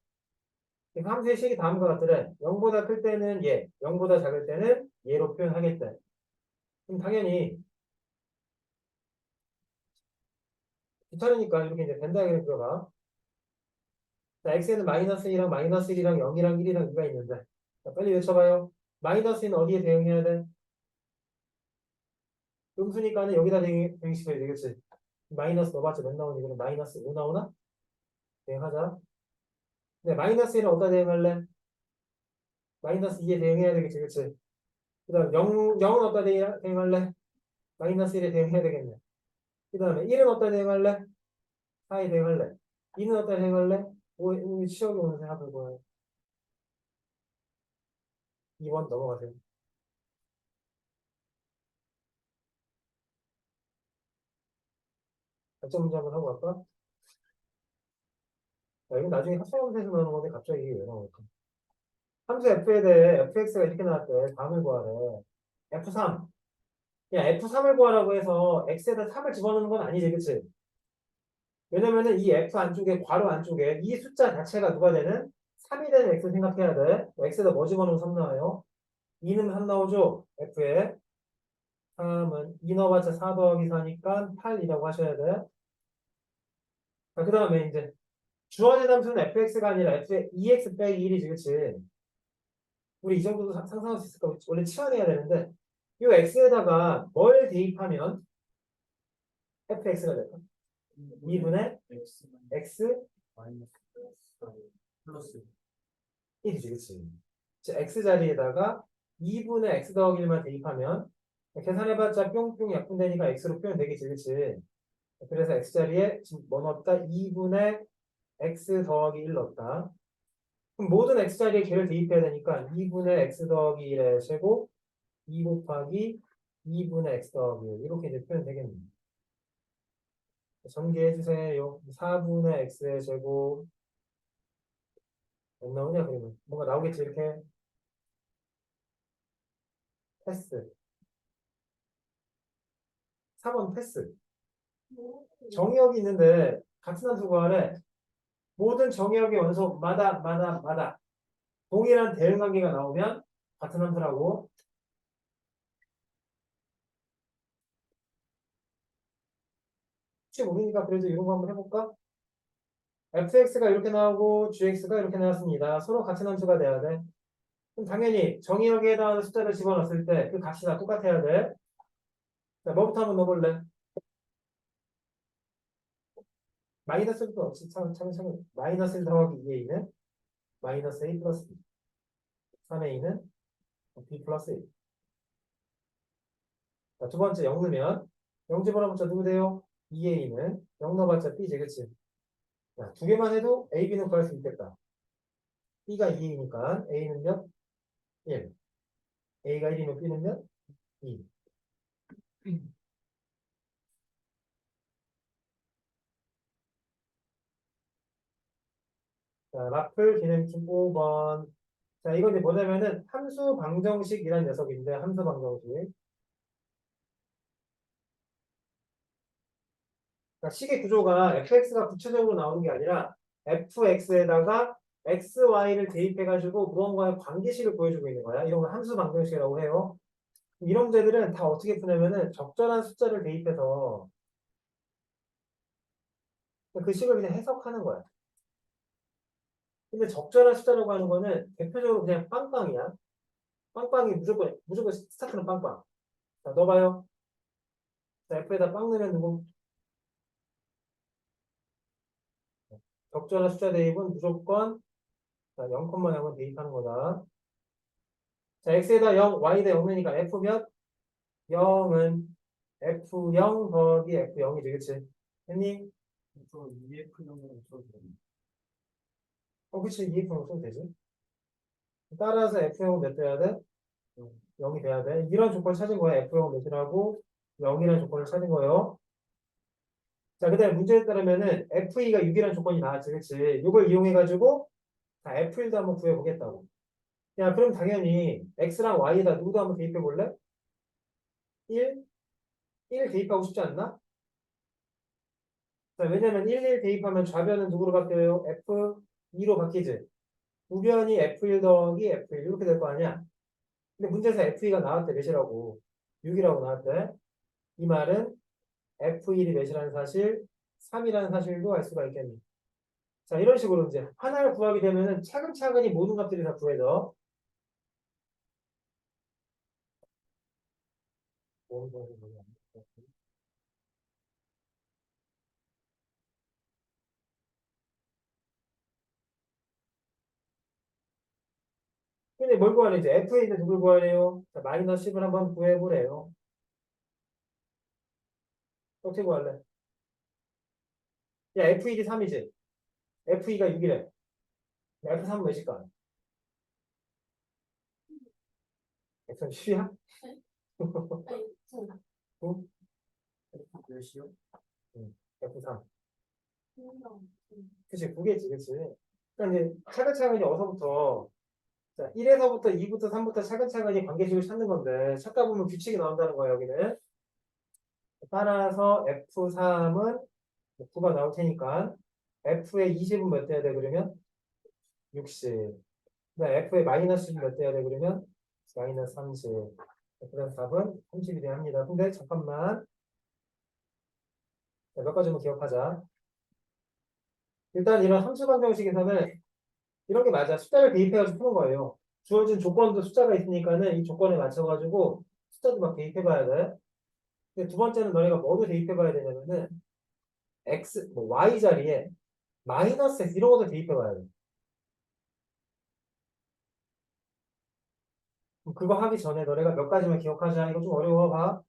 그 함수의 식이 다음과 같더래. 0보다 클 때는 얘, 0보다 작을 때는 얘로 표현하겠대. 그럼 당연히 귀찮으니까 이렇게 이제 벤 다이어그램 그려봐. 자, x에는 마이너스 1이랑 마이너스 1이랑 0이랑 1이랑 2가 있는데. 자, 빨리 외쳐봐요. 마이너스 1은 어디에 대응해야 돼? 음수니까는 여기다 대응시켜야 되겠지. 마이너스 넣어봤자 몇 나오니? 그럼 마이너스 5 나오나? 대응하자. 네, 마이너스 1은 어디다 대응할래? 마이너스 2에 대응해야 되겠지, 그치? 그 다음 0은 어디다 대응할래? 마이너스 1에 대응해야 되겠네. 그 다음에 1은 어디다 대응할래? 4에 대응할래. 2는 어디다 대응할래? 5에 치역이 오는 생각할 거야. 2번 넘어가세요. 작전 문제 한번 하고 갈까? 자, 이건 나중에 합성함수에서 나오는 건데 갑자기 이게 왜 나올까? 함수 f에 대해 fx가 이렇게 나왔대. 다음을 구하래. f3. 야, f3을 구하라고 해서 x에다 3을 집어넣는 건 아니지, 그치? 왜냐면은 이 f 안쪽에, 괄호 안쪽에 이 숫자 자체가 누가 되는? 3이 되는 x 생각해야 돼. x에다 뭐 집어넣으면 3 나와요? 2는 3 나오죠? f에. 3은 2 넣어봤자 4 더하기 4니까 8이라고 하셔야 돼. 자, 그 다음에 이제 주어진 함수는 fx가 아니라 f의 2x 빼기 1이지, 그치? 우리 이 정도도 상상할 수 있을까? 원래 치환해야 되는데 이 x에다가 뭘 대입하면 fx가 될까? 2분의 x x 마이너스 플러스 1이지, 그치? 즉 x 자리에다가 2분의 x 더하기 1만 대입하면 계산해봤자 뿅뿅 약분되니까 x로 표현되겠지, 그치? 그래서 x 자리에 지금 뭐 넣었다? 2분의 x 더하기 1 넣었다. 그럼 모든 x 자리에 걔를 대입해야 되니까 2분의 x 더하기 1의 제곱 2 곱하기 2분의 x 더하기 1 이렇게 이제 표현되겠네요. 전개해주세요. 4분의 x의 제곱 안 나오냐 그러면 뭔가 나오겠지 이렇게 패스 4번 패스 정의역이 있는데 같은 함수 구하래 모든 정의역의 원소마다 동일한 대응 관계가 나오면 같은 함수라고 혹시 모르니까 그래도 이런 거 한번 해볼까? fx가 이렇게 나오고 gx가 이렇게 나왔습니다. 서로 같은 함수가 돼야 돼. 그럼 당연히 정의역에 해당하는 숫자를 집어넣었을 때 그 값이 다 똑같아야 돼. 자, 뭐부터 한번 넣어볼래? 마이너스도 없이 마이너스 1 더하기 2a는 마이너스 a 플러스 b 3a는 b 플러스 a. 자, 두 번째 0 넣으면 0 집어넣어봤자 누구 돼요? 2a는 0 넣어봤자 b지, 그치? 자, 두 개만 해도 a, b는 구할 수 있겠다. b가 2이니까 a는 몇? 1. a가 1이면 b는 몇? 2. 자, 라플 기능팀 5번. 자, 이건 이제 뭐냐면은 함수 방정식이라는 녀석인데, 함수 방정식. 그러니까 식의 구조가 fx가 구체적으로 나오는 게 아니라 fx에다가 xy를 대입해가지고 무언가의 관계식을 보여주고 있는 거야. 이런 걸 함수 방정식이라고 해요. 이런 문제들은 다 어떻게 푸냐면은 적절한 숫자를 대입해서 그 식을 그냥 해석하는 거야. 근데 적절한 숫자라고 하는 거는 대표적으로 그냥 빵빵이야. 빵빵이 무조건 스타트는 빵빵. 자, 넣어봐요. 자, F에다 빵 넣으면 누구? 적절한 숫자 대입은 무조건 0,0을 대입하는 거다. 자, X에다 0, Y에다 0 넣으니까 F 몇? 0은 F0 더하기 F0이 되겠지. 했니? 저 EF 형으로 써도 그치. 2F0 써도 되지. 따라서 F0은 몇 돼야 돼? 0이 돼야 돼. 이런 조건을 찾은 거야. F0은 몇이라고? 0이라는 조건을 찾은 거예요. 자, 그 다음에 문제에 따르면은 F2가 6이라는 조건이 나왔지, 그치? 이걸 이용해가지고, 자, F1도 한번 구해보겠다고. 야, 그럼 당연히 X랑 Y에다 누구도 한번 대입해볼래? 1? 1 대입하고 싶지 않나? 자, 왜냐면 1 대입하면 좌변은 누구로 바뀌어요? F2로 바뀌지? 우변이 F1 더하기 F1 이렇게 될 거 아니야? 근데 문제에서 F2가 나왔대, 몇이라고? 6이라고 나왔대. 이 말은 F1이 몇이라는 사실, 3이라는 사실도 알 수가 있겠네. 자, 이런 식으로 이제 하나를 구하게 되면은 차근차근히 모든 값들이 다 구해져. 근데 뭘 구하래? 이제 f에 있는 누굴 구하래요? 자, 마이너스 10을 한번 구해보래요. 어떻게 구할래? 야, f1이 3이지? f2가 6이래. f3은 몇일까? f3 10이야? 몇이요? f3. 그치, 9개지, 그치. 그러니까 이제 차근차근히 어서부터, 자, 1에서부터 2부터 3부터 차근차근히 관계식을 찾는 건데, 찾다 보면 규칙이 나온다는 거예요, 여기는. 따라서 F3은 9가 나올 테니까, F의 20은 몇 돼야 돼, 그러면? 60. 그다음 F의 마이너스 10은 몇 돼야 돼, 그러면? 마이너스 30. 그다음 답은 30이 돼야 합니다. 근데 잠깐만. 자, 몇 가지만 기억하자. 일단 이런 함수 방정식에서는 이런 게 맞아. 숫자를 대입해가지고 푸는 거예요. 주어진 조건도 숫자가 있으니까는 이 조건에 맞춰가지고 숫자도 막 대입해봐야 돼. 근데 두 번째는 너네가 뭐도 대입해봐야 되냐면은 x, 뭐 y 자리에 마이너스 x 이런 것도 대입해봐야 돼. 그럼 그거 하기 전에 너네가 몇 가지만 기억하자. 이거 좀 어려워 봐.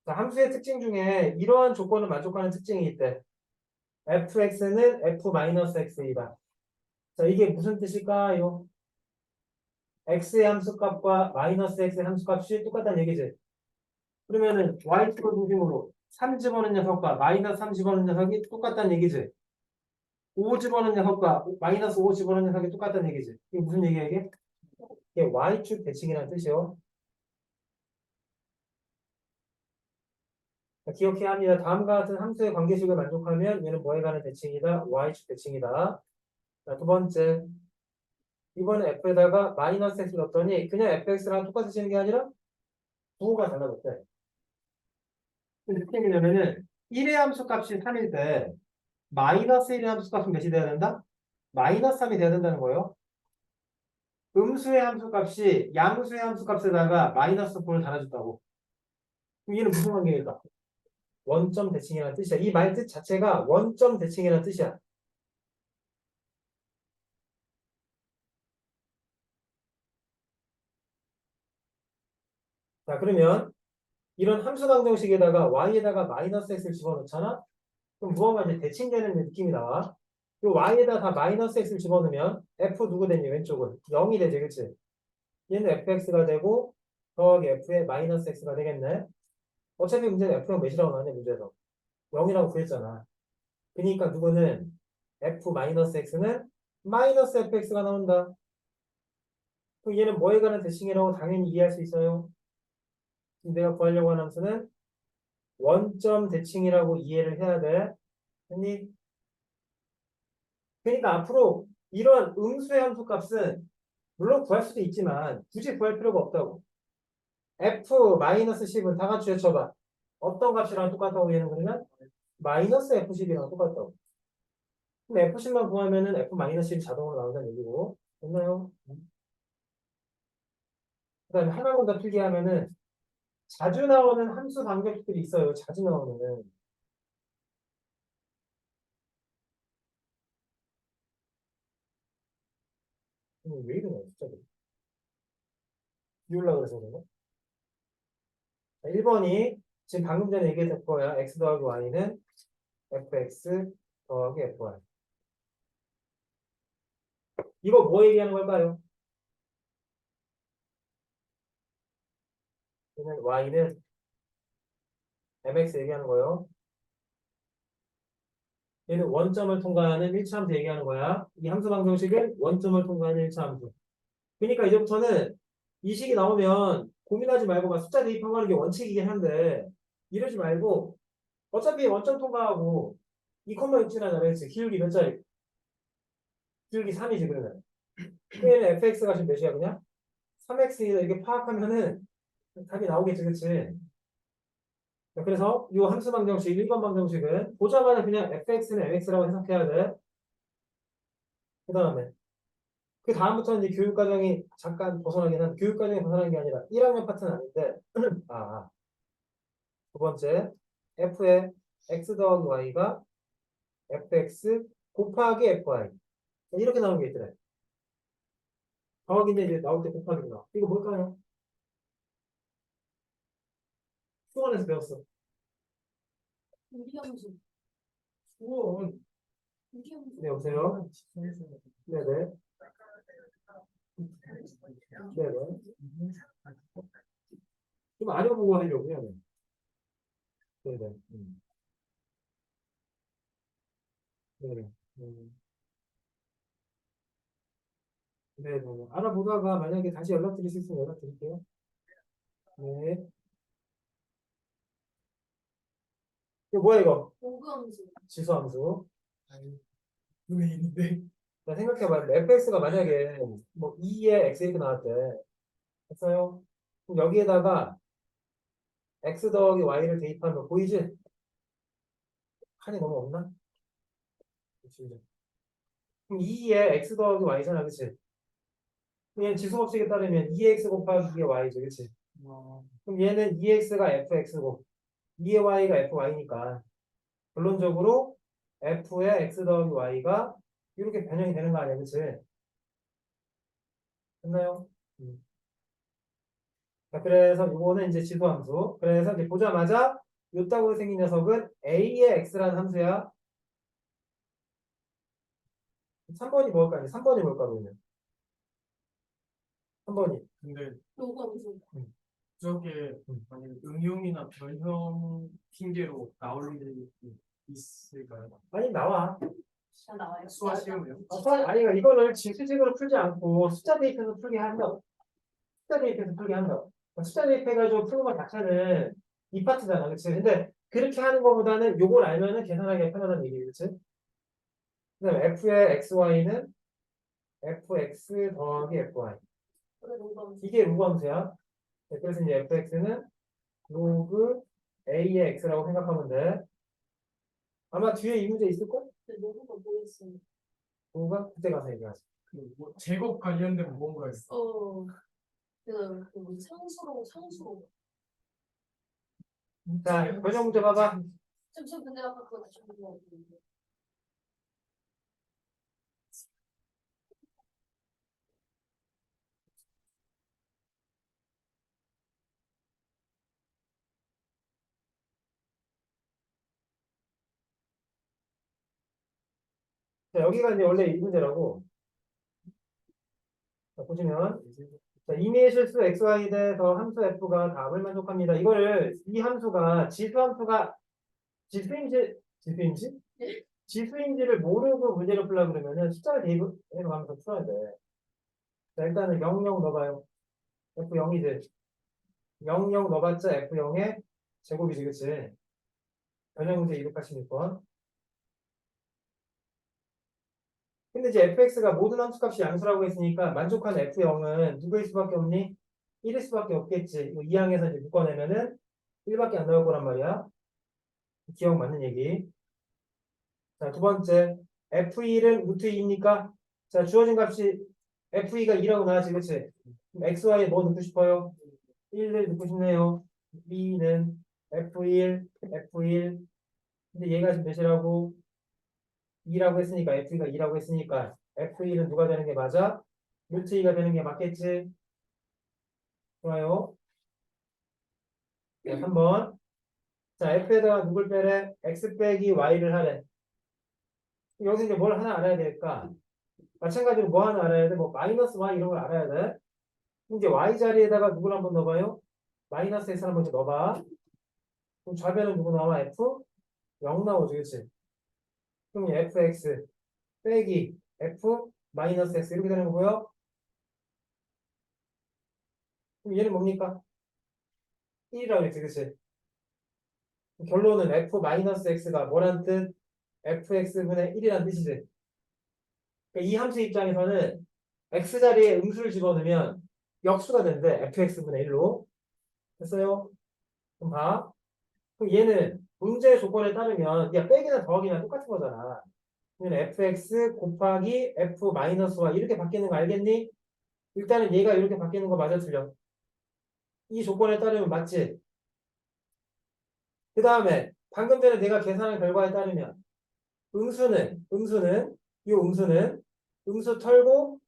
자, 함수의 특징 중에 이러한 조건을 만족하는 특징이 있대. fx는 f-x이다. 자, 이게 무슨 뜻일까요? x의 함수값과 마이너스 x의 함수값이 똑같다는 얘기지. 그러면은 y축을 중심으로 3 집어넣은 녀석과 마이너스 3 집어넣은 녀석이 똑같다는 얘기지. 5 집어넣은 녀석과 마이너스 5 집어넣은 녀석이 똑같다는 얘기지. 이게 무슨 얘기야 이게? 이게 y축 대칭이라는 뜻이요. 자, 기억해야 합니다. 다음과 같은 함수의 관계식을 만족하면 얘는 뭐에 관한 대칭이다? y축 대칭이다. 자, 두 번째. 이번에 f에다가 마이너스 x를 넣었더니 그냥 fx랑 똑같이 쓰는 게 아니라 부호가 달라졌대. 어떻게 되냐면은 1의 함수 값이 3일 때 마이너스 1의 함수 값은 몇이 돼야 된다? 마이너스 3이 돼야 된다는 거예요. 음수의 함수 값이 양수의 함수 값에다가 마이너스 4를 달아줬다고. 그럼 얘는 무슨 관계일까? 원점 대칭이라는 뜻이야. 이 말 뜻 자체가 원점 대칭이라는 뜻이야. 자, 그러면 이런 함수 방정식에다가 y에다가 마이너스 x를 집어넣잖아? 그럼 무언가 이제 대칭되는 느낌이 나와. 이 y에다 다 마이너스 x를 집어넣으면 f 누구 되니 왼쪽은 0이 되지, 그치? 얘는 fx가 되고 더하기 f의 마이너스 x가 되겠네. 어차피 문제는 f가 몇이라고 나왔냐 문제에서 0이라고 구했잖아. 그러니까 누구는 f 마이너스 x는 마이너스 fx가 나온다. 그럼 얘는 뭐에 관한 대칭이라고 당연히 이해할 수 있어요. 지금 내가 구하려고 하는 함수는 원점 대칭이라고 이해를 해야 돼. 아니, 그러니까 앞으로 이런 음수의 함수 값은 물론 구할 수도 있지만 굳이 구할 필요가 없다고. f-10은 다 같이 외쳐봐. 어떤 값이랑 똑같다고 얘는 그러면 마이너스 f10이랑 똑같다고. 그럼 f10만 구하면은 f-10 자동으로 나온다는 얘기고. 됐나요? 그 다음에 하나만 더 필기하면은 자주 나오는 함수 방정식들이 있어요. 자주 나오는. 왜 이러냐, 숫자들이. 비울라 그래서 그런가? 1번이 지금 방금 전에 얘기했던 거야. x 더하기 y는 fx 더하기 fy. 이거 뭐 얘기하는 걸까요? 얘는 y는 mx 얘기하는 거예요. 얘는 원점을 통과하는 1차 함수 얘기하는 거야. 이 함수 방정식은 원점을 통과하는 1차 함수. 그러니까 이제부터는 이 식이 나오면 고민하지 말고 막 숫자 대입하는 게 원칙이긴 한데 이러지 말고 어차피 원점 통과하고 2,6잖아. 그랬지. 기울기 몇 자리? 기울기 3이지 그러면. 얘는 fx가 지금 몇이야 그냥? 3x 이렇게 파악하면은 답이 나오겠지, 그치? 자, 그래서 이 함수 방정식, 1번 방정식은 보자마자 그냥 fx는 mx라고 해석해야 돼. 그 다음에 그 다음부터는 이제 교육과정이 잠깐 벗어나긴 한데 교육과정이 벗어나는 게 아니라 1학년 파트는 아닌데 두 번째 f의 x 더하기 y가 fx 곱하기 fy 이렇게 나오는 게 있더래. 더하기인데 이제 나올 때 곱하기 나와. 이거 뭘까요? 수원에서 배웠어. 유리함수. 수원. 유리함수. 네, 여보세요? 네네. 네네. 좀 알아보고 하려고요. 네. 네네. 네네. 네네. 알아보다가 만약에 다시 연락드릴 수 있으면 연락드릴게요. 네. 이거 뭐야 이거? 고구함수. 지수함수. 아니, 왜 있는데? 자, 생각해봐. fx가 만약에 뭐 2에 x 이렇게 나왔대. 했어요? 그럼 여기에다가 x 더하기 y를 대입하면 거 보이지? 칸이 너무 없나? 그치. 그럼 2에 x 더하기 y잖아, 그치? 그럼 얘는 지수법칙에 따르면 2x 곱하기 2의 y죠, 그치? 그럼 얘는 2x가 fx고 2의 y가 fy니까 결론적으로 f의 x 더하기 y가 이렇게 변형이 되는 거 아니야, 그치? 됐나요? 자, 그래서 이거는 이제 지수함수. 그래서 이제 보자마자 요따구로 생긴 녀석은 a의 x라는 함수야. 3번이 뭘까? 3번이 뭘까, 그러면? 3번이. 근데 요구함수. 저게 음. 만약에 응용이나 변형 핑계로 나올 일이 있을까요? 아니, 나와. 잘 나와요. 수화 시험이요? 아니, 그러니까 이거를 지수식으로 풀지 않고 숫자 대입해서 풀게 한다. 숫자 대입해서 풀게 한다. 숫자 대입해가지고 푸는 것 자체는 이 파트잖아, 그치? 근데 그렇게 하는 것보다는 요걸 알면은 계산하기가 편하다는 얘기, 그치? 그다음에 f의 xy는 fx 더하기 fy. 그래, 요구함수. 이게 로그 함수야. 네, 그래서 이제 fx는 로그 a의 x라고 생각하면 돼. 아마 뒤에 이 문제 있을걸? 근데 요구가 뭐 있어요? 로그가 그때 가서 얘기하자. 뭐 제곱 관련된 무언가 있어. 그 상수로. 자, 변형 문제 봐봐. 지금 근데 아까 그거 다시 보고. 자, 여기가 이제 원래 이 문제라고. 자, 보시면. 자, 임의의 실수 xy 대더 함수 f가 답을 만족합니다. 이거를 이 함수가 지수인지? 지수인지를 모르고 문제를 풀려고 그러면은 숫자를 대입해서 가면서 풀어야 돼. 자, 일단은 00 넣어봐요. f0이지. 00 넣어봤자 f0의 제곱이지, 그치? 변형 문제 286번. 근데 이제 fx가 모든 함수값이 양수라고 했으니까 만족한 f0은 누구일 수밖에 없니? 1일 수밖에 없겠지. 이 항에서 이제 묶어내면은 1밖에 안 나올 거란 말이야. 기억 맞는 얘기. 자, 두 번째. f1은 루트 2입니까? 자, 주어진 값이 f2가 2라고 나왔지, 그치? 그럼 xy에 뭐 넣고 싶어요? 1을 넣고 싶네요. b는 f1. 근데 얘가 지금 몇이라고? 2라고 했으니까 f2가 2라고 했으니까 f1은 누가 되는 게 맞아? 루트 2가 되는 게 맞겠지? 좋아요. 자, 3번. 자, f에다가 누굴 빼래? x 빼기 y를 하래. 여기서 이제 뭘 하나 알아야 될까? 마찬가지로 뭐 하나 알아야 돼? 뭐 마이너스 y 이런 걸 알아야 돼. 이제 y 자리에다가 누굴 한번 넣어봐요? 마이너스 x를 한번 넣어봐. 그럼 좌변은 누구 나와? f? 0 나오죠, 그치? 그럼 fx 빼기 f 마이너스 x 이렇게 되는 거고요. 그럼 얘는 뭡니까? 1이라고 했지, 그치? 결론은 f 마이너스 x가 뭐란 뜻? fx분의 1이란 뜻이지. 그러니까 이 함수 입장에서는 x 자리에 음수를 집어넣으면 역수가 된대. fx분의 1로. 됐어요? 그럼 봐. 그럼 얘는 문제 조건에 따르면 그냥 빼기나 더하기나 똑같은 거잖아. 얘는 fx 곱하기 f 마이너스 y 이렇게 바뀌는 거 알겠니? 일단은 얘가 이렇게 바뀌는 거 맞아 틀려? 이 조건에 따르면 맞지? 그 다음에 방금 전에 내가 계산한 결과에 따르면 음수는 음수 털고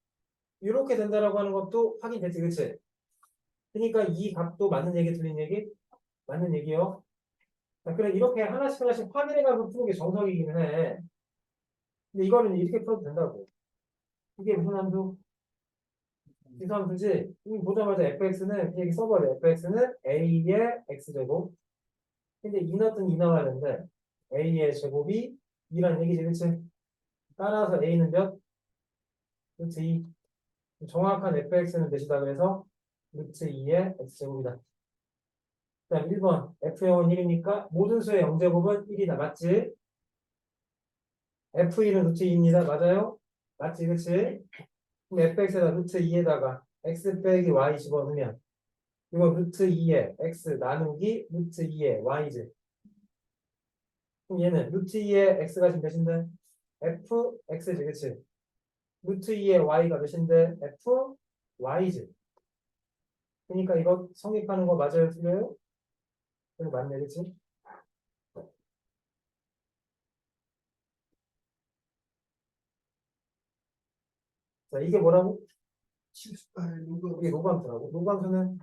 이렇게 된다라고 하는 것도 확인됐지, 그치? 그러니까 이 값도 맞는 얘기, 틀린 얘기? 맞는 얘기요. 자, 그래 이렇게 하나씩 하나씩 확인해가면서 푸는 게 정석이기는 해. 근데 이거는 이렇게 풀어도 된다고. 이게 무슨 함수? 기수함수지? 보자마자 fx는 여기 써버려. fx는 a의 x제곱. 근데 2 넣었더니 2 나와야 되는데 a의 제곱이 2라는 얘기지, 그치? 따라서 a는 몇? 루트 2. 정확한 fx는 몇이다 그래서 루트 2의 x제곱이다. 그 다음 1번 f0은 1이니까 모든 수의 0제곱은 1이다. 맞지? f1은 루트 2입니다. 맞아요? 맞지, 그치? 그럼 fx에다 루트 2에다가 x 빼기 y 집어넣으면 이거 루트 2의 x 나누기 루트 2의 y지. 그럼 얘는 루트 2의 x가 지금 몇인데? fx지, 그치? 루트 2의 y가 몇인데? fy지. 그러니까 이거 성립하는 거 맞아요, 틀려요? 그래 맞네, 그치? 자, 이게 뭐라고? 이게 로그함수라고. 로그함수는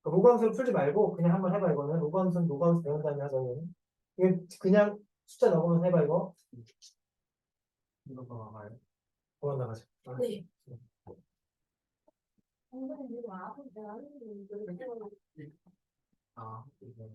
로그함수를 풀지 말고 그냥 한번 해봐 이거는. 로그함수는 로그함수 배운 다음에 하자 이거는. 이게 그냥 숫자 넣으면 해봐 이거. 이거 봐봐요. 그만 나가자. 네. 오늘은 이거 아무 내가 하는 거 아, 이거